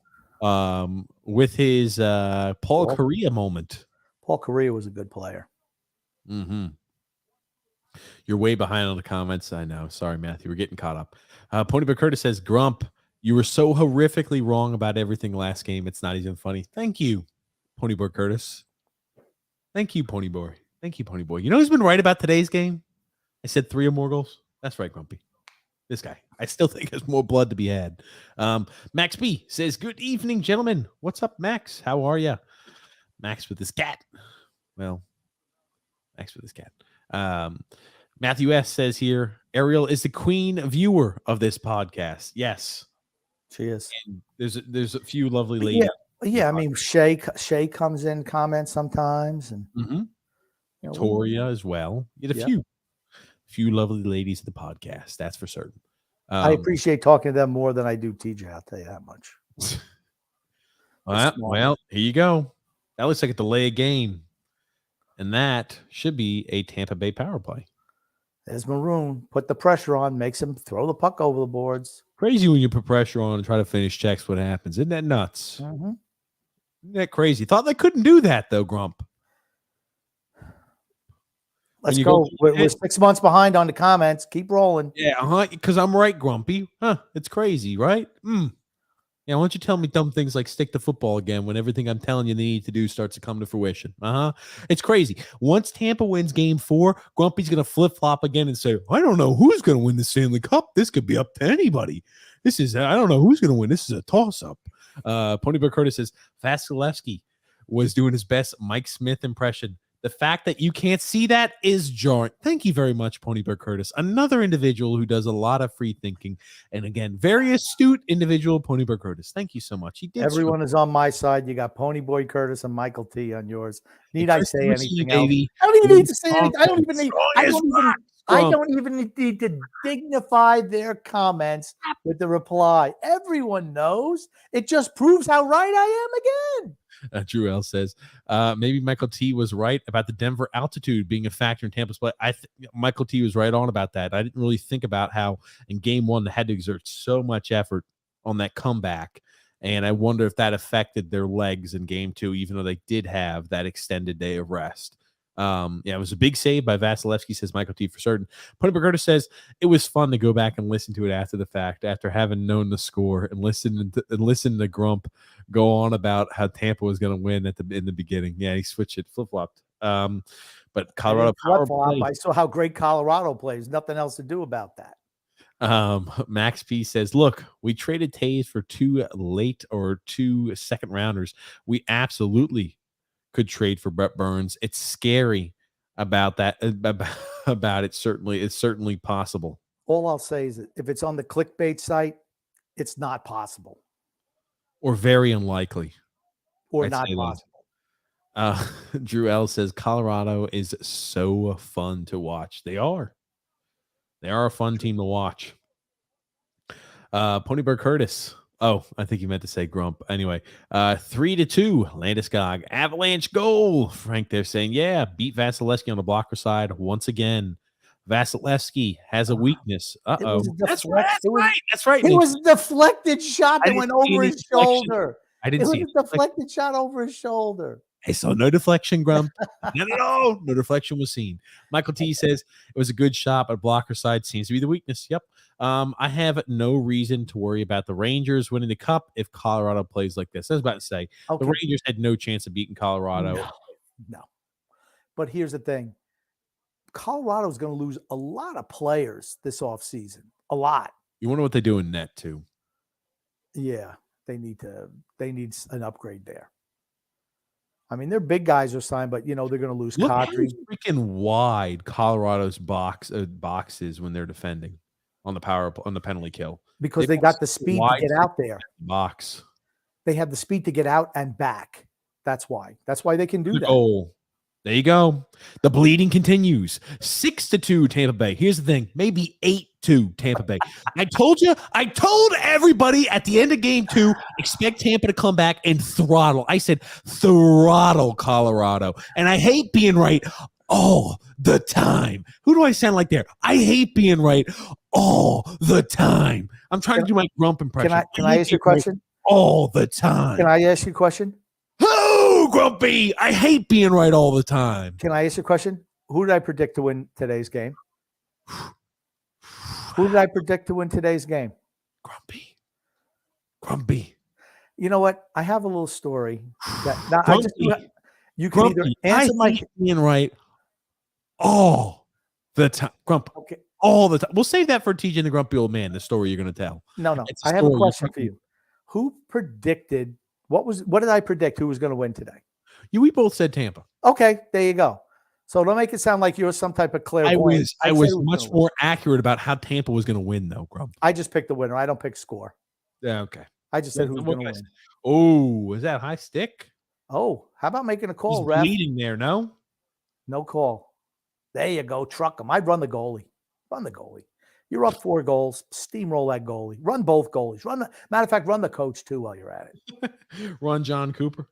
with his Paul Correa moment. Paul Correa was a good player. Mm-hmm. You're way behind on the comments. I know. Sorry, Matthew. We're getting caught up. Ponyboy Curtis says, Grump, you were so horrifically wrong about everything last game. It's not even funny. Thank you, Ponyboy Curtis. Thank you, Ponyboy. Thank you, Ponyboy. You know who's been right about today's game? I said 3 or more goals. That's right, Grumpy. This guy. I still think there's more blood to be had. Max B says, good evening, gentlemen. What's up, Max? How are you? Max with his cat. Well, Max with his cat. Matthew S says here, Ariel is the queen viewer of this podcast. Yes, she is. And there's a few lovely ladies. Yeah. I mean, Shay comes in, comments sometimes, and Toria as well. You get a few lovely ladies of the podcast. That's for certain. I appreciate talking to them more than I do TJ. I'll tell you that much. Well, here you go. That looks like a delay of game. And that should be a Tampa Bay power play. There's Maroon. Put the pressure on, makes him throw the puck over the boards. Crazy when you put pressure on and try to finish checks. What happens? Isn't that nuts? Mm-hmm. Isn't that crazy? Thought they couldn't do that, though, Grump. Let's go. We're 6 months behind on the comments. Keep rolling. Yeah, because I'm right, Grumpy. It's crazy, right? Yeah, why don't you tell me dumb things like stick to football again when everything I'm telling you they need to do starts to come to fruition? It's crazy. Once Tampa wins game 4, Grumpy's going to flip-flop again and say, I don't know who's going to win the Stanley Cup. This could be up to anybody. I don't know who's going to win. This is a toss-up. Ponyboy Curtis says, Vasilevsky was doing his best Mike Smith impression. The fact that you can't see that is jarring. Thank you very much, Ponyboy Curtis. Another individual who does a lot of free thinking. And again, very astute individual, Ponyboy Curtis. Thank you so much. He did. Everyone is on my side. You got Ponyboy Curtis and Michael T on yours. Need I say anything else? I don't even need to say anything. I don't even need to dignify their comments with the reply. Everyone knows. It just proves how right I am again. Drew L says, maybe Michael T was right about the Denver altitude being a factor in Tampa's play. Michael T was right on about that. I didn't really think about how in game 1 they had to exert so much effort on that comeback. And I wonder if that affected their legs in game 2, even though they did have that extended day of rest. It was a big save by Vasilevsky, says Michael T for certain. Ponyboy Curtis says it was fun to go back and listen to it after the fact, after having known the score and listen to Grump go on about how Tampa was going to win in the beginning. Yeah, he switched it, flip-flopped. But Colorado power play. I saw how great Colorado plays. Nothing else to do about that. Max P says, look, we traded Taves for 2 late or 2 second rounders. We absolutely could trade for Brett Burns. It's scary about that. About it. It's certainly possible. All I'll say is that if it's on the clickbait site, it's not possible or very unlikely. or I'd not say that. possible. Drew L says Colorado is so fun to watch. They are. They are a fun team to watch. Ponybird Curtis. Oh, I think you meant to say Grump. Anyway, 3-2, Landeskog. Avalanche goal. Frank, they're saying, yeah, beat Vasilevsky on the blocker side once again. Vasilevsky has a weakness. Uh-oh. That's right. It was a deflected shot that went over his deflection. shoulder. I didn't see it. Was a deflected shot over his shoulder. I saw no deflection, Grump. Not at all. No deflection was seen. Michael T says it was a good shot, but blocker side seems to be the weakness. Yep. I have no reason to worry about the Rangers winning the cup if Colorado plays like this. I was about to say the Rangers had no chance of beating Colorado. No. But here's the thing. Colorado is going to lose a lot of players this offseason. A lot. You wonder what they do in net too. Yeah, they need an upgrade there. I mean, their big guys are signed, but they're going to lose. Look how freaking wide Colorado's boxes when they're defending on the penalty kill because they got the speed to get out there. Box. They have the speed to get out and back. That's why. That's why they can do that. Goal. There you go. The bleeding continues. 6-2 Tampa Bay. Here's the thing. Maybe 8-2 Tampa Bay. I told everybody at the end of game 2, expect Tampa to come back and throttle. I said throttle Colorado. And I hate being right all the time. Who do I sound like there? I hate being right all the time. I'm trying to do my Grump impression. Can I ask you a question? All the time. Can I ask you a question? Oh, Grumpy. I hate being right all the time. Can I ask you a question? Who did I predict to win today's game? Who did I predict to win today's game? Grumpy. You know what? I have a little story. You can Grumpy, either answer my being right all the time. Grump. Okay. All the time. We'll save that for TJ and the Grumpy Old Man, the story you're going to tell. No. I have a question for you. Who predicted what did I predict who was going to win today? We both said Tampa. Okay, there you go. So don't make it sound like you're some type of clairvoyant. I was much more accurate about how Tampa was going to win, though, Grump. I just picked the winner. I don't pick score. Yeah, okay. I just said who's going to win. Oh, is that high stick? Oh, how about making a call, He's ref? bleeding there, no? No call. There you go. Truck him. I'd run the goalie. Run the goalie. You're up 4 goals. Steamroll that goalie. Run both goalies. Matter of fact, run the coach too while you're at it. Run John Cooper.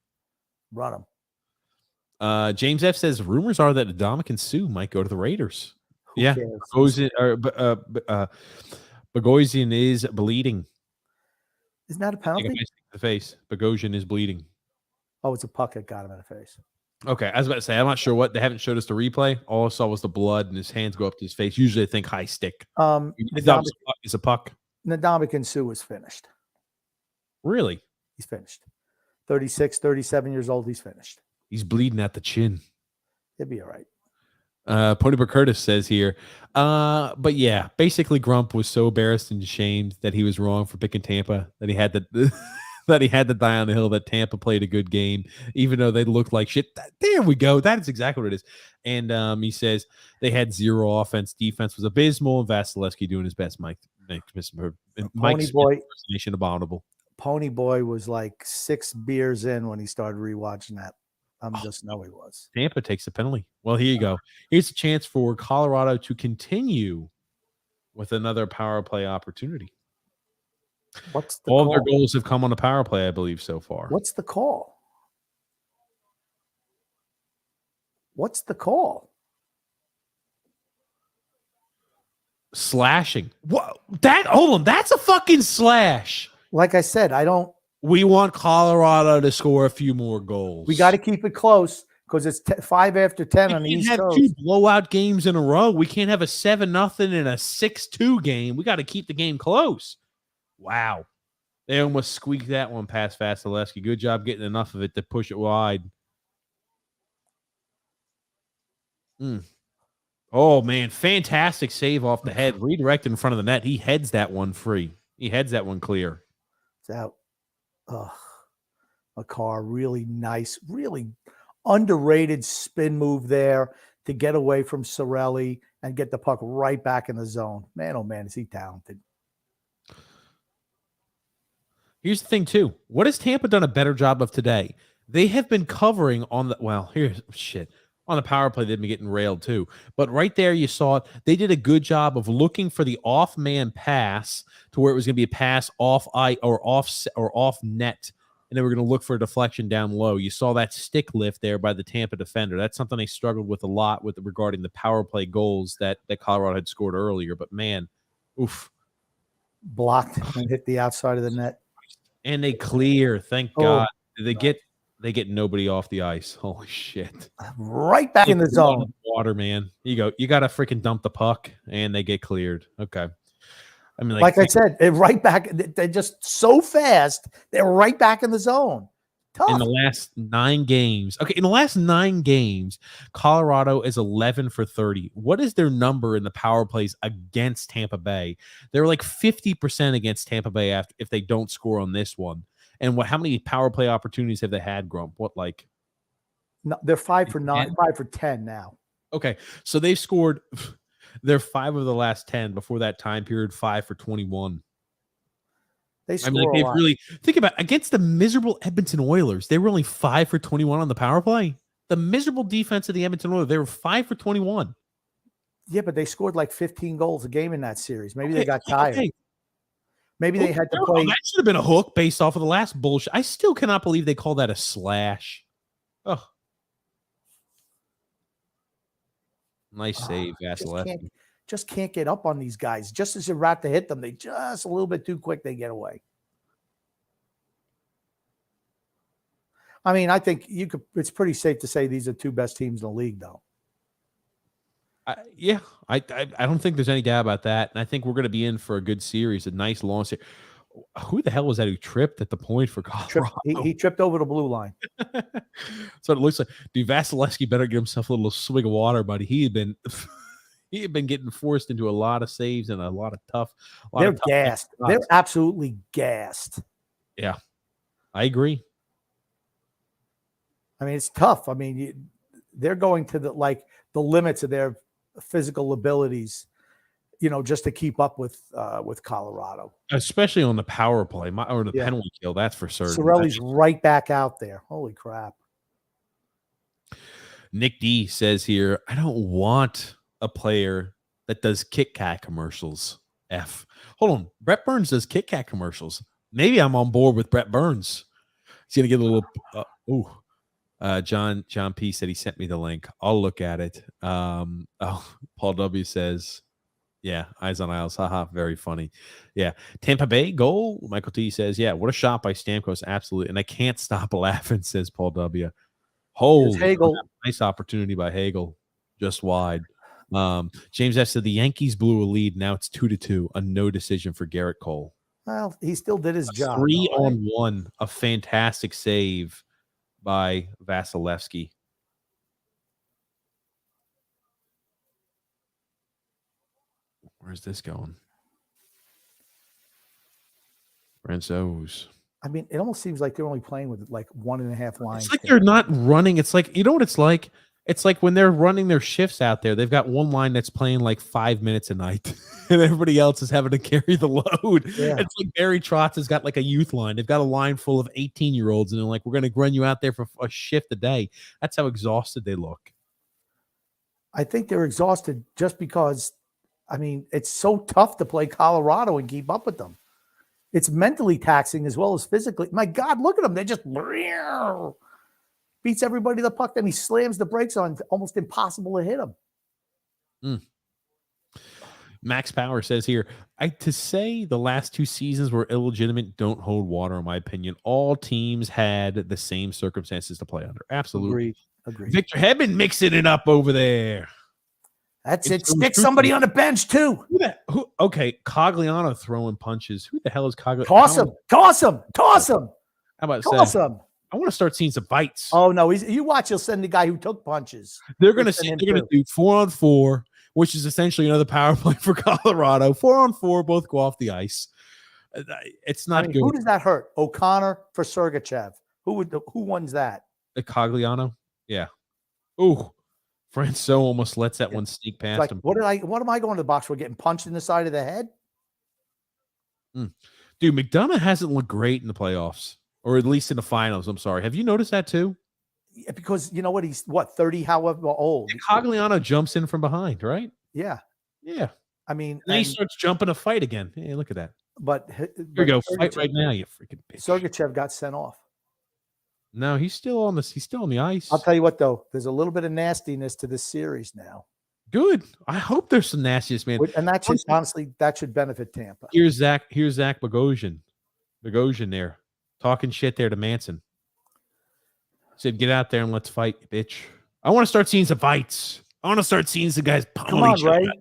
Run him. James F says rumors are that Dominic and Sue might go to the Raiders. Who cares? Bogosian is bleeding. Isn't that a penalty? The face. Bogosian is bleeding. Oh, it's a puck that got him in the face. Okay, I was about to say, I'm not sure what. They haven't showed us the replay. All I saw was the blood and his hands go up to his face. Usually I think high stick. It's a puck. Ndamukong and Sue is finished. Really? He's finished. 36, 37 years old, he's finished. He's bleeding at the chin. He'll be all right. Ponybird Curtis says here. But yeah, basically Grump was so embarrassed and ashamed that he was wrong for picking Tampa, that he had to that he had to die on the hill, that Tampa played a good game, even though they looked like shit. There we go. That is exactly what it is. And he says they had zero offense. Defense was abysmal, and Vasilevsky doing his best. Mike's impersonation abominable. Pony Boy was like 6 beers in when he started rewatching that. Just know he was. Tampa takes the penalty. Well, here you go. Here's a chance for Colorado to continue with another power play opportunity. What's the All call? their goals have come on a power play, I believe, so far. What's the call? What's the call? Slashing. What? Hold on. That's a fucking slash. Like I said, we want Colorado to score a few more goals. We got to keep it close because it's 5 after 10 on the East Coast. We can't have 2 blowout games in a row. We can't have a 7-0 and a 6-2 game. We got to keep the game close. Wow. They almost squeaked that one past Vasilevsky. Good job getting enough of it to push it wide. Oh, man. Fantastic save off the head. Redirect in front of the net. He heads that one free. He heads that one clear. It's out. A car, really nice, really underrated spin move there to get away from Cirelli and get the puck right back in the zone. Man, oh man, is he talented. Here's the thing, too. What has Tampa done a better job of today? They have been covering on the here's shit. On the power play, they've been getting railed too. But right there, you saw it. They did a good job of looking for the off-man pass to where it was going to be a pass off off net, and they were going to look for a deflection down low. You saw that stick lift there by the Tampa defender. That's something they struggled with a lot with regarding the power play goals that Colorado had scored earlier. But man, oof. Blocked and hit the outside of the net. And they clear. Thank God. They get nobody off the ice. Holy shit. Right back in the zone. Water, man. You go. You got to freaking dump the puck, and they get cleared. Okay. I mean, like I said, they're right back. They're just so fast. They're right back in the zone. Tough. In the last 9 games. Okay, in the last 9 games, Colorado is 11 for 30. What is their number in the power plays against Tampa Bay? They're like 50% against Tampa Bay if they don't score on this one. And how many power play opportunities have they had, Grump? What, like? No, they're 5 for 9, 5 for 10 now. Okay, so they've scored. They're 5 of the last 10. Before that time period, 5 for 21. They score they've really think about against the miserable Edmonton Oilers. They were only 5 for 21 on the power play. The miserable defense of the Edmonton Oilers. They were 5 for 21. Yeah, but they scored like 15 goals a game in that series. Maybe they got tired. Okay. Maybe they had to play. That should have been a hook based off of the last bullshit. I still cannot believe they call that a slash. Oh, nice save, Vasilevsky. Just can't get up on these guys. Just as you're about to hit them, they just a little bit too quick. They get away. I mean, I think it's pretty safe to say these are 2 best teams in the league, though. Yeah, I don't think there's any doubt about that. And I think we're going to be in for a good series, a nice long series. Who the hell was that who tripped at the point for Colorado? He tripped over the blue line. So it looks like, dude, Vasilevsky better give himself a little swig of water, buddy. He had been getting forced into a lot of saves and a lot of tough. They're gassed. They're absolutely gassed. Yeah, I agree. I mean, it's tough. I mean, they're going to the limits of their physical abilities, just to keep up with Colorado, especially on the power play or the penalty kill. That's for certain. Cirelli's right back out there. Holy crap! Nick D says here, I don't want a player that does Kit Kat commercials. Hold on. Brett Burns does Kit Kat commercials. Maybe I'm on board with Brett Burns. He's going to get a little, John P said he sent me the link. I'll look at it. Paul W says, yeah, eyes on Isles. Haha, very funny. Yeah. Tampa Bay goal. Michael T says, yeah, what a shot by Stamkos. Absolutely. And I can't stop laughing, says Paul W. Holy, nice opportunity by Hagel. Just wide. James F said the Yankees blew a lead. Now it's 2-2. A no decision for Garrett Cole. Well, he still did his job. 3-on-1. A fantastic save by Vasilevsky. Where's this going? Franco's. I mean, it almost seems like they're only playing with like 1.5 lines. It's like they're not running. It's like, you know what it's like? It's like when they're running their shifts out there, they've got one line that's playing like 5 minutes a night, and everybody else is having to carry the load. Yeah. It's like Barry Trotz has got like a youth line. They've got a line full of 18-year-olds, and they're like, we're going to run you out there for a shift a day. That's how exhausted they look. I think they're exhausted just because, I mean, it's so tough to play Colorado and keep up with them. It's mentally taxing as well as physically. My God, look at them. They're just beats everybody the puck. Then he slams the brakes on. Almost impossible to hit him. Max Power says here, to say the last 2 seasons were illegitimate don't hold water, in my opinion. All teams had the same circumstances to play under. Absolutely. Agreed. Victor Hedman mixing it up over there. That's it. Stick somebody on the bench, too. Okay, Cogliano throwing punches. Who the hell is Cogliano? Toss him. How about toss him? I want to start seeing some bites. Oh, no. You watch, he'll send the guy who took punches. They're going to do 4-on-4, which is essentially another power play for Colorado. 4-on-4, both go off the ice. It's not good. Who does that hurt? O'Connor for Sergachev. Who wins that? Cogliano? Yeah. Ooh. Franco almost lets that one sneak past him. What am I going to the box for? Getting punched in the side of the head? Dude, McDonough hasn't looked great in the playoffs, or at least in the finals. I'm sorry. Have you noticed that too? Yeah, because you know what? He's 30, however old. Cogliano jumps in from behind, right? Yeah. Yeah. I mean, And then he starts jumping a fight again. Hey, look at that. but Here you go. Fight right now, you freaking bitch. Sergachev got sent off. No, he's still on the ice. I'll tell you what, though, there's a little bit of nastiness to this series now. Good. I hope there's some nastiness, man. And that should honestly benefit Tampa. Here's Zach Bogosian there talking shit there to Manson. Said, "Get out there and let's fight, bitch." I want to start seeing some fights. I want to start seeing some guys pummeling each other.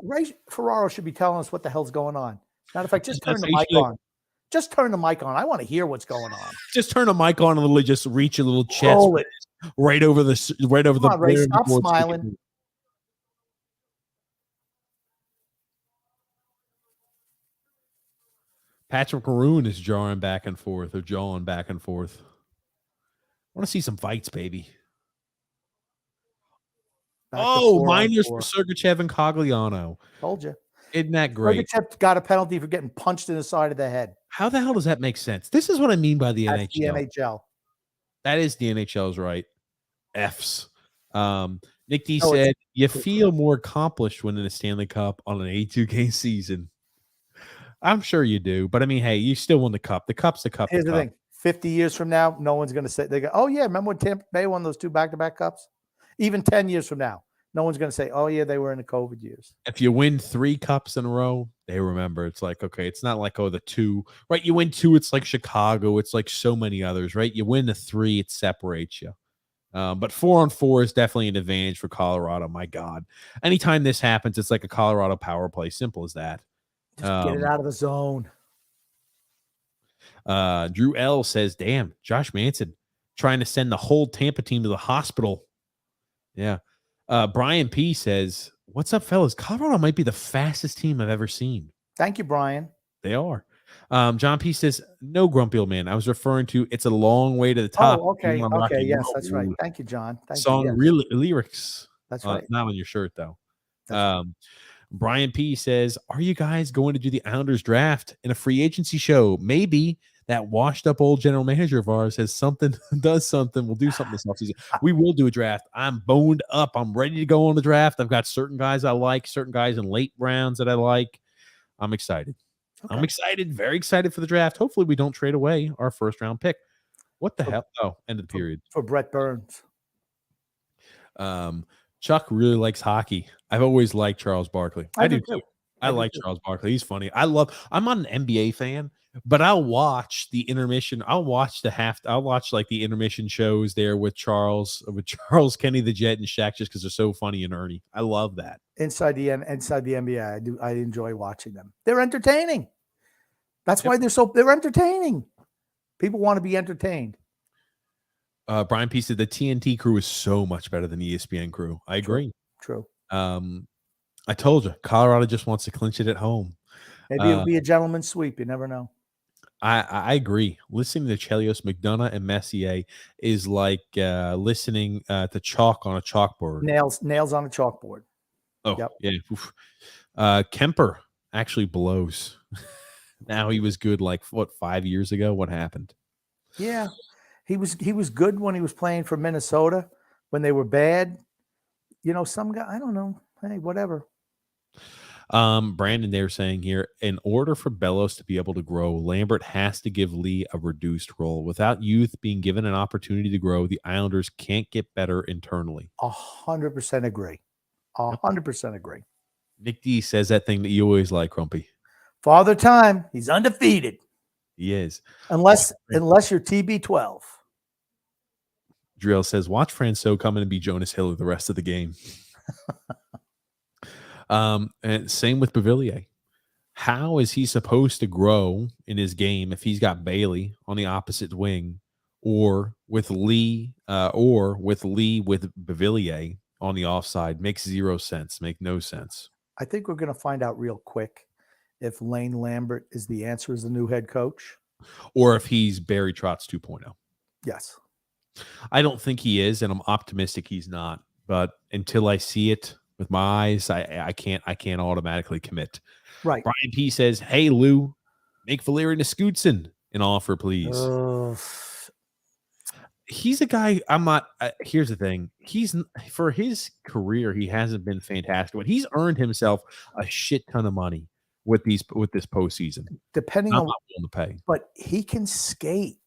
Ray Ferraro should be telling us what the hell's going on. Matter of fact, just turn the mic on. Just turn the mic on. I want to hear what's going on. Just turn the mic on and literally just reach a little chest right over the. Ray, stop smiling. Patrick Maroon is jawing back and forth. I want to see some fights, baby. Minors for Sergachev and Cogliano. Told you. Isn't that great? Sergachev got a penalty for getting punched in the side of the head. How the hell does that make sense? This is what I mean by the NHL. The NHL. That is the NHL's right. Fs. Nick D said, you feel more accomplished winning a Stanley Cup on an 82-game season. I'm sure you do, but I mean, hey, you still won the cup. The cup's the cup. Here's the thing. 50 years from now, no one's going to say, they go, oh, yeah, remember when Tampa Bay won those 2 back-to-back cups? Even 10 years from now, no one's going to say, oh, yeah, they were in the COVID years. If you win 3 cups in a row, they remember. It's like, okay, it's not like, oh, the 2, right? You win 2, it's like Chicago. It's like so many others, right? You win the 3, it separates you. But 4-on-4 is definitely an advantage for Colorado. My God. Anytime this happens, it's like a Colorado power play. Simple as that. Just get it out of the zone. Drew L says, damn, Josh Manson trying to send the whole Tampa team to the hospital. Yeah. Brian P says, what's up, fellas? Colorado might be the fastest team I've ever seen. Thank you, Brian. They are. John P says, no, grumpy old man. I was referring to it's a long way to the top. Oh, okay. Okay. Yes, that's right. Thank you, John. Lyrics. That's right. Not on your shirt, though. Brian P says, are you guys going to do the Islanders draft in a free agency show? Maybe that washed up old general manager of ours does something. We'll do something this offseason. We will do a draft. I'm boned up. I'm ready to go on the draft. I've got certain guys I like, certain guys in late rounds that I like. I'm excited. Okay. I'm excited. Very excited for the draft. Hopefully we don't trade away our first round pick. What the hell? Oh, end of the period. For Brett Burns. Chuck really likes hockey. I've always liked Charles Barkley. I do too. I like Charles Barkley. He's funny. I'm not an NBA fan, but I'll watch the intermission. I'll watch like the intermission shows there with Charles Kenny the Jet and Shaq just because they're so funny and Ernie. I love that. Inside the NBA, I enjoy watching them. They're entertaining. That's why they're entertaining. People want to be entertained. Brian P said the TNT crew is so much better than the ESPN crew. I agree. True. I told you, Colorado just wants to clinch it at home. Maybe it'll be a gentleman's sweep. You never know. I agree. Listening to Chelios, McDonough, and Messier is like listening to chalk on a chalkboard. Nails on a chalkboard. Oh, yep. Yeah. Kemper actually blows. Now he was good 5 years ago? What happened? Yeah. He was good when he was playing for Minnesota. When they were bad, some guy, I don't know. Hey, whatever. Brandon, they're saying here, in order for Bellows to be able to grow, Lambert has to give Lee a reduced role. Without youth being given an opportunity to grow, the Islanders can't get better internally. 100% agree. 100% agree. Nick D says that thing that you always like, Crumpy. Father Time. He's undefeated. He is. Unless you're TB12. Drill says, watch Francois come in and be Jonas Hiller the rest of the game. And same with Beauvillier. How is he supposed to grow in his game if he's got Bailey on the opposite wing or with Lee with Beauvillier on the offside? Makes zero sense. Make no sense. I think we're going to find out real quick if Lane Lambert is the answer as the new head coach. Or if he's Barry Trotz 2.0. Yes. I don't think he is, and I'm optimistic he's not. But until I see it with my eyes, I can't automatically commit. Right. Brian P says, hey, Lou, Make Valeri Niskutsin an offer, please. Ugh. He's a guy I'm not. Here's the thing. For his career, he hasn't been fantastic, but he's earned himself a shit ton of money with this postseason. Depending I'm on, not willing to pay. but he can skate,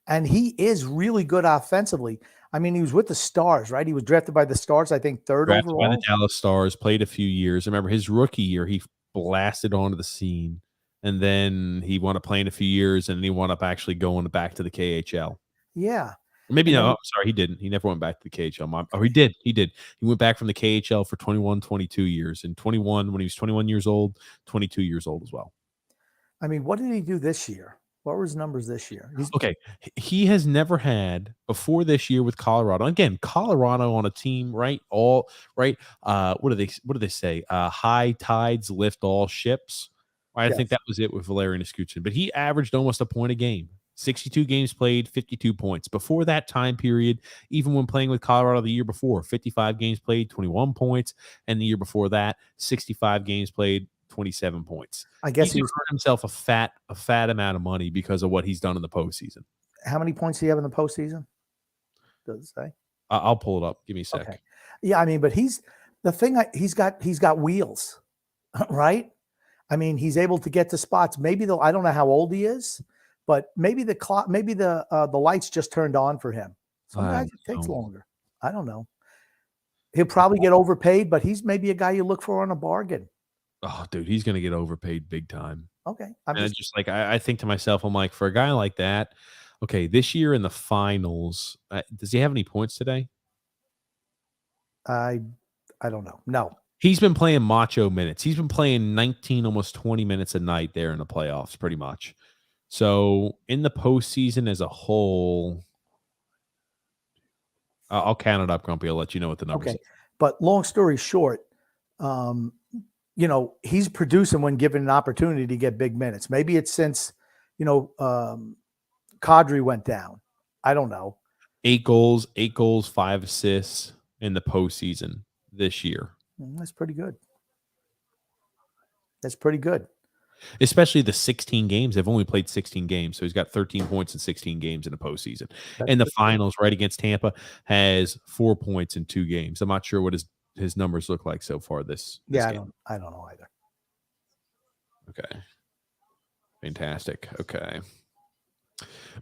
and he is really good offensively. I mean, he was with the Stars, right? He was drafted by the Stars, I think, third Drafted by overall. the Dallas Stars, played a few years. I remember his rookie year, he blasted onto the scene, and then he wound up playing a few years, and he wound up actually going back to the KHL. Yeah. Maybe And no. then- I'm sorry, he didn't. He never went back to the KHL. He did. He did. He went back from the KHL for 21, 22 years. And 21, when he was 21 years old, 22 years old as well. I mean, what did he do this year? What were his numbers this year? Okay. He has never had before this year with Colorado. Again, Colorado on a team, right? All right. What do they say? High tides lift all ships. Right? I think that was it with Valeri Niskutsin. But he averaged almost a point a game. 62 games played, 52 points. Before that time period, even when playing with Colorado the year before, 55 games played, 21 points. And the year before that, 65 gaes played, 27 points. I guess he's earned himself a fat amount of money because of what he's done in the postseason. How many points do you have in the postseason? Does it say? I'll pull it up. Give me a sec. Okay. Yeah, I mean, but he's got wheels, right? I mean, he's able to get to spots. Maybe I don't know how old he is, but maybe the lights just turned on for him. Some guys it takes longer. I don't know. He'll probably get overpaid, but he's maybe a guy you look for on a bargain. Oh, dude, he's going to get overpaid big time. Okay. I think to myself, I'm like, for a guy like that, okay, this year in the finals, does he have any points today? I don't know. No. He's been playing macho minutes. He's been playing 19, almost 20 minutes a night there in the playoffs, pretty much. So in the postseason as a whole, I'll count it up, Grumpy. I'll let you know what the numbers are. But long story short, he's producing when given an opportunity to get big minutes. Maybe it's since, Kadri went down. I don't know. 8 goals, 5 assists in the postseason this year. That's pretty good. That's pretty good. Especially the 16 games. They've only played 16 games. So he's got 13 points in 16 games in the postseason. In the finals, right against Tampa, has 4 points in 2 games. I'm not sure what his numbers look like so far this game. I don't know either. Okay. Fantastic. Okay.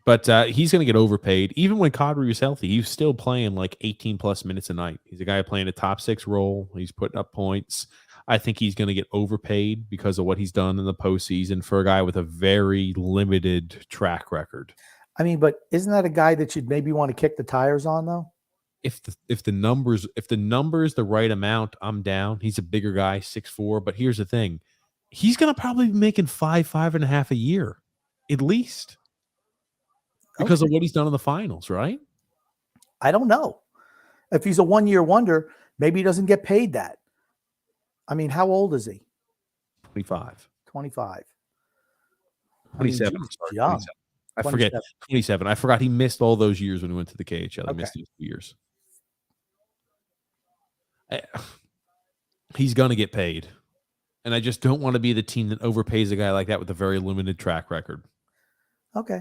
But he's going to get overpaid. Even when Kadri was healthy, he was still playing like 18-plus minutes a night. He's a guy playing a top 6 role. He's putting up points. I think he's going to get overpaid because of what he's done in the postseason for a guy with a very limited track record. I mean, but isn't that a guy that you'd maybe want to kick the tires on, though? If the numbers the right amount, I'm down. He's a bigger guy, 6'4". But here's the thing. He's going to probably be making 5.5 a year, at least. Because of what he's done in the finals, right? I don't know. If he's a one-year wonder, maybe he doesn't get paid that. I mean, how old is he? 25. 25. 27. I mean, young. 27. I forget. 27. I forgot he missed all those years when he went to the KHL. He missed those 2 years. He's going to get paid. And I just don't want to be the team that overpays a guy like that with a very limited track record. Okay.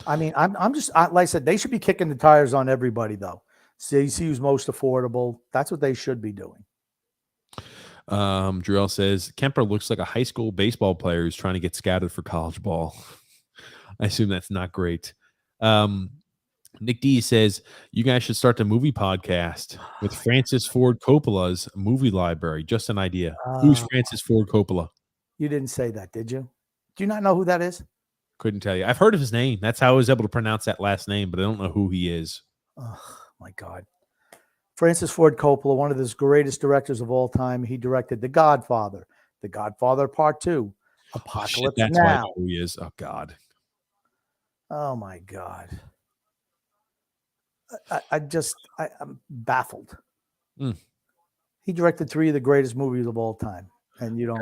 I mean, I'm just like I said, they should be kicking the tires on everybody, though. See who's most affordable. That's what they should be doing. Drell says Kemper looks like a high school baseball player who's trying to get scouted for college ball. I assume that's not great. Nick D says you guys should start the movie podcast with Francis Ford Coppola's movie library. Just an idea. Who's Francis Ford Coppola? You didn't say that, did you? Do you not know who that is? Couldn't tell you. I've heard of his name. That's how I was able to pronounce that last name, but I don't know who he is. Oh, my God. Francis Ford Coppola, one of the greatest directors of all time. He directed The Godfather, The Godfather Part 2, Apocalypse That's Now. why I know who he is. Oh, God. Oh, my God. I'm baffled. He directed 3 of the greatest movies of all time, and you don't.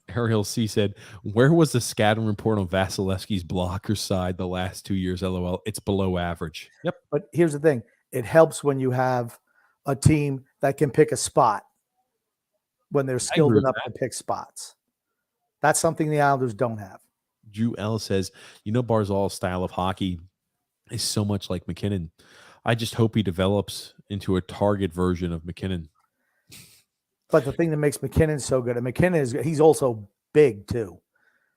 Ariel C said, where was the scouting report on Vasilevsky's blocker side the last 2 years? LOL. It's below average. Yep. But here's the thing. It helps when you have a team that can pick a spot when they're skilled enough to pick spots. That's something the Islanders don't have. Drew L says, Barzal's style of hockey is so much like McKinnon. I just hope he develops into a target version of McKinnon. But the thing that makes McKinnon so good, and McKinnon he's also big too.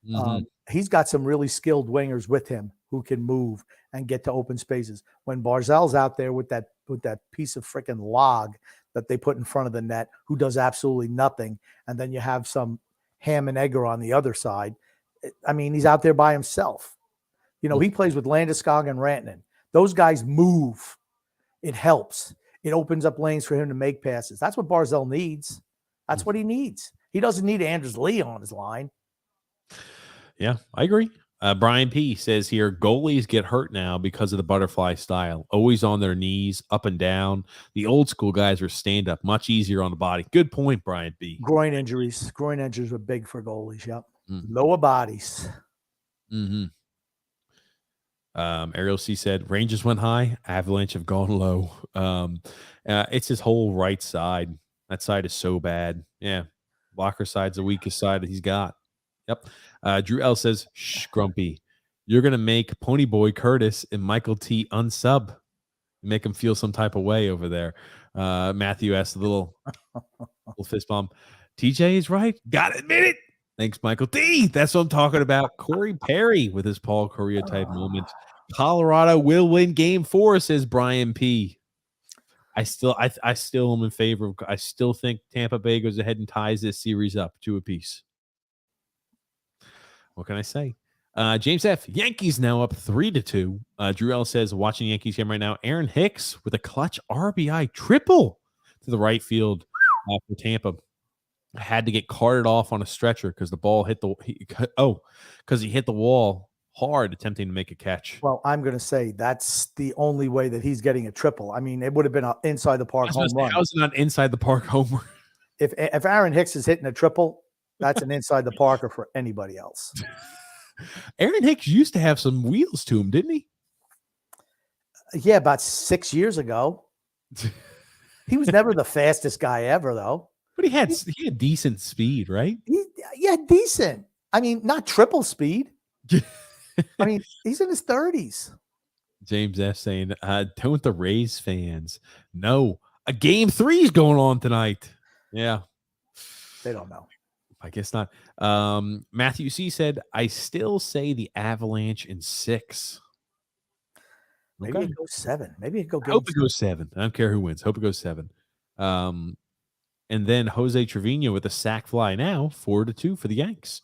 Mm-hmm. He's got some really skilled wingers with him who can move and get to open spaces. When Barzal's out there with that piece of freaking log that they put in front of the net, who does absolutely nothing, and then you have some ham and egger on the other side. I mean, he's out there by himself. He plays with Landeskog and Rantanen. Those guys move. It helps. It opens up lanes for him to make passes. That's what Barzal needs. That's what he needs. He doesn't need Anders Lee on his line. Yeah, I agree. Brian P. says here, goalies get hurt now because of the butterfly style. Always on their knees, up and down. The old school guys are stand up, much easier on the body. Good point, Brian B. Groin injuries. Groin injuries are big for goalies. Yep. Lower bodies. Mm-hmm. Ariel C said, Rangers went high, Avalanche have gone low. It's his whole right side. That side is so bad. Yeah. Blocker side's the weakest side that he's got. Yep. Drew L says, shh, Grumpy. You're going to make Ponyboy Curtis and Michael T unsub. Make him feel some type of way over there. Matthew asked a little fist bump. TJ is right. Gotta admit it. Thanks, Michael T. That's what I'm talking about. Corey Perry with his Paul Correa type moment. Colorado will win game 4, says Brian P. I still am in favor of. I still think Tampa Bay goes ahead and ties this series up 2 apiece. What can I say? James F. Yankees now up 3-2. Drew L says, watching Yankees game right now. Aaron Hicks with a clutch RBI triple to the right field for Tampa. Had to get carted off on a stretcher because the ball hit because he hit the wall hard attempting to make a catch. Well, I'm going to say that's the only way that he's getting a triple. I mean, it would have been an inside the park home run. How's it not inside the park homer? If Aaron Hicks is hitting a triple, that's an inside the parker for anybody else. Aaron Hicks used to have some wheels to him, didn't he? Yeah, about 6 years ago. He was never the fastest guy ever, though. But he had decent speed, right? Yeah, decent. I mean, not triple speed. I mean, he's in his 30s. James F. saying, don't the Rays fans know a game 3 is going on tonight? Yeah. They don't know. I guess not. Matthew C. said, I still say the Avalanche in 6. Maybe it goes 7. Maybe it goes. I hope it goes 7. I don't care who wins. Hope it goes 7. And then Jose Trevino with a sack fly now, 4-2 for the Yanks.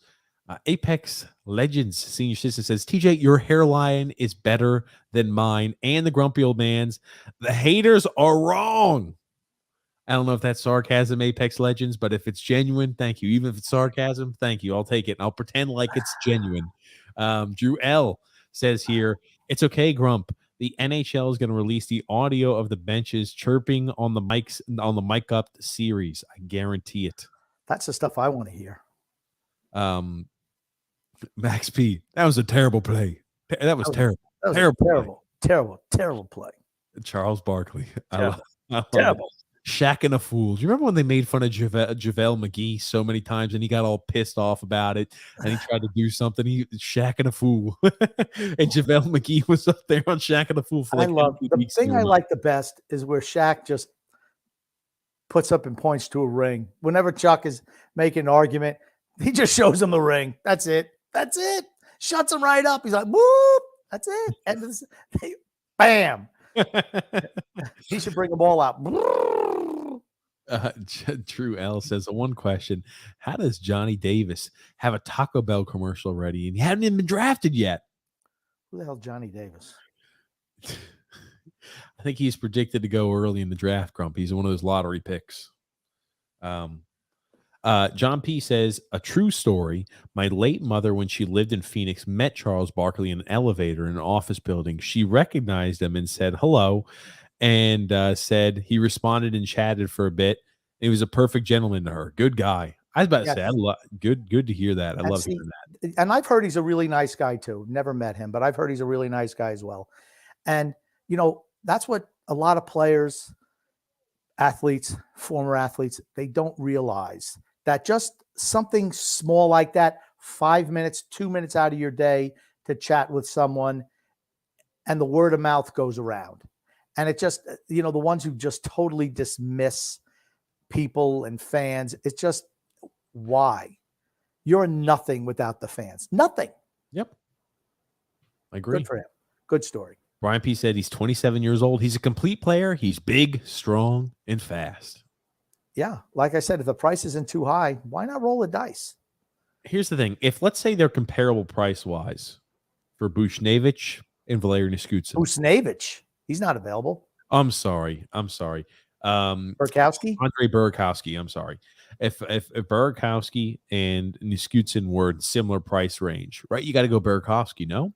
Apex Legends Senior Citizen says, TJ, your hairline is better than mine and the grumpy old man's. The haters are wrong. I don't know if that's sarcasm, Apex Legends, but if it's genuine, thank you. Even if it's sarcasm, thank you. I'll take it. And I'll pretend like it's genuine. Drew L says here, it's okay, Grump. The NHL is going to release the audio of the benches chirping on the mics on the mic up series. I guarantee it. That's the stuff I want to hear. Max P, that was a terrible play. That was terrible. That was terrible play. Charles Barkley. Terrible. Shaq and a fool. Do you remember when they made fun of JaVale McGee so many times and he got all pissed off about it and he tried to do something? Shaq and a fool. And JaVale McGee was up there on Shaq and a fool for like the thing I like the best is where Shaq just puts up and points to a ring. Whenever Chuck is making an argument, he just shows him the ring. That's it. Shuts him right up. He's like, whoop. That's it. And bam. He should bring them all out. True L says, one question. How does Johnny Davis have a Taco Bell commercial ready and he hadn't even been drafted yet? Who the hell is Johnny Davis? I think he's predicted to go early in the draft, Grump. He's one of those lottery picks. John P. says, a true story. My late mother, when she lived in Phoenix, met Charles Barkley in an elevator in an office building. She recognized him and said hello, and said he responded and chatted for a bit. He was a perfect gentleman to her. Good guy. I was about to say, good to hear that. I love hearing that. And I've heard he's a really nice guy too. Never met him, but I've heard he's a really nice guy as well. And, that's what a lot of players, athletes, former athletes, they don't realize that just something small like that 5 minutes, 2 minutes out of your day to chat with someone, and the word of mouth goes around. And it just, the ones who just totally dismiss people and fans, it's just, why? You're nothing without the fans. Nothing. Yep. I agree. Good for him. Good story. Brian P. said he's 27 years old. He's a complete player. He's big, strong, and fast. Yeah. Like I said, if the price isn't too high, why not roll the dice? Here's the thing. If, let's say, they're comparable price-wise for Buchnevich and Valeri Niskutsin. Buchnevich, he's not available. I'm sorry. Burkowski? Andre Burkowski, I'm sorry. If Burkowski and Niskutsin were in similar price range, right? You got to go Burkowski, no?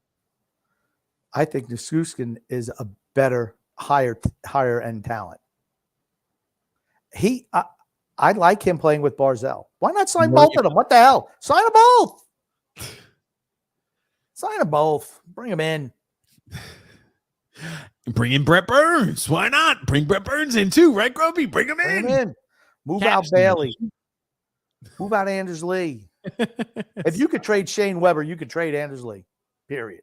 I think Niskutsin is a better, higher end talent. I like him playing with Barzell. Why not sign both of them? What the hell? Sign them both. Sign them both. Bring them in. Bring in Brett Burns. Why not? Bring Brett Burns in too, right, Grumpy? Bring him in. Move out Bailey. Move out Anders Lee. If you could trade Shane Weber, you could trade Anders Lee. Period.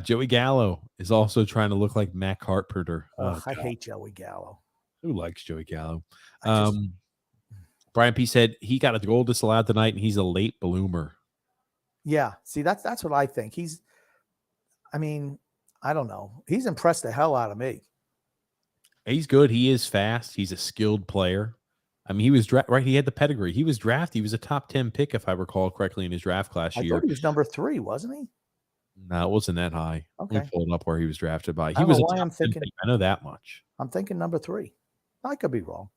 Joey Gallo is also trying to look like Matt Carpenter. I hate Joey Gallo. Who likes Joey Gallo? Brian P. said he got a goal disallowed tonight, and he's a late bloomer. Yeah. See, that's what I think. I don't know. He's impressed the hell out of me. He's good. He is fast. He's a skilled player. I mean, he was right. He had the pedigree. He was drafted. He was a top 10 pick, if I recall correctly, in his draft class year. I thought he was number 3, wasn't he? No, it wasn't that high. Okay. Let me pull it up where he was drafted by. I He was a know why top I'm 10 thinking. pick. I know that much. I'm thinking number 3. I could be wrong.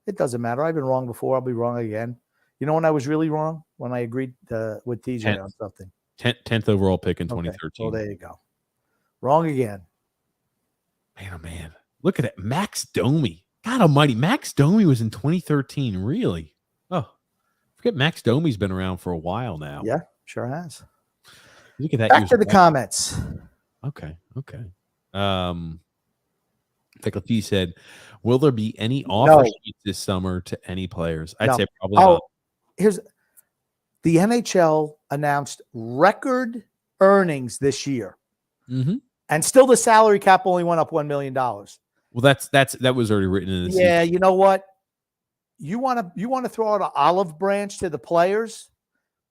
It doesn't matter. I've been wrong before. I'll be wrong again. You know when I was really wrong? When I agreed with TJ on something. 10th overall pick in 2013. Well, there you go. Wrong again. Man, oh man. Look at that. Max Domi. God almighty. Max Domi was in 2013. Really? Oh, forget Max Domi's been around for a while now. Yeah, sure has. Look at that. Back to the comments. Okay. Ficklety said, will there be any offer sheets this summer to any players? I'd say probably not. Here's the NHL announced record earnings this year. Mm-hmm. And still the salary cap only went up $1 million. Well, that was already written in the Yeah, season. you know what? You want to throw out an olive branch to the players?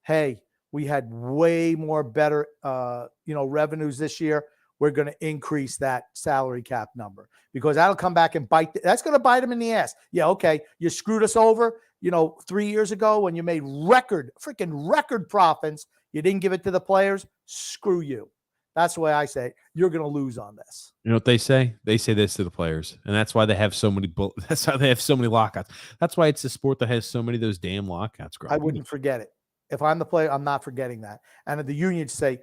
Hey, we had way more better revenues this year. We're going to increase that salary cap number because that'll come back and bite. That's going to bite them in the ass. Yeah, okay. You screwed us over, 3 years ago when you made freaking record profits. You didn't give it to the players. Screw you. That's the way I say it. You're going to lose on this. You know what they say? They say this to the players, and that's why they have so many. That's why they have so many lockouts. That's why it's a sport that has so many of those damn lockouts. I wouldn't forget it. If I'm the player, I'm not forgetting that. And the unions say,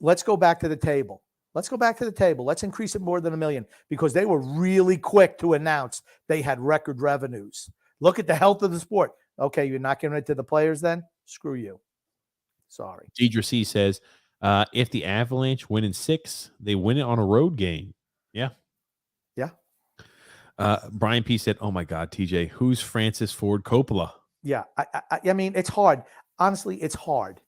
let's go back to the table. Let's go back to the table. Let's increase it more than $1 million because they were really quick to announce they had record revenues. Look at the health of the sport. Okay, you're not giving it to the players then? Screw you. Sorry. Deidre C says, if the Avalanche win in 6, they win it on a road game. Yeah. Yeah. Brian P. said, oh, my God, TJ, who's Francis Ford Coppola? Yeah. I mean, it's hard. Honestly, it's hard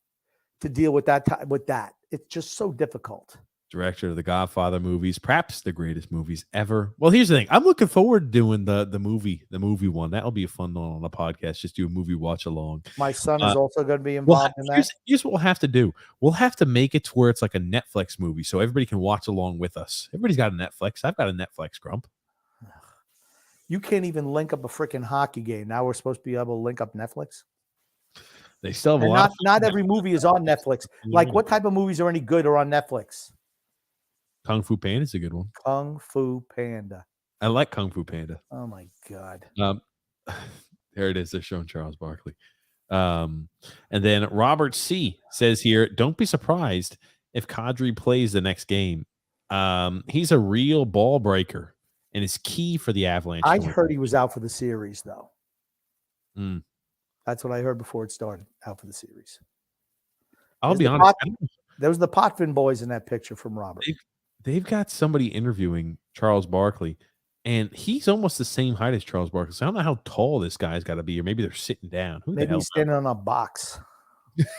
to deal with that. It's just so difficult. Director of the Godfather movies, perhaps the greatest movies ever. Well, here's the thing. I'm looking forward to doing the movie one. That'll be a fun one on the podcast. Just do a movie watch along. My son is also going to be involved in that. Here's what we'll have to do. We'll have to make it to where it's like a Netflix movie so everybody can watch along with us. Everybody's got a Netflix. I've got a Netflix, Grump. You can't even link up a freaking hockey game. Now we're supposed to be able to link up Netflix. They still have a lot. Not every movie is on Netflix. Like, what type of movies are any good or on Netflix? Kung Fu Panda is a good one. Kung Fu Panda. I like Kung Fu Panda. Oh my God. There it is. They're showing Charles Barkley. And then Robert C says here, don't be surprised if Kadri plays the next game. He's a real ball breaker and is key for the Avalanche. I heard he was out for the series, though. Mm. That's what I heard before it started, out for the series. I'll be honest. There was the Potvin boys in that picture from Robert. They've got somebody interviewing Charles Barkley, and he's almost the same height as Charles Barkley. So I don't know how tall this guy's got to be, or maybe they're sitting down. Maybe he's standing on a box.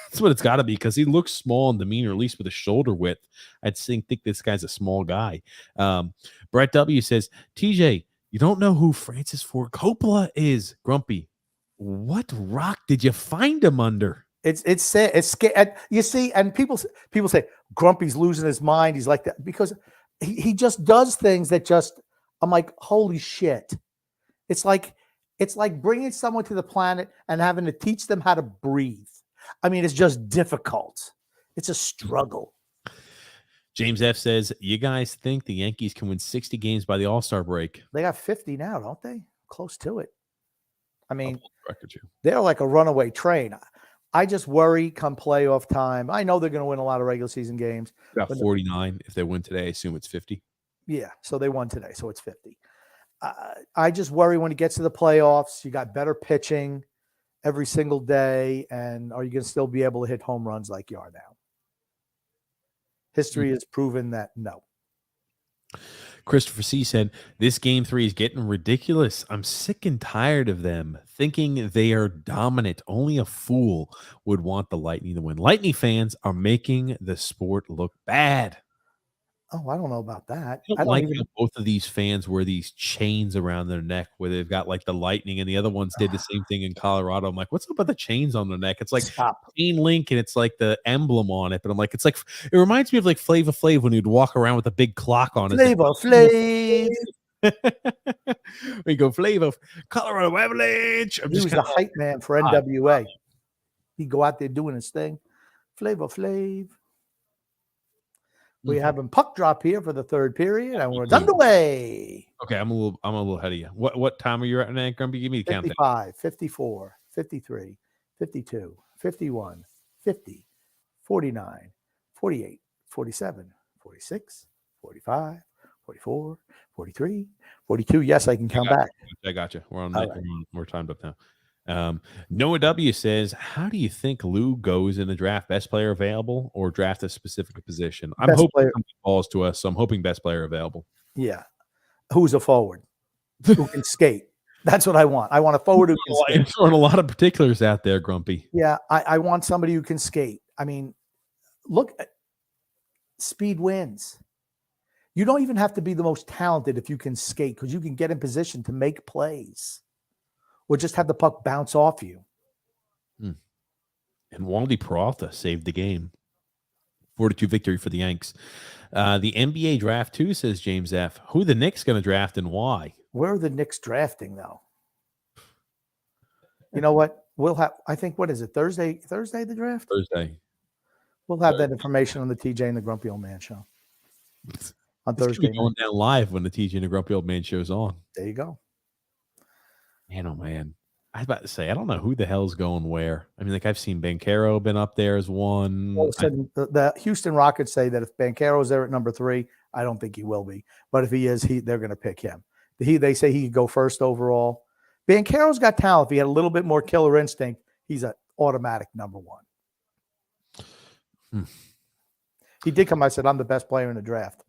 That's what it's got to be because he looks small in demeanor, at least with a shoulder width. I'd think this guy's a small guy. Brett W says, TJ, you don't know who Francis Ford Coppola is, Grumpy. What rock did you find him under? It's sad. It's scary. You see, and people say Grumpy's losing his mind. He's like that because he just does things that just, I'm like, holy shit. It's like bringing someone to the planet and having to teach them how to breathe. I mean, it's just difficult. It's a struggle. James F says, you guys think the Yankees can win 60 games by the All-Star break? They got 50 now, don't they? Close to it. I mean, record you. They're like a runaway train. I just worry come playoff time. I know they're going to win a lot of regular season games. Got 49. If they win today, I assume it's 50. Yeah, so they won today, so it's 50. I just worry when it gets to the playoffs, you got better pitching every single day, and are you going to still be able to hit home runs like you are now? History has proven that no. Christopher C. said, this game 3 is getting ridiculous. I'm sick and tired of them thinking they are dominant. Only a fool would want the Lightning to win. Lightning fans are making the sport look bad. Oh, I don't know about that. I don't like how both of these fans wear these chains around their neck where they've got like the Lightning and the other ones did the same thing in Colorado. I'm like, what's up with the chains on their neck? It's like chain link and it's like the emblem on it. But I'm like, it's like, it reminds me of like Flava Flav when he'd walk around with a big clock on it. Flava Flav. We go Flava, Colorado Avalanche. He was the hype man for NWA. He'd go out there doing his thing. Flava Flav. We have him puck drop here for the third period, and we're underway. Okay, I'm a little ahead of you. What time are you at now, Grumpy? Give me the 55, countdown. 54, 53, 52, 51, 50, 49, 48, 47, 46, 45, 44, 43, 42. Yes, I can count back. I got you. We're on. We're timed up now. Noah W says, how do you think Lou goes in the draft? Best player available or draft a specific position? I'm hoping something falls to us, so I'm hoping best player available. Yeah. Who's a forward? Who can skate? That's what I want. I want a forward who can skate. I'm throwing a lot of particulars out there, Grumpy. Yeah, I want somebody who can skate. I mean, look, speed wins. You don't even have to be the most talented if you can skate because you can get in position to make plays. Or just have the puck bounce off you. And Wandy Peralta saved the game. 4-2 victory for the Yanks. The NBA draft too, says James F. Who the Knicks going to draft and why? Where are the Knicks drafting though? You know what? We'll have. I think what is it? Thursday the draft. Thursday. We'll have that information on the TJ and the Grumpy Old Man show on Thursday. Going down live when the TJ and the Grumpy Old Man show's on. There you go. Man, oh man. I was about to say, I don't know who the hell's going where. I mean, like I've seen Banchero been up there as one. Well, the Houston Rockets say that if Banchero's there at number 3, I don't think he will be. But if he is, they're going to pick him. They say he could go first overall. Banchero's got talent. If he had a little bit more killer instinct, he's an automatic number 1. He did come. I said, I'm the best player in the draft.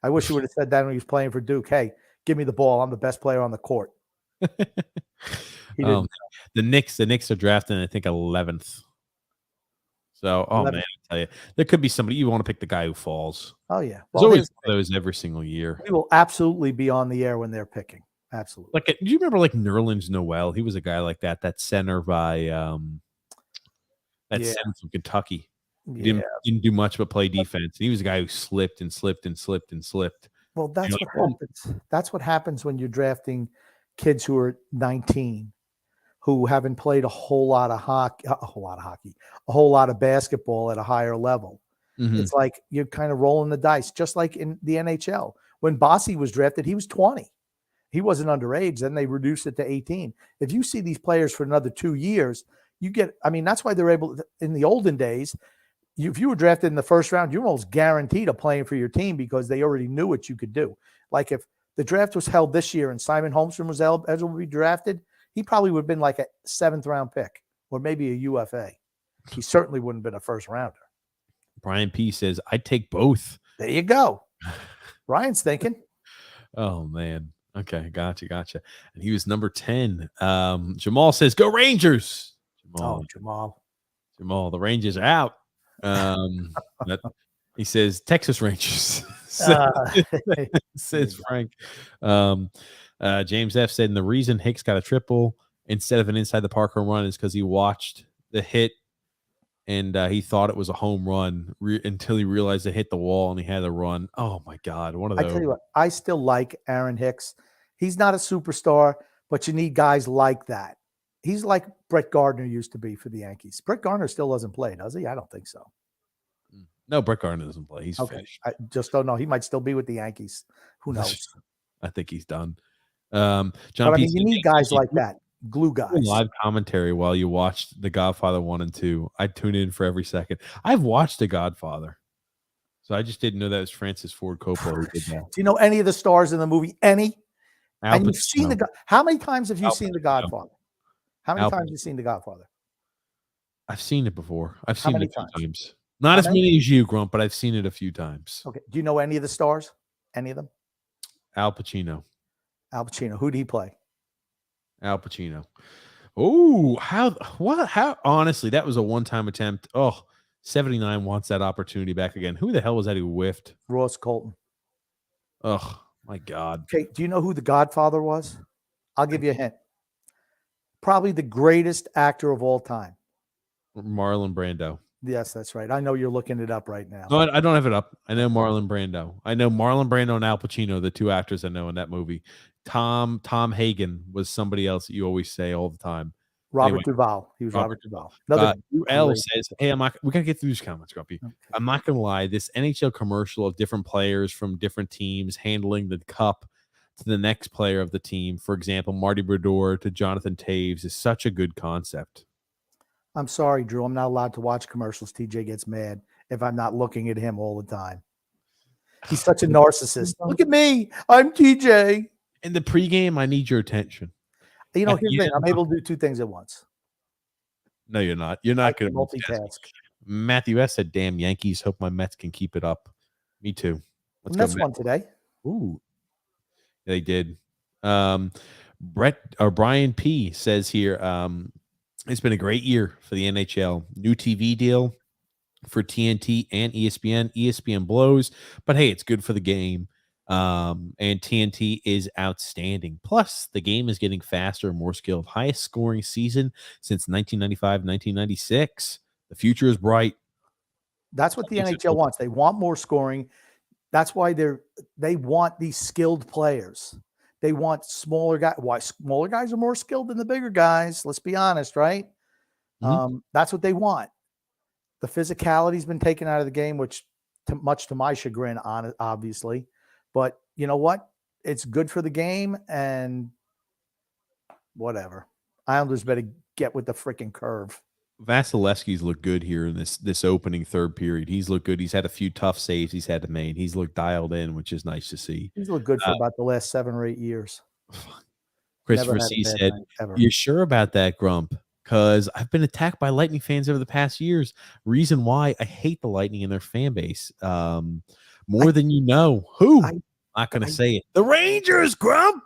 I wish he would have said that when he was playing for Duke. Hey, give me the ball. I'm the best player on the court. The Knicks are drafting, I think, 11th. So, 11th. Man, I tell you, there could be somebody you want to pick the guy who falls. Oh yeah, there's always those every single year. We will absolutely be on the air when they're picking. Absolutely. Like, do you remember like Nerlens Noel? He was a guy like that. That center by center from Kentucky. Didn't do much but play defense. He was a guy who slipped and slipped and slipped and slipped. Well, that's what happens. That's what happens when you're drafting kids who are 19, who haven't played a whole lot of basketball at a higher level. It's like you're kind of rolling the dice, just like in the NHL. When Bossy was drafted, he was 20. He wasn't underage. Then they reduced it to 18. If you see these players for another 2 years, that's why they're able to, in the olden days, if you were drafted in the first round, you're almost guaranteed a playing for your team because they already knew what you could do. Like if the draft was held this year and Simon Holmstrom was eligible to be drafted, he probably would have been like a 7th round pick or maybe a UFA. He certainly wouldn't have been a first rounder. Brian P says, I'd take both. There you go. Ryan's thinking. Oh, man. Okay, gotcha. And he was number 10. Jamal says, go Rangers. Jamal. Jamal, the Rangers are out. But he says Texas Rangers. Uh, Says Frank. James F said, and the reason Hicks got a triple instead of an inside the park home run is because he watched the hit and he thought it was a home run until he realized it hit the wall and he had to run. Oh my God, one of I those. tell you what, I still like Aaron Hicks. He's not a superstar, but you need guys like that. He's like Brett Gardner used to be for the Yankees. Brett Gardner still doesn't play, does he? I don't think so. No, Brett Gardner doesn't play. He's Okay. finished. I just don't know. He might still be with the Yankees. Who knows? I think he's done. John, but I mean, you need guys like that, glue guys. Live commentary while you watched The Godfather 1 and 2. I tune in for every second. I've watched The Godfather, so I just didn't know that was Francis Ford Coppola who did that. Do you know any of the stars in the movie? Any? Al And you've seen Pacino. how many times have you Al seen The Pacino. Godfather? How many Al times have you seen The Godfather? I've seen it before. I've How seen many it a few times? times. Not How as many as you, Grump, but I've seen it a few times. Okay. Do you know any of the stars? Any of them? Al Pacino. Al Pacino. Who did he play? Al Pacino. Oh, how honestly, that was a one-time attempt. Oh, 79 wants that opportunity back again. Who the hell was that who whiffed? Ross Colton. Oh, my God. Okay. Do you know who the Godfather was? I'll give you a hint. Probably the greatest actor of all time. Marlon Brando. Yes, that's right. I know you're looking it up right now. No, I don't have it up. I know Marlon Brando. I know Marlon Brando and Al Pacino, the two actors I know in that movie. Tom Hagen was somebody else that you always say all the time. Robert Duvall. He was Robert Duvall. L says, "Hey, we gotta get through these comments, Grumpy. Okay. I'm not gonna lie. This NHL commercial of different players from different teams handling the cup to the next player of the team, for example, Marty Brodeur to Jonathan Taves, is such a good concept." I'm sorry, Drew. I'm not allowed to watch commercials. TJ gets mad if I'm not looking at him all the time. He's such a narcissist. Look at me. I'm TJ. In the pregame, I need your attention. You know, here's the thing. I'm able to do two things at once. No, you're not. You're not going to multitask. Matthew S. said, damn, Yankees. Hope my Mets can keep it up. Me too. Let's go. Mets won today. Ooh. They did. Brian P. says here, it's been a great year for the NHL. New TV deal for TNT and ESPN. ESPN blows, but hey, it's good for the game. And TNT is outstanding. Plus, the game is getting faster and more skilled. Highest scoring season since 1995-1996. The future is bright. That's what the NHL wants. They want more scoring. That's why they want these skilled players. They want smaller guys. Why smaller guys are more skilled than the bigger guys? Let's be honest, right? Mm-hmm. That's what they want. The physicality's been taken out of the game, which much to my chagrin, obviously. But you know what? It's good for the game, and whatever. Islanders better get with the freaking curve. Vasilevsky's looked good here in this opening third period. He's looked good. He's had a few tough saves he's had to make. He's looked dialed in, which is nice to see. He's looked good for about the last 7 or 8 years. Christopher C. said, "You're sure about that, Grump? Because I've been attacked by Lightning fans over the past years. Reason why I hate the Lightning and their fan base more than you know. Who? I'm not going to say it. The Rangers, Grump.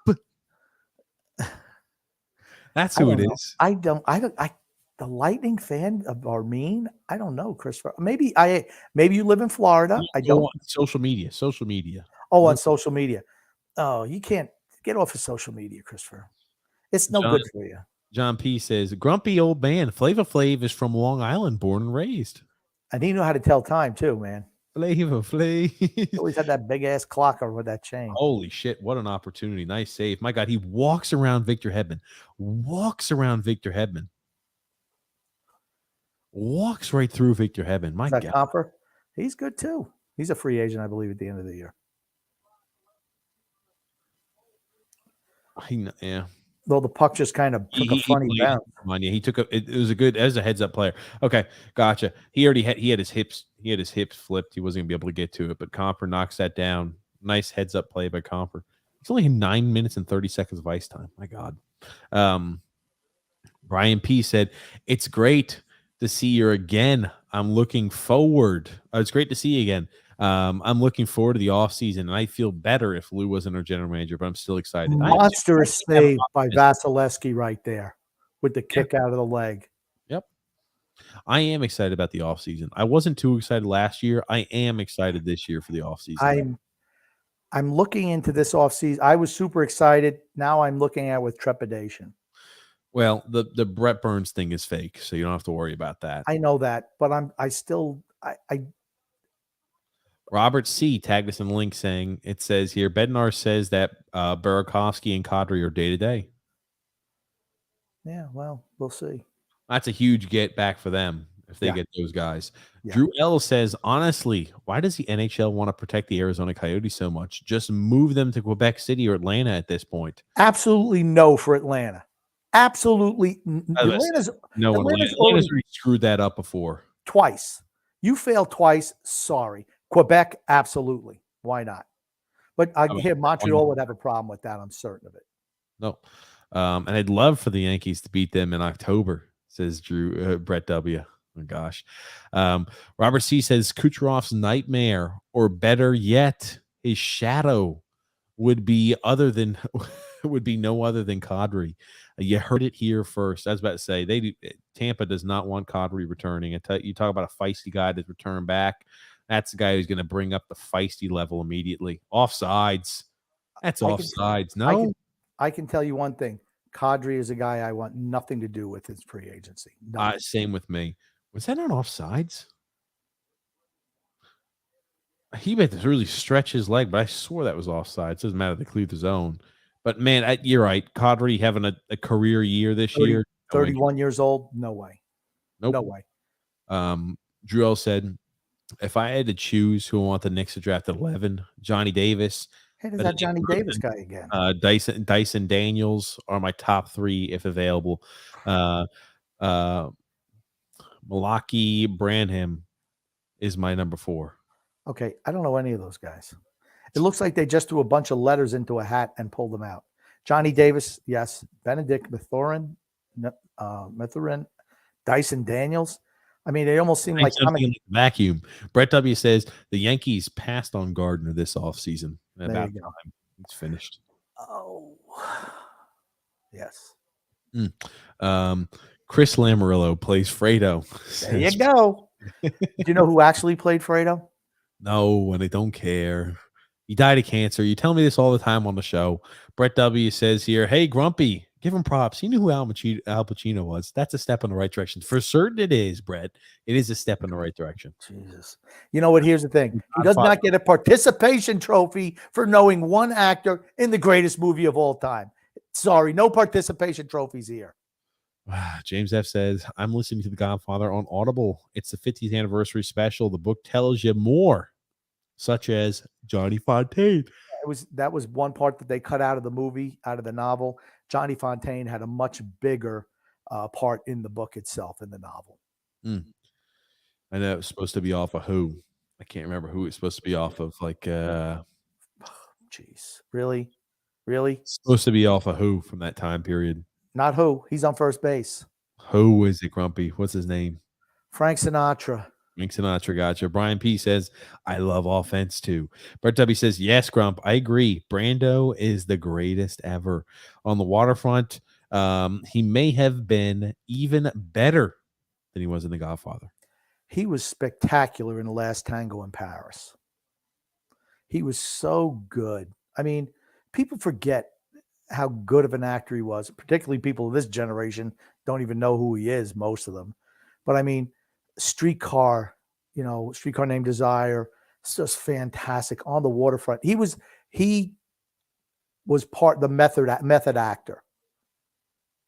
That's who it is. The Lightning fan are mean. I don't know, Christopher. Maybe you live in Florida. I don't. Social media. Oh, on social media. Oh, you can't get off of social media, Christopher. It's no good for you. John P. says, grumpy old man. Flavor Flav is from Long Island, born and raised. And he knew how to tell time too, man. Flavor Flav. He always had that big ass clocker with that chain. Holy shit. What an opportunity. Nice save. My God, he walks around Victor Hedman. Walks right through Victor Hedman. My God. Comper? He's good too. He's a free agent, I believe, at the end of the year. Yeah. Though the puck just kind of took a funny bounce. He took it was a good as a heads up player. Okay, gotcha. He had his hips flipped. He wasn't gonna be able to get to it, but Comper knocks that down. Nice heads up play by Comper. He's only 9 minutes and 30 seconds of ice time. My God. Brian P said, it's great to see you again. I'm looking forward. It's great to see you again. I'm looking forward to the offseason, and I feel better if Lou wasn't our general manager, but I'm still excited. Monstrous save by Vasilevsky right there with the kick out of the leg. Yep. I am excited about the offseason. I wasn't too excited last year. I am excited this year for the offseason. I'm looking into this offseason. I was super excited. Now I'm looking at it with trepidation. Well, the Brett Burns thing is fake, so you don't have to worry about that. I know that, but I Robert C. tagged us in the link saying, it says here, Bednar says that Burakovsky and Kadri are day-to-day. Yeah, well, we'll see. That's a huge get back for them if they get those guys. Yeah. Drew L says, honestly, why does the NHL want to protect the Arizona Coyotes so much? Just move them to Quebec City or Atlanta at this point. Absolutely no for Atlanta. Absolutely. Atlanta's already screwed that up before. Twice. You failed twice. Sorry. Quebec, absolutely. Why not? But Montreal would have a problem with that. I'm certain of it. No. And I'd love for the Yankees to beat them in October, says Brett W. Oh, gosh. Robert C. says Kucherov's nightmare, or better yet, his shadow would be no other than Kadri. You heard it here first. I was about to say Tampa does not want Kadri returning. You talk about a feisty guy that's returned back. That's the guy who's going to bring up the feisty level immediately. Offsides. That's offsides. No. I can tell you one thing. Kadri is a guy I want nothing to do with his free agency. Same with me. Was that on offsides? He meant to really stretch his leg, but I swore that was offsides. Doesn't matter. They cleared the zone. But, man, you're right. Kadri having a career year this year. 31 years old? No way. Nope. No way. Drew L said, if I had to choose who I want the Knicks to draft at 11, Johnny Davis. Hey, there's that Johnny Davis guy again. Dyson Daniels are my top 3 if available. Malaki Branham is my number 4. Okay, I don't know any of those guys. It looks like they just threw a bunch of letters into a hat and pulled them out. Johnny Davis, yes. Benedict Mathurin, Dyson Daniels. I mean, they almost seem like vacuum. Brett W. says the Yankees passed on Gardner this offseason. About time. It's finished. Oh, yes. Chris Lamarillo plays Fredo. There you go. Do you know who actually played Fredo? No, and I don't care. He died of cancer. You tell me this all the time on the show. Brett W. says here, hey, Grumpy, give him props. He knew who Al Pacino was. That's a step in the right direction. For certain it is, Brett. It is a step in the right direction. Jesus. You know what? Here's the thing. He does not get a participation trophy for knowing one actor in the greatest movie of all time. Sorry, no participation trophies here. James F. says, I'm listening to The Godfather on Audible. It's the 50th anniversary special. The book tells you more, such as Johnny Fontaine. That was one part that they cut out of the movie, out of the novel. Johnny Fontaine had a much bigger part in the book itself, in the novel. I know it's supposed to be off of who? I can't remember who it's supposed to be off of. Jeez. Really? Really? It's supposed to be off of who from that time period? Not who. He's on first base. Who is it, Grumpy? What's his name? Frank Sinatra. Frank Sinatra, gotcha. Brian P. says, I love offense too. Brett W. says, yes, Grump, I agree. Brando is the greatest ever. On the waterfront, he may have been even better than he was in The Godfather. He was spectacular in The Last Tango in Paris. He was so good. I mean, people forget how good of an actor he was, particularly people of this generation don't even know who he is, most of them. But I mean, Streetcar Named Desire, it's just fantastic. On the Waterfront, he was part of the method actor.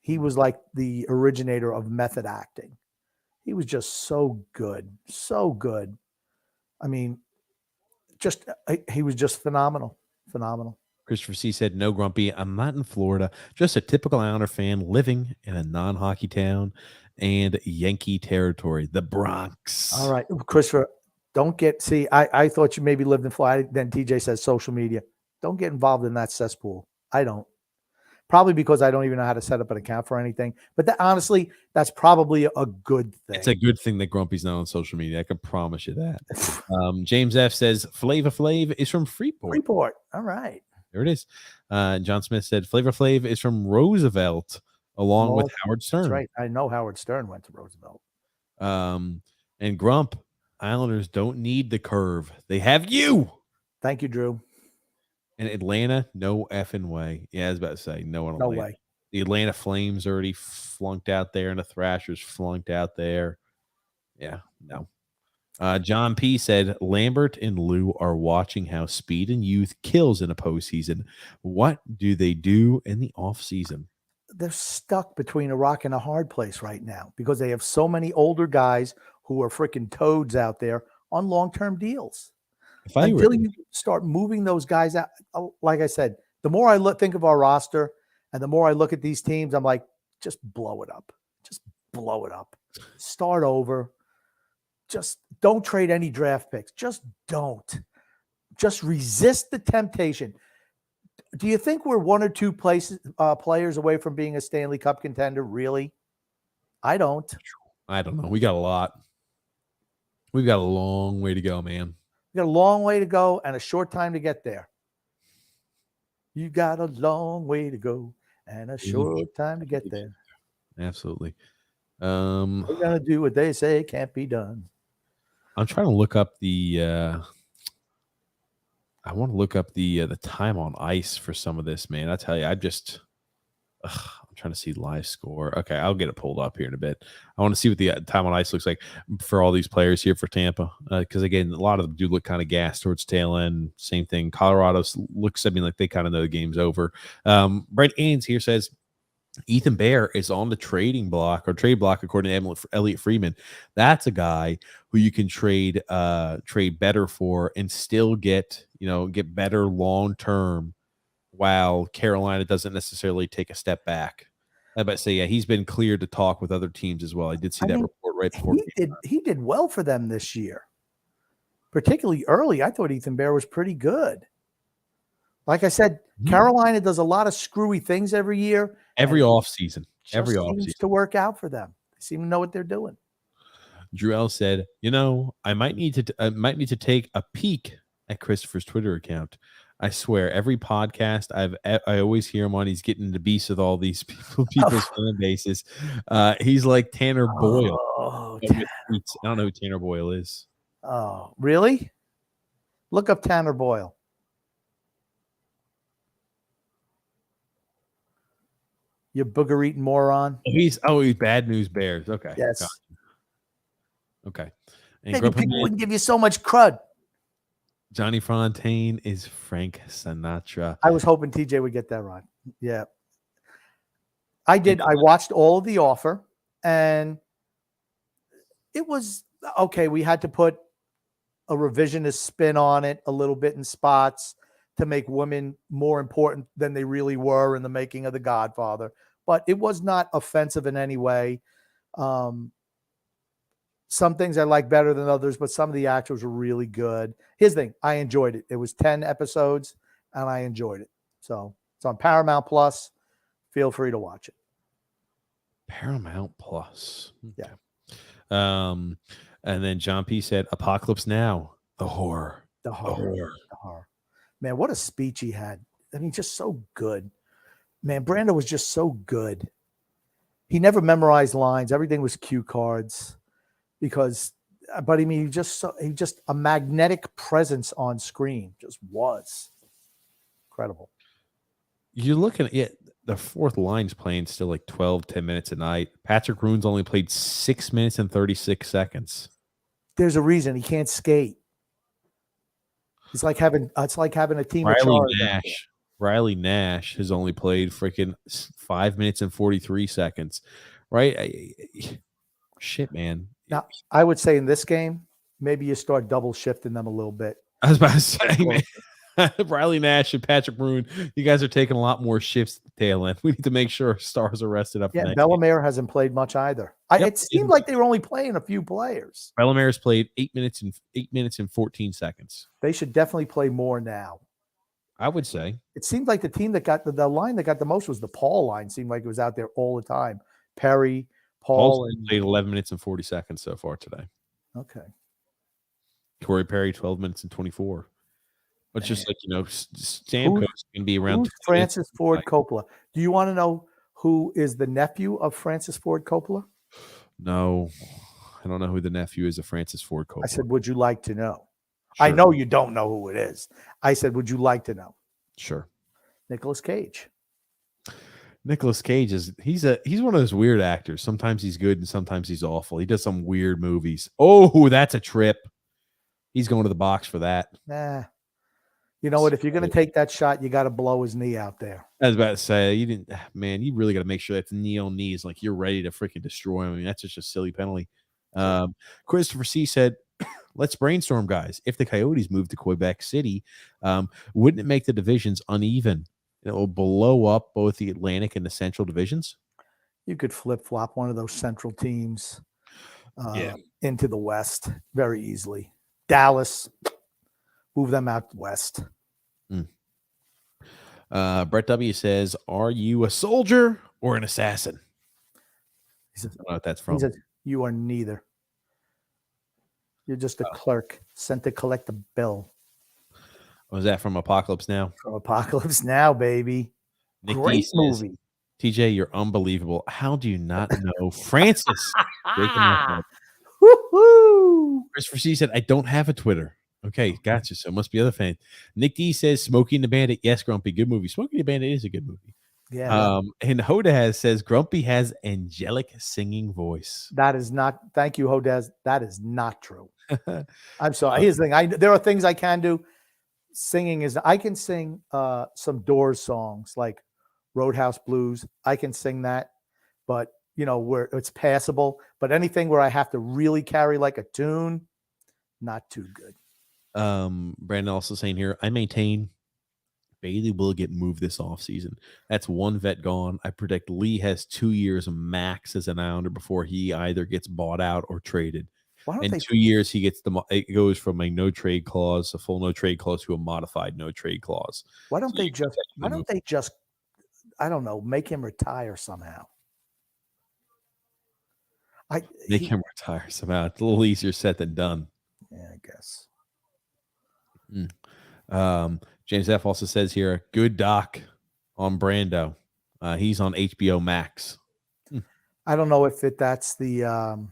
He was like the originator of method acting. He was just so good. I mean, he was just phenomenal. Christopher C. said, no, Grumpy, I'm not in Florida. Just a typical Islander fan living in a non-hockey town and Yankee territory, the Bronx. All right, Christopher, I thought you maybe lived in Florida. Then TJ says social media. Don't get involved in that cesspool. I don't. Probably because I don't even know how to set up an account for anything. But honestly, that's probably a good thing. It's a good thing that Grumpy's not on social media. I can promise you that. James F. says, Flavor Flav is from Freeport. All right. There it is. John Smith said, Flavor Flav is from Roosevelt, along with Howard Stern. That's right. I know Howard Stern went to Roosevelt. And Grump, Islanders don't need the curve. They have you. Thank you, Drew. And Atlanta, no effing way. Yeah, I was about to say no one. No Atlanta. way. The Atlanta Flames already flunked out there, and the Thrashers flunked out there. Yeah, no. John P. said Lambert and Lou are watching how speed and youth kills in a postseason. What do they do in the offseason? They're stuck between a rock and a hard place right now because they have so many older guys who are freaking toads out there on long-term deals. Until you start moving those guys out, like I said, the more I think of our roster and the more I look at these teams, I'm like, just blow it up. Just blow it up. Start over. Just don't trade any draft picks. Just don't. Just resist the temptation. Do you think we're one or two players away from being a Stanley Cup contender? Really? I don't. I don't know. We got a lot. We've got a long way to go, man. We got a long way to go and a short time to get there. You got a long way to go and a short time to get there. Absolutely. We're gonna do what they say can't be done. I'm trying to look up the I want to look up the time on ice for some of this, man. I tell you, I'm trying to see live score. Okay, I'll get it pulled up here in a bit. I want to see what the time on ice looks like for all these players here for Tampa. Because again, a lot of them do look kind of gassed towards tail end. Same thing. Colorado looks, like they kind of know the game's over. Brent Ains here says Ethan Bear is on the trading block or trade block, according to Elliot Freeman. That's a guy who you can trade better for and still get better long term, while Carolina doesn't necessarily take a step back. I about to say, yeah, he's been cleared to talk with other teams as well. I did see that report right before. He did well for them this year, particularly early. I thought Ethan Bear was pretty good. Like I said, Carolina does a lot of screwy things every year. Every offseason. Seems to work out for them. They seem to know what they're doing. Druel said, I might need to take a peek at Christopher's Twitter account. I swear, every podcast I always hear him on, he's getting the beast with all these people's fan bases. He's like Tanner Boyle. I don't know who Tanner Boyle is. Oh, really? Look up Tanner Boyle. You booger-eating moron. He's Bad News Bears. Okay. Yes. Gotcha. Okay. And maybe people wouldn't give you so much crud. Johnny Fontaine is Frank Sinatra. I was hoping TJ would get that right. Yeah. I did. I watched all of The Offer, and it was okay. We had to put a revisionist spin on it a little bit in spots to make women more important than they really were in the making of The Godfather. But it was not offensive in any way. Some things I like better than others, but some of the actors were really good. Here's the thing. I enjoyed it. It was 10 episodes, and I enjoyed it. So it's on Paramount Plus. Feel free to watch it. Paramount Plus. Okay. Yeah. And then John P. said, Apocalypse Now. The horror. The horror. Man, what a speech he had. I mean, just so good. Man, Brando was just so good. He never memorized lines. Everything was cue cards. But I mean, he just a magnetic presence on screen. Just was incredible. You're looking at the fourth line's playing still like 10 minutes a night. Patrick Roon's only played 6 minutes and 36 seconds. There's a reason he can't skate. It's like having a team of Charlie. Riley Nash has only played freaking 5 minutes and 43 seconds. Right? Shit, man. Now, I would say in this game, maybe you start double shifting them a little bit. I was about to say, man, Riley Nash and Patrick Roon, you guys are taking a lot more shifts at the tail end. We need to make sure our stars are rested up. Yeah, Bellemare hasn't played much either. It seemed like they were only playing a few players. Bellemare's played 8 minutes and 14 seconds. They should definitely play more now. I would say. It seemed like the team that got the line that got the most was the Paul line. Seemed like it was out there all the time. Perry, Paul played 11 minutes and 40 seconds so far today. Okay. Corey Perry, 12 minutes and 24. But just like, Stamkos can be around. Francis Ford Coppola. Do you want to know who is the nephew of Francis Ford Coppola? No, I don't know who the nephew is of Francis Ford Coppola. I said, would you like to know? Sure. I know you don't know who it is. I said, would you like to know? Sure. Nicolas Cage. Nicolas Cage he's one of those weird actors. Sometimes he's good and sometimes he's awful. He does some weird movies. Oh, that's a trip. He's going to the box for that. Nah. You know what? If you're going to take that shot, you got to blow his knee out there. I was about to say, you really got to make sure that's knee on knee is like you're ready to freaking destroy him. I mean, that's just a silly penalty. Christopher C said, let's brainstorm, guys. If the Coyotes move to Quebec City, wouldn't it make the divisions uneven? It will blow up both the Atlantic and the Central divisions. You could flip-flop one of those Central teams into the West very easily. Dallas, move them out west. Brett W says, are you a soldier or an assassin? He says, I don't know what that's from. He says, you are neither. You're just a clerk sent to collect a bill. Was that from Apocalypse Now? From Apocalypse Now, baby. Nick Great says, movie. TJ, you're unbelievable. How do you not know Francis? Woo-hoo! Christopher C said, I don't have a Twitter. Okay, gotcha. So it must be other fans. Nick D says, Smokey and the Bandit. Yes, Grumpy, good movie. Smokey and the Bandit is a good movie. Yeah. And Hoda says, Grumpy has angelic singing voice. That is not, thank you, Hodez. That is not true. I'm sorry. Here's the thing. There are things I can do. Singing is, I can sing some Doors songs like Roadhouse Blues. I can sing that, but where it's passable. But anything where I have to really carry like a tune, not too good. Brandon also saying here, I maintain Bailey will get moved this offseason. That's one vet gone. I predict Lee has 2 years max as an Islander before he either gets bought out or traded. In 2 years, he gets it goes from a no trade clause, a full no trade clause, to a modified no trade clause. Why don't they just I don't know, make him retire somehow? Make him retire somehow. It's a little easier said than done. Yeah, I guess. James F also says here, good doc on Brando. He's on HBO Max. I don't know if that's the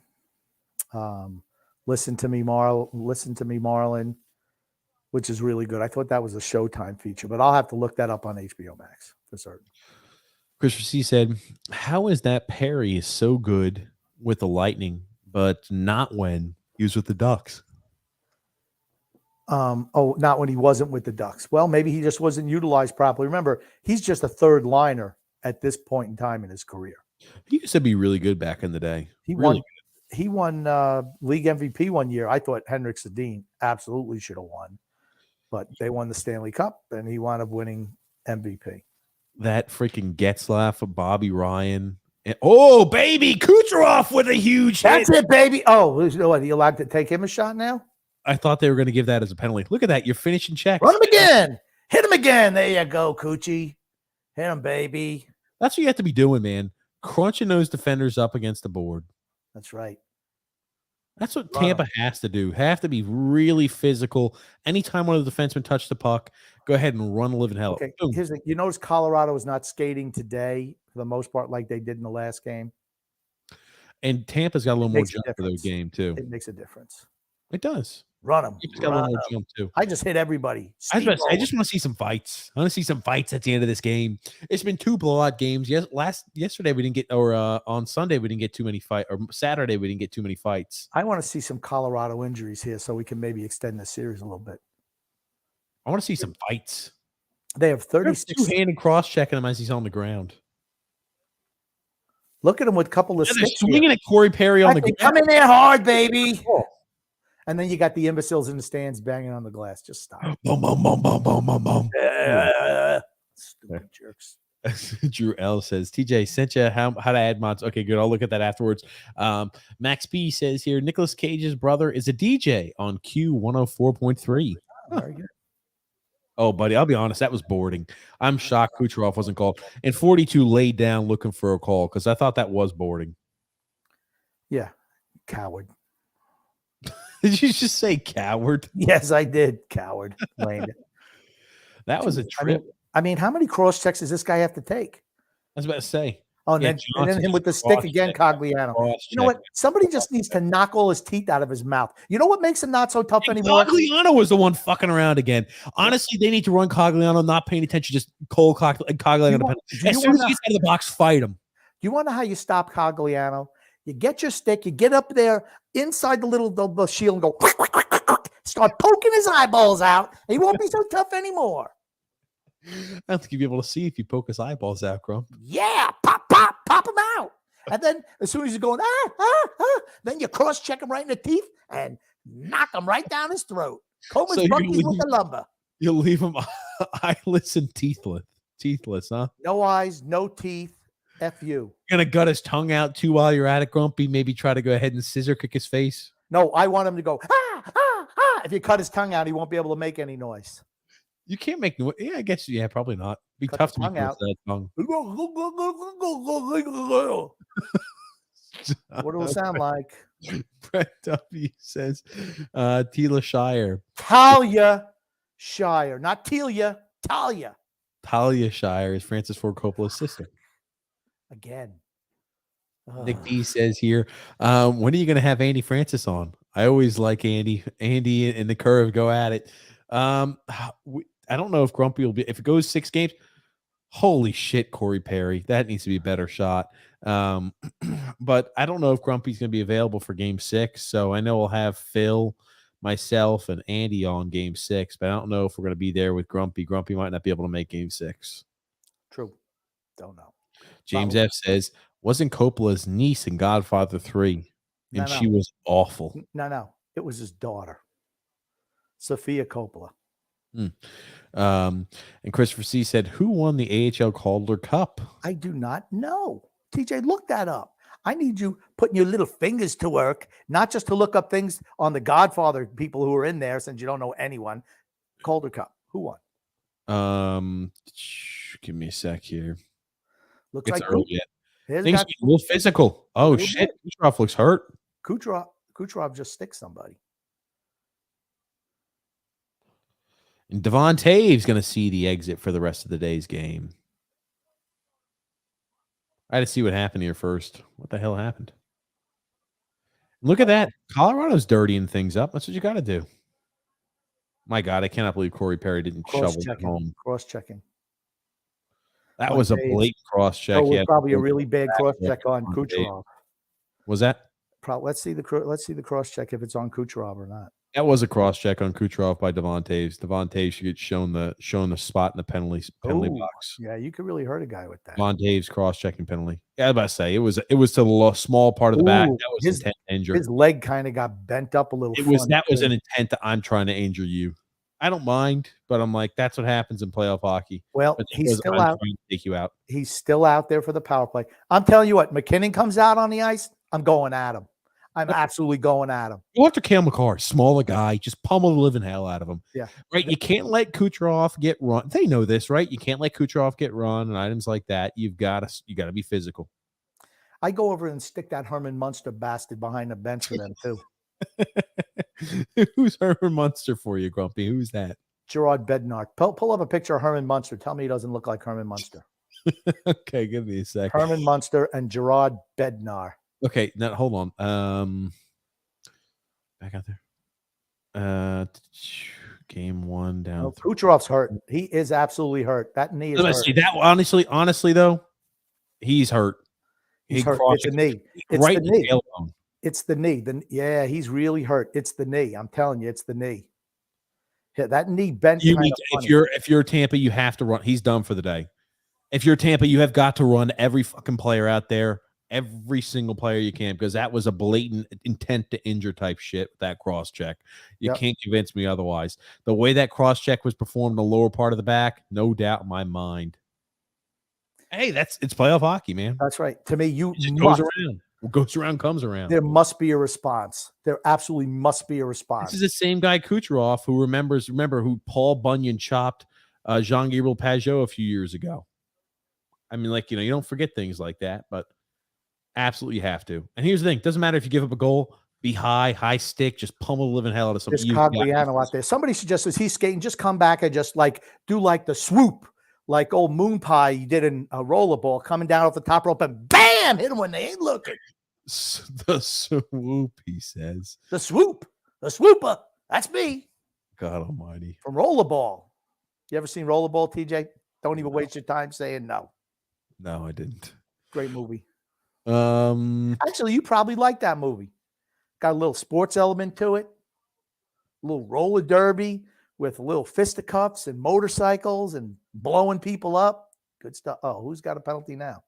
Listen to Me Marlon, which is really good. I thought that was a Showtime feature, but I'll have to look that up on HBO Max for certain. Christopher C said, how is that Perry is so good with the Lightning, but not when he was with the Ducks? Not when he wasn't with the Ducks. Well, maybe he just wasn't utilized properly. Remember, he's just a third liner at this point in time in his career. He used to be really good back in the day. He won league MVP one year. I thought Henrik Sedin absolutely should have won, but they won the Stanley Cup and he wound up winning MVP. That freaking Getzlaff of Bobby Ryan. And, oh, baby, Kucherov with a huge hit. That's it, baby. Oh, you know what? Are you allowed to take him a shot now? I thought they were going to give that as a penalty. Look at that. You're finishing checks. Run him again. Hit him again. There you go, Coochie. Hit him, baby. That's what you have to be doing, man. Crunching those defenders up against the board. That's right. That's what Tampa has to do. Have to be really physical. Anytime one of the defensemen touch the puck, go ahead and run the living hell. Okay. Here's the, you notice Colorado is not skating today for the most part like they did in the last game. And Tampa's got a little more jump for their game, too. It makes a difference. It does. Run them. He's got a little more jump, too. I just hit everybody. I just want to see some fights. I want to see some fights at the end of this game. It's been 2 blowout games. Yesterday we didn't get, or on Sunday we didn't get too many fights, or Saturday we didn't get too many fights. I want to see some Colorado injuries here so we can maybe extend the series a little bit. I want to see some fights. They have 36. Two-handed cross-checking him as he's on the ground. Look at him with a couple of sticks. Swinging at Corey Perry on the ground. Come in there hard, baby. Oh. And then you got the imbeciles in the stands banging on the glass. Just stop. Boom, boom, boom, boom, boom, boom, boom. Stupid jerks. Drew L says, TJ sent you how to add mods. Okay, good. I'll look at that afterwards. Max P says here, Nicolas Cage's brother is a DJ on Q104.3. Very good. Oh, buddy, I'll be honest. That was boarding. I'm shocked Kucherov wasn't called. And 42 laid down looking for a call because I thought that was boarding. Yeah, coward. Did you just say coward? Yes, I did. Coward. That was a trip. I mean, how many cross checks does this guy have to take? I was about to say. Oh, and, Yeah, and then him with the stick again, Cogliano. You know what? Somebody just needs to knock all his teeth out of his mouth. You know what makes him not so tough anymore? Cogliano was the one fucking around again. Honestly, they need to run Cogliano, not paying attention, just cold Cogliano. As soon as he gets out of the box, fight him. Do you want to know how you stop Cogliano? You get your stick, you get up there inside the little the shield and go, start poking his eyeballs out. He won't be so tough anymore. I don't think you'll be able to see if you poke his eyeballs out, Grump. Yeah, pop him out. And then as soon as he's going, then you cross-check him right in the teeth and knock him right down his throat. Coleman's monkeys with the lumber. You'll leave him eyeless and teethless, huh? No eyes, no teeth. F you. You're gonna gut his tongue out too while you're at it, Grumpy. Maybe try to go ahead and scissor kick his face. No, I want him to go, If you cut his tongue out, he won't be able to make any noise. You can't make noise. Yeah, I guess. Yeah, probably not. Be tough to make out. Tongue. What will it sound like? Brett W says, Tila Shire. Talia Shire, not Telia. Talia. Talia Shire is Francis Ford Coppola's sister. Again. Nick D says here, when are you going to have Andy Francis on? I always like Andy. Andy and the Curve go at it. I don't know if Grumpy will be, if it goes 6 games. Holy shit, Corey Perry. That needs to be a better shot. But I don't know if Grumpy's going to be available for game 6. So I know we'll have Phil, myself, and Andy on game 6, but I don't know if we're going to be there with Grumpy. Grumpy might not be able to make game 6. True. Don't know. James F says, wasn't Coppola's niece in Godfather 3? And she was awful. No. It was his daughter, Sophia Coppola. And Christopher C said, who won the AHL Calder Cup? I do not know. TJ, look that up. I need you putting your little fingers to work, not just to look up things on the Godfather people who are in there, since you don't know anyone. Calder Cup. Who won? Give me a sec here. Looks like early yet. Things a little physical. Oh shit, Kucherov looks hurt. Kucherov just sticks somebody. And Devon Taves going to see the exit for the rest of the day's game. I had to see what happened here first. What the hell happened? Look at that. Colorado's dirtying things up. That's what you got to do. My God, I cannot believe Corey Perry didn't shovel it home. Cross-checking. That was a blatant cross-check. It was probably a really bad cross-check on Kucherov. Was that? Let's see the cross-check if it's on Kucherov or not. That was a cross-check on Kucherov by Devon Taves. Devon Taves should get shown the spot in the penalty box. Yeah, you could really hurt a guy with that. Devon Taves cross-checking penalty. Yeah, I was about to say it was to the small part of the back. That was intent to injure. His leg kind of got bent up a little. That was an intent that I'm trying to injure you. I don't mind, but I'm like, that's what happens in playoff hockey. Well, he's still out. Trying to take you out. He's still out there for the power play. I'm telling you what, McKinnon comes out on the ice, I'm going at him. I'm absolutely going at him. Go after Cale Makar, smaller guy, just pummel the living hell out of him. Yeah. Right. You can't let Kucherov get run. They know this, right? You can't let Kucherov get run and items like that. You got to be physical. I go over and stick that Herman Munster bastard behind the bench for them too. Who's Herman Munster for you, Grumpy? Who's that? Gerard Bednar. Pull up a picture of Herman Munster. Tell me he doesn't look like Herman Munster. Okay, give me a second. Herman Munster and Gerard Bednar. Okay, now hold on. Back out there. Game 1 down. Kucherov's hurt. He is absolutely hurt. That knee is hurt. See that honestly though, he's hurt. He's hurt. It's the knee. It's the knee. It's the knee. Yeah, he's really hurt. It's the knee. I'm telling you, it's the knee. Yeah, that knee bent. If you're Tampa, you have to run. He's done for the day. If you're Tampa, you have got to run every fucking player out there. Every single player you can, because that was a blatant intent to injure type shit with that cross check. You can't convince me otherwise. The way that cross check was performed in the lower part of the back, no doubt in my mind. Hey, it's playoff hockey, man. That's right. To me, it goes around. What goes around comes around. There must be a response. There absolutely must be a response. This is the same guy Kucherov who who Paul Bunyan chopped Jean-Gabriel Pageau a few years ago. I mean, you don't forget things like that, but absolutely have to. And here's the thing. Doesn't matter if you give up a goal, be high stick, just pummel the living hell out of something. Just Cogliano out there. Somebody suggests as he's skating, just come back and just do the swoop, like old Moon Pie he did in a rollerball, coming down off the top rope and bam, hit him when they ain't looking. The swoop, he says. The swoop, the swooper. That's me God almighty. from rollerball. You ever seen rollerball, TJ? Don't even waste your time saying no. No, I didn't. Great movie. Um, Actually, you probably like that movie. Got a little sports element to it. A little roller derby with little fisticuffs and motorcycles and blowing people up. Good stuff. Oh, who's got a penalty now?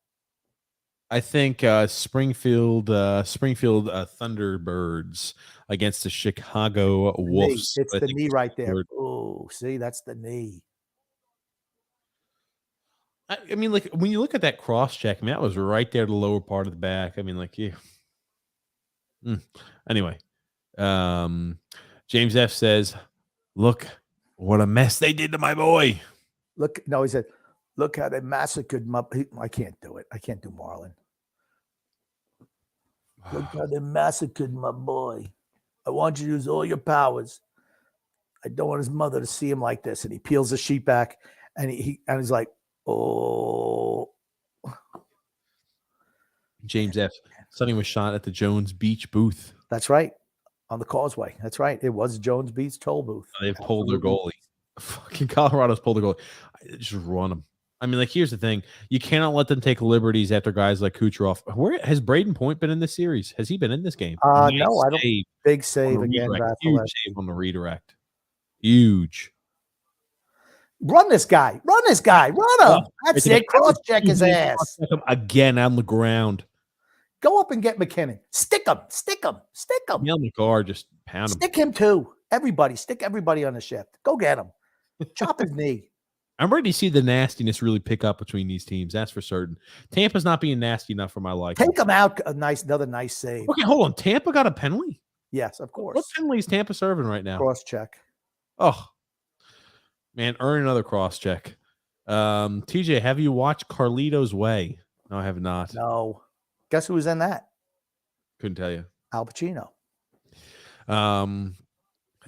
I think Springfield Thunderbirds against the Chicago Wolves. It's I the think knee right there. scored. Oh, see, that's the knee. I mean, like when you look at that cross check, I mean, that was right there, the lower part of the back. I mean, like, yeah. Anyway, James F says, "Look, what a mess they did to my boy." Look, no, he said, look how they massacred my. I can't do it. I can't do Marlon. Look how they massacred my boy. I want you to use all your powers. I don't want his mother to see him like this. And he peels the sheet back, and he's like, oh. James F. Sonny was shot at the Jones Beach booth. That's right. On the causeway. That's right. It was Jones Beach toll booth. They pulled their goalie. Fucking Colorado's pulled their goalie. Just run them. I mean, like, here's the thing. You cannot let them take liberties after guys like Kucherov. Where has Braden Point been in this series? Has he been in this game? No, I don't. Big save again. Huge save on the redirect. Huge. Run this guy. Run this guy. Run him. That's it. Cross check his ass. Again on the ground. Go up and get McKinnon. Stick him. Stick him. Stick him. Neil McCarr just pound him. Stick him too. Everybody. Stick everybody on the shift. Go get him. Chop his knee. I'm ready to see the nastiness really pick up between these teams. That's for certain. Tampa's not being nasty enough for my liking. Take him out. Another nice save. Okay, hold on. Tampa got a penalty? Yes, of course. What penalty is Tampa serving right now? Cross check. Oh, man, earn another cross check. TJ, have you watched Carlito's Way? No, I have not. No. Guess who was in that? Couldn't tell you. Al Pacino.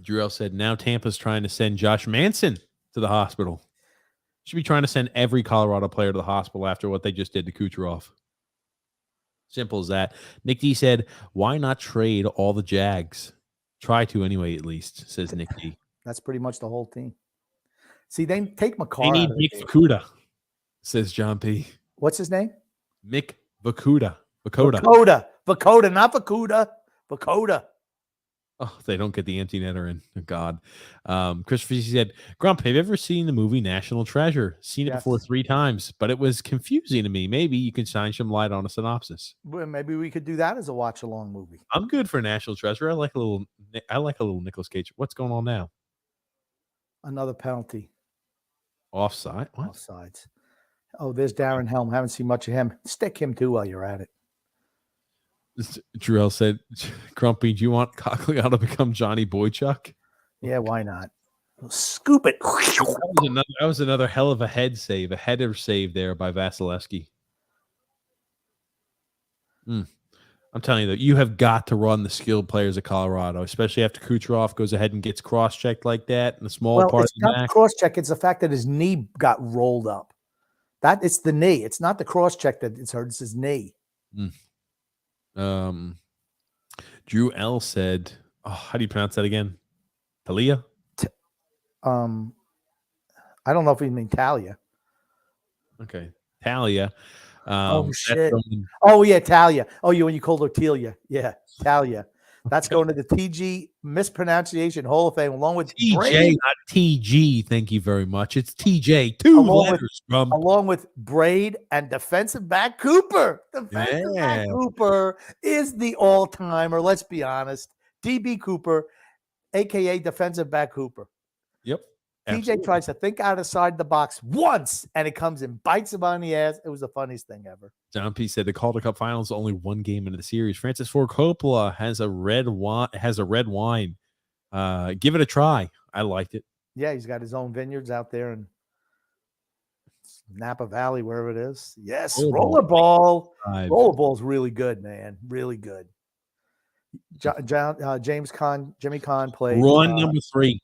Drew L said, now Tampa's trying to send Josh Manson to the hospital. Should be trying to send every Colorado player to the hospital after what they just did to Kucherov. Simple as that. Nick D said, why not trade all the Jags? Try to anyway, at least, says Nick D. That's pretty much the whole team. See, they take McCarr. They need Mick Vakuda, says John P. What's his name? Mick Vakuda. Vakoda, not Vakuda. Vakoda. Oh, they don't get the empty netter in. Oh, God. Christopher said, Grump, have you ever seen the movie National Treasure? Seen it before 3 times, but it was confusing to me. Maybe you can shine some light on a synopsis. Well, maybe we could do that as a watch-along movie. I'm good for National Treasure. I like a little Nicolas Cage. What's going on now? Another penalty. Offside? What? Offsides. Oh, there's Darren Helm. Haven't seen much of him. Stick him too while you're at it. Drell said, Grumpy, do you want Cogliano to become Johnny Boychuk? Yeah, why not? Scoop it. That was another hell of a header save there by Vasilevsky. I'm telling you that you have got to run the skilled players of Colorado, especially after Kucherov goes ahead and gets cross-checked like that in a small part of the back. It's not cross-check. It's the fact that his knee got rolled up. It's the knee. It's not the cross-check that it's hurt. It's his knee. Drew L said, how do you pronounce that again? Talia? I don't know if you mean Talia. Okay. Talia. Shit. Oh, yeah, Talia. Oh, when you called her Telia. Yeah, Talia. That's going to the TG Mispronunciation Hall of Fame along with TJ, Braid. not TG. Thank you very much. It's TJ. Two letters. Along with Braid and defensive back Cooper. Defensive back Cooper is the all-timer. Let's be honest. DB Cooper, a.k.a. defensive back Cooper. Yep. TJ tries to think outside the box once, and it comes and bites him on the ass. It was the funniest thing ever. John P said the Calder Cup Finals only 1 game into the series. Francis Ford Coppola has a red wine. Give it a try. I liked it. Yeah, he's got his own vineyards out there in Napa Valley, wherever it is. Yes, rollerball. Rollerball's really good, man. Really good. Jimmy Kahn played. Run number 3.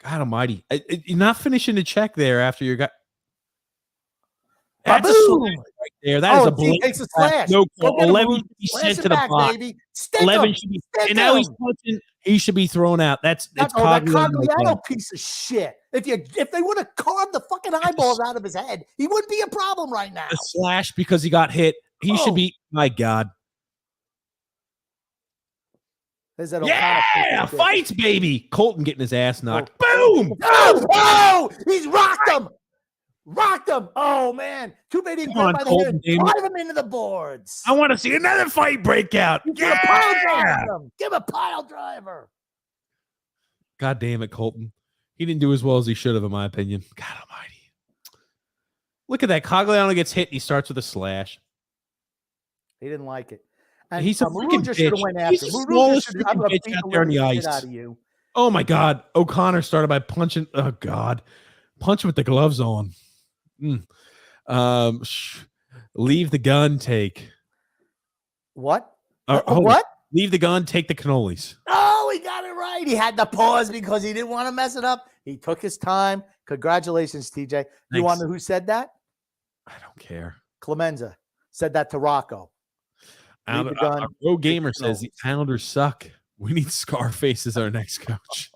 God almighty. You're not finishing the check there after you got. That's a Ba-boom! slash right there. That is a He blatant takes a slash. no Go call. get him, 11 Maroon. should be Slash sent him to the back, box. baby. Stick 11 him. should be, Stick and now he's him. punching. He should be thrown out. It's That Cogliano. Cogliano piece of shit. If they would have carved the fucking eyeballs out of his head, he wouldn't be a problem right now. A slash because he got hit. He should be. My God. There's that Yeah, fights, baby. Colton getting his ass knocked. Oh. Boom! Oh! He's rocked him. Rocked him. Oh man! Too bad he didn't grab by the Colton, head. Drive him into the boards. I want to see another fight break out. Give a pile driver. Give a pile driver. God damn it, Colton. He didn't do as well as he should have, in my opinion. God almighty. Look at that. Cogliano gets hit and he starts with a slash. He didn't like it. And he's a freaking just should have went after. He's the smallest I'm freaking bitch out there on the ice. Out of you. Oh my God. O'Connor started by punching. Oh God. Punch with the gloves on. Leave the gun, take. What? What? Leave the gun, take the cannolis. Oh, he got it right. He had to pause because he didn't want to mess it up. He took his time. Congratulations, TJ. Thanks. You want to know who said that? I don't care. Clemenza said that to Rocco. Road Gamer says the Islanders suck. We need Scarface as our next coach.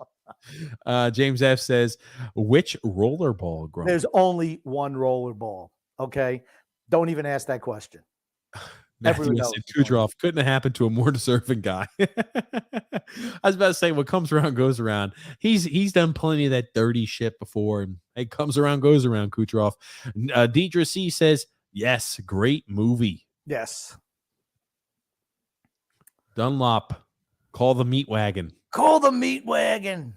James F says, which rollerball, Grumpy? There's only one rollerball. Okay. Don't even ask that question. Matthew said Kucherov couldn't have happened to a more deserving guy. I was about to say, what comes around goes around. He's done plenty of that dirty shit before, and it comes around goes around. Kucherov. Deidre C says, yes, great movie. Yes. Dunlop, call the meat wagon. Call the meat wagon.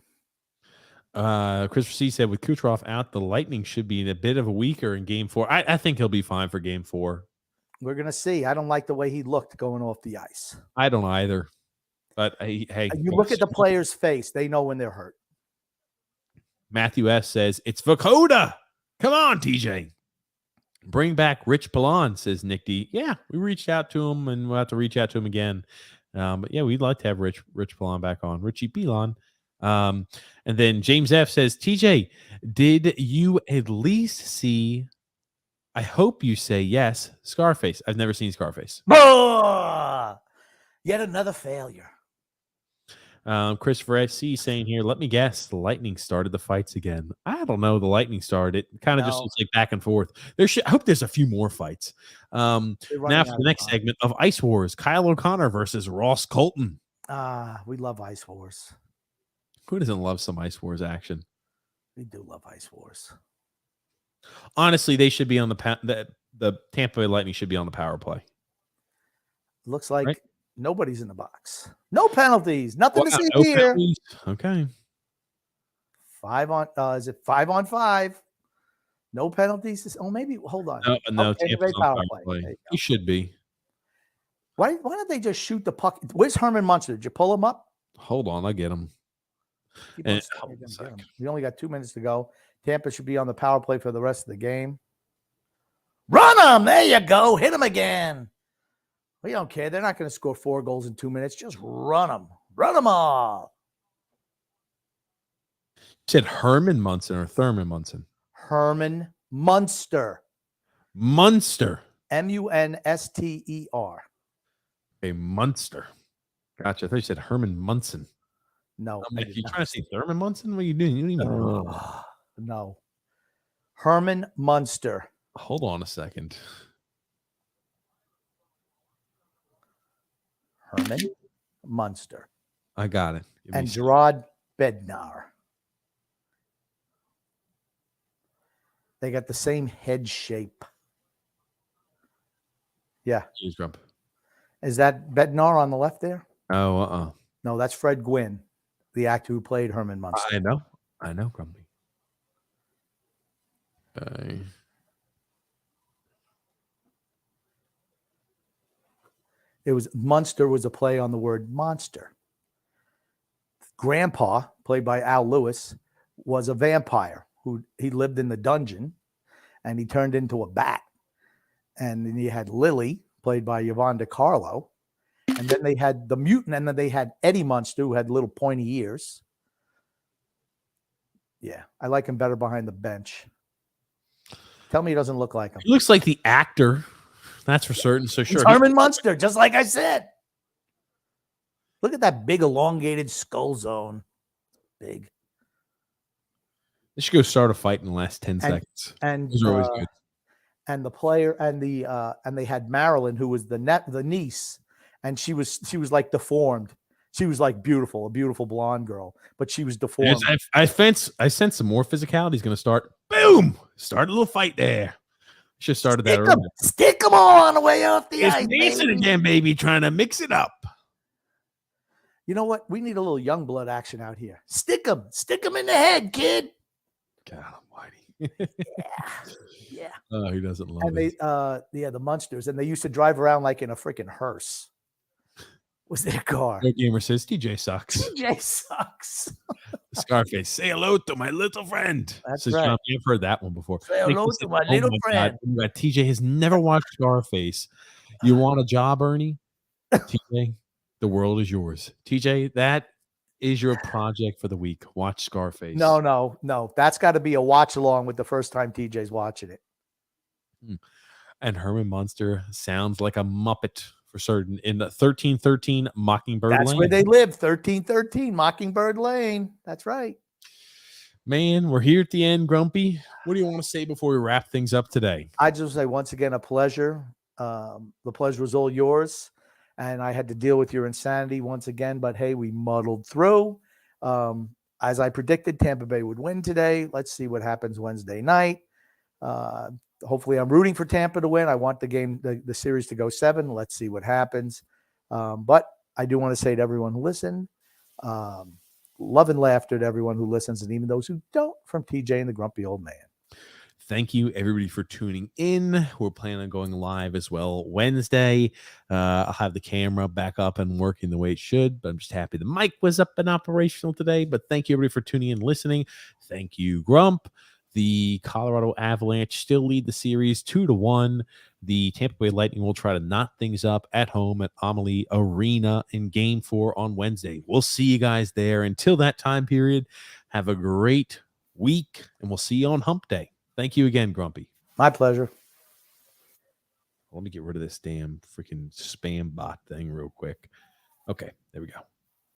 Christopher C said, with Kucherov out, the Lightning should be in a bit of a weaker in Game 4. I think he'll be fine for Game 4. We're going to see. I don't like the way he looked going off the ice. I don't either. But, hey. You look at the player's face. They know when they're hurt. Matthew S. says, it's Vokoda. Come on, TJ. Bring back Rich Pilon, says Nick D. Yeah, we reached out to him, and we'll have to reach out to him again. But, yeah, we'd like to have Rich Pilon back on. Richie Pilon. And then James F. says, TJ, did you at least see... I hope you say yes, Scarface. I've never seen Scarface. Yet another failure. Christopher SC saying here, let me guess, the Lightning started the fights again. I don't know. The Lightning started. It kind of just looks like back and forth. I hope there's a few more fights. Now for the next segment of Ice Wars, Kyle O'Connor versus Ross Colton. We love Ice Wars. Who doesn't love some Ice Wars action? We do love Ice Wars. Honestly, they should be on the Tampa Bay Lightning should be on the power play. Looks like nobody's in the box. No penalties. Nothing to see here. Penalties. Okay. 5 on. Is it 5 on 5? No penalties. Oh, maybe. Hold on. No. Tampa's on power play. He should be. Why don't they just shoot the puck? Where's Herman Munster? Did you pull him up? Hold on, I'll get him. We only got 2 minutes to go. Tampa should be on the power play for the rest of the game. Run them. There you go. Hit them again. We don't care. They're not going to score 4 goals in 2 minutes. Just run them. Run them all. You said Herman Munson or Thurman Munson? Herman Munster. Munster. Munster. A Munster. Gotcha. I thought you said Herman Munson. No. You trying to say Thurman Munson? What are you doing? You don't even know. No. Herman Munster. Hold on a second. Herman Munster. I got it. And Gerard Bednar. They got the same head shape. Yeah. Is that Bednar on the left there? Oh, No, that's Fred Gwynn, the actor who played Herman Munster. I know, Grumpy. It was Munster was a play on the word monster. Grandpa, played by Al Lewis, was a vampire he lived in the dungeon, and he turned into a bat. And then you had Lily, played by Yvonne DiCarlo, and then they had the mutant, and then they had Eddie Munster, who had little pointy ears. Yeah, I like him better behind the bench. Tell me he doesn't look like him. He looks like the actor. That's for certain. So sure. It's Herman Munster, just like I said. Look at that big elongated skull zone. Big. They should go start a fight in the last 10 seconds. And those are always good. And the player and they had Marilyn, who was the niece, and she was like deformed. She was like beautiful, a beautiful blonde girl, but she was deformed. I sense some more physicality is going to start. Boom! Start a little fight there. Should have started that earlier. Stick them all on the way off the It's ice. Mason again, baby, trying to mix it up. You know what? We need a little young blood action out here. Stick them in the head, kid. God almighty. Yeah. Oh, he doesn't love and it. The Munsters, and they used to drive around like in a freaking hearse. Was their car? No gamer says TJ sucks. TJ sucks. Scarface, say hello to my little friend. That's Says right. John, you've heard that one before. Say hello to my little friend. God, TJ has never watched Scarface. You want a job, Ernie? TJ, the world is yours. TJ, that is your project for the week. Watch Scarface. No. That's got to be a watch along with the first time TJ's watching it. And Herman Munster sounds like a Muppet for certain in the 1313 Mockingbird Lane. That's where they live, 1313 Mockingbird Lane. That's right. Man, we're here at the end, Grumpy. What do you want to say before we wrap things up today? I just say once again, a pleasure. The pleasure was all yours. And I had to deal with your insanity once again, but hey, we muddled through. As I predicted, Tampa Bay would win today. Let's see what happens Wednesday night. Hopefully I'm rooting for Tampa to win. I want the series to go 7. Let's see what happens. But I do want to say to everyone who listened, love and laughter to everyone who listens, and even those who don't, from TJ and the Grumpy Old Man. Thank you, everybody, for tuning in. We're planning on going live as well Wednesday. I'll have the camera back up and working the way it should, but I'm just happy the mic was up and operational today. But thank you, everybody, for tuning in and listening. Thank you, Grump. The Colorado Avalanche still lead the series 2-1. The Tampa Bay Lightning will try to knot things up at home at Amalie Arena in Game 4 on Wednesday. We'll see you guys there. Until that time period, have a great week, and we'll see you on Hump Day. Thank you again, Grumpy. My pleasure. Let me get rid of this damn freaking spam bot thing real quick. Okay, there we go.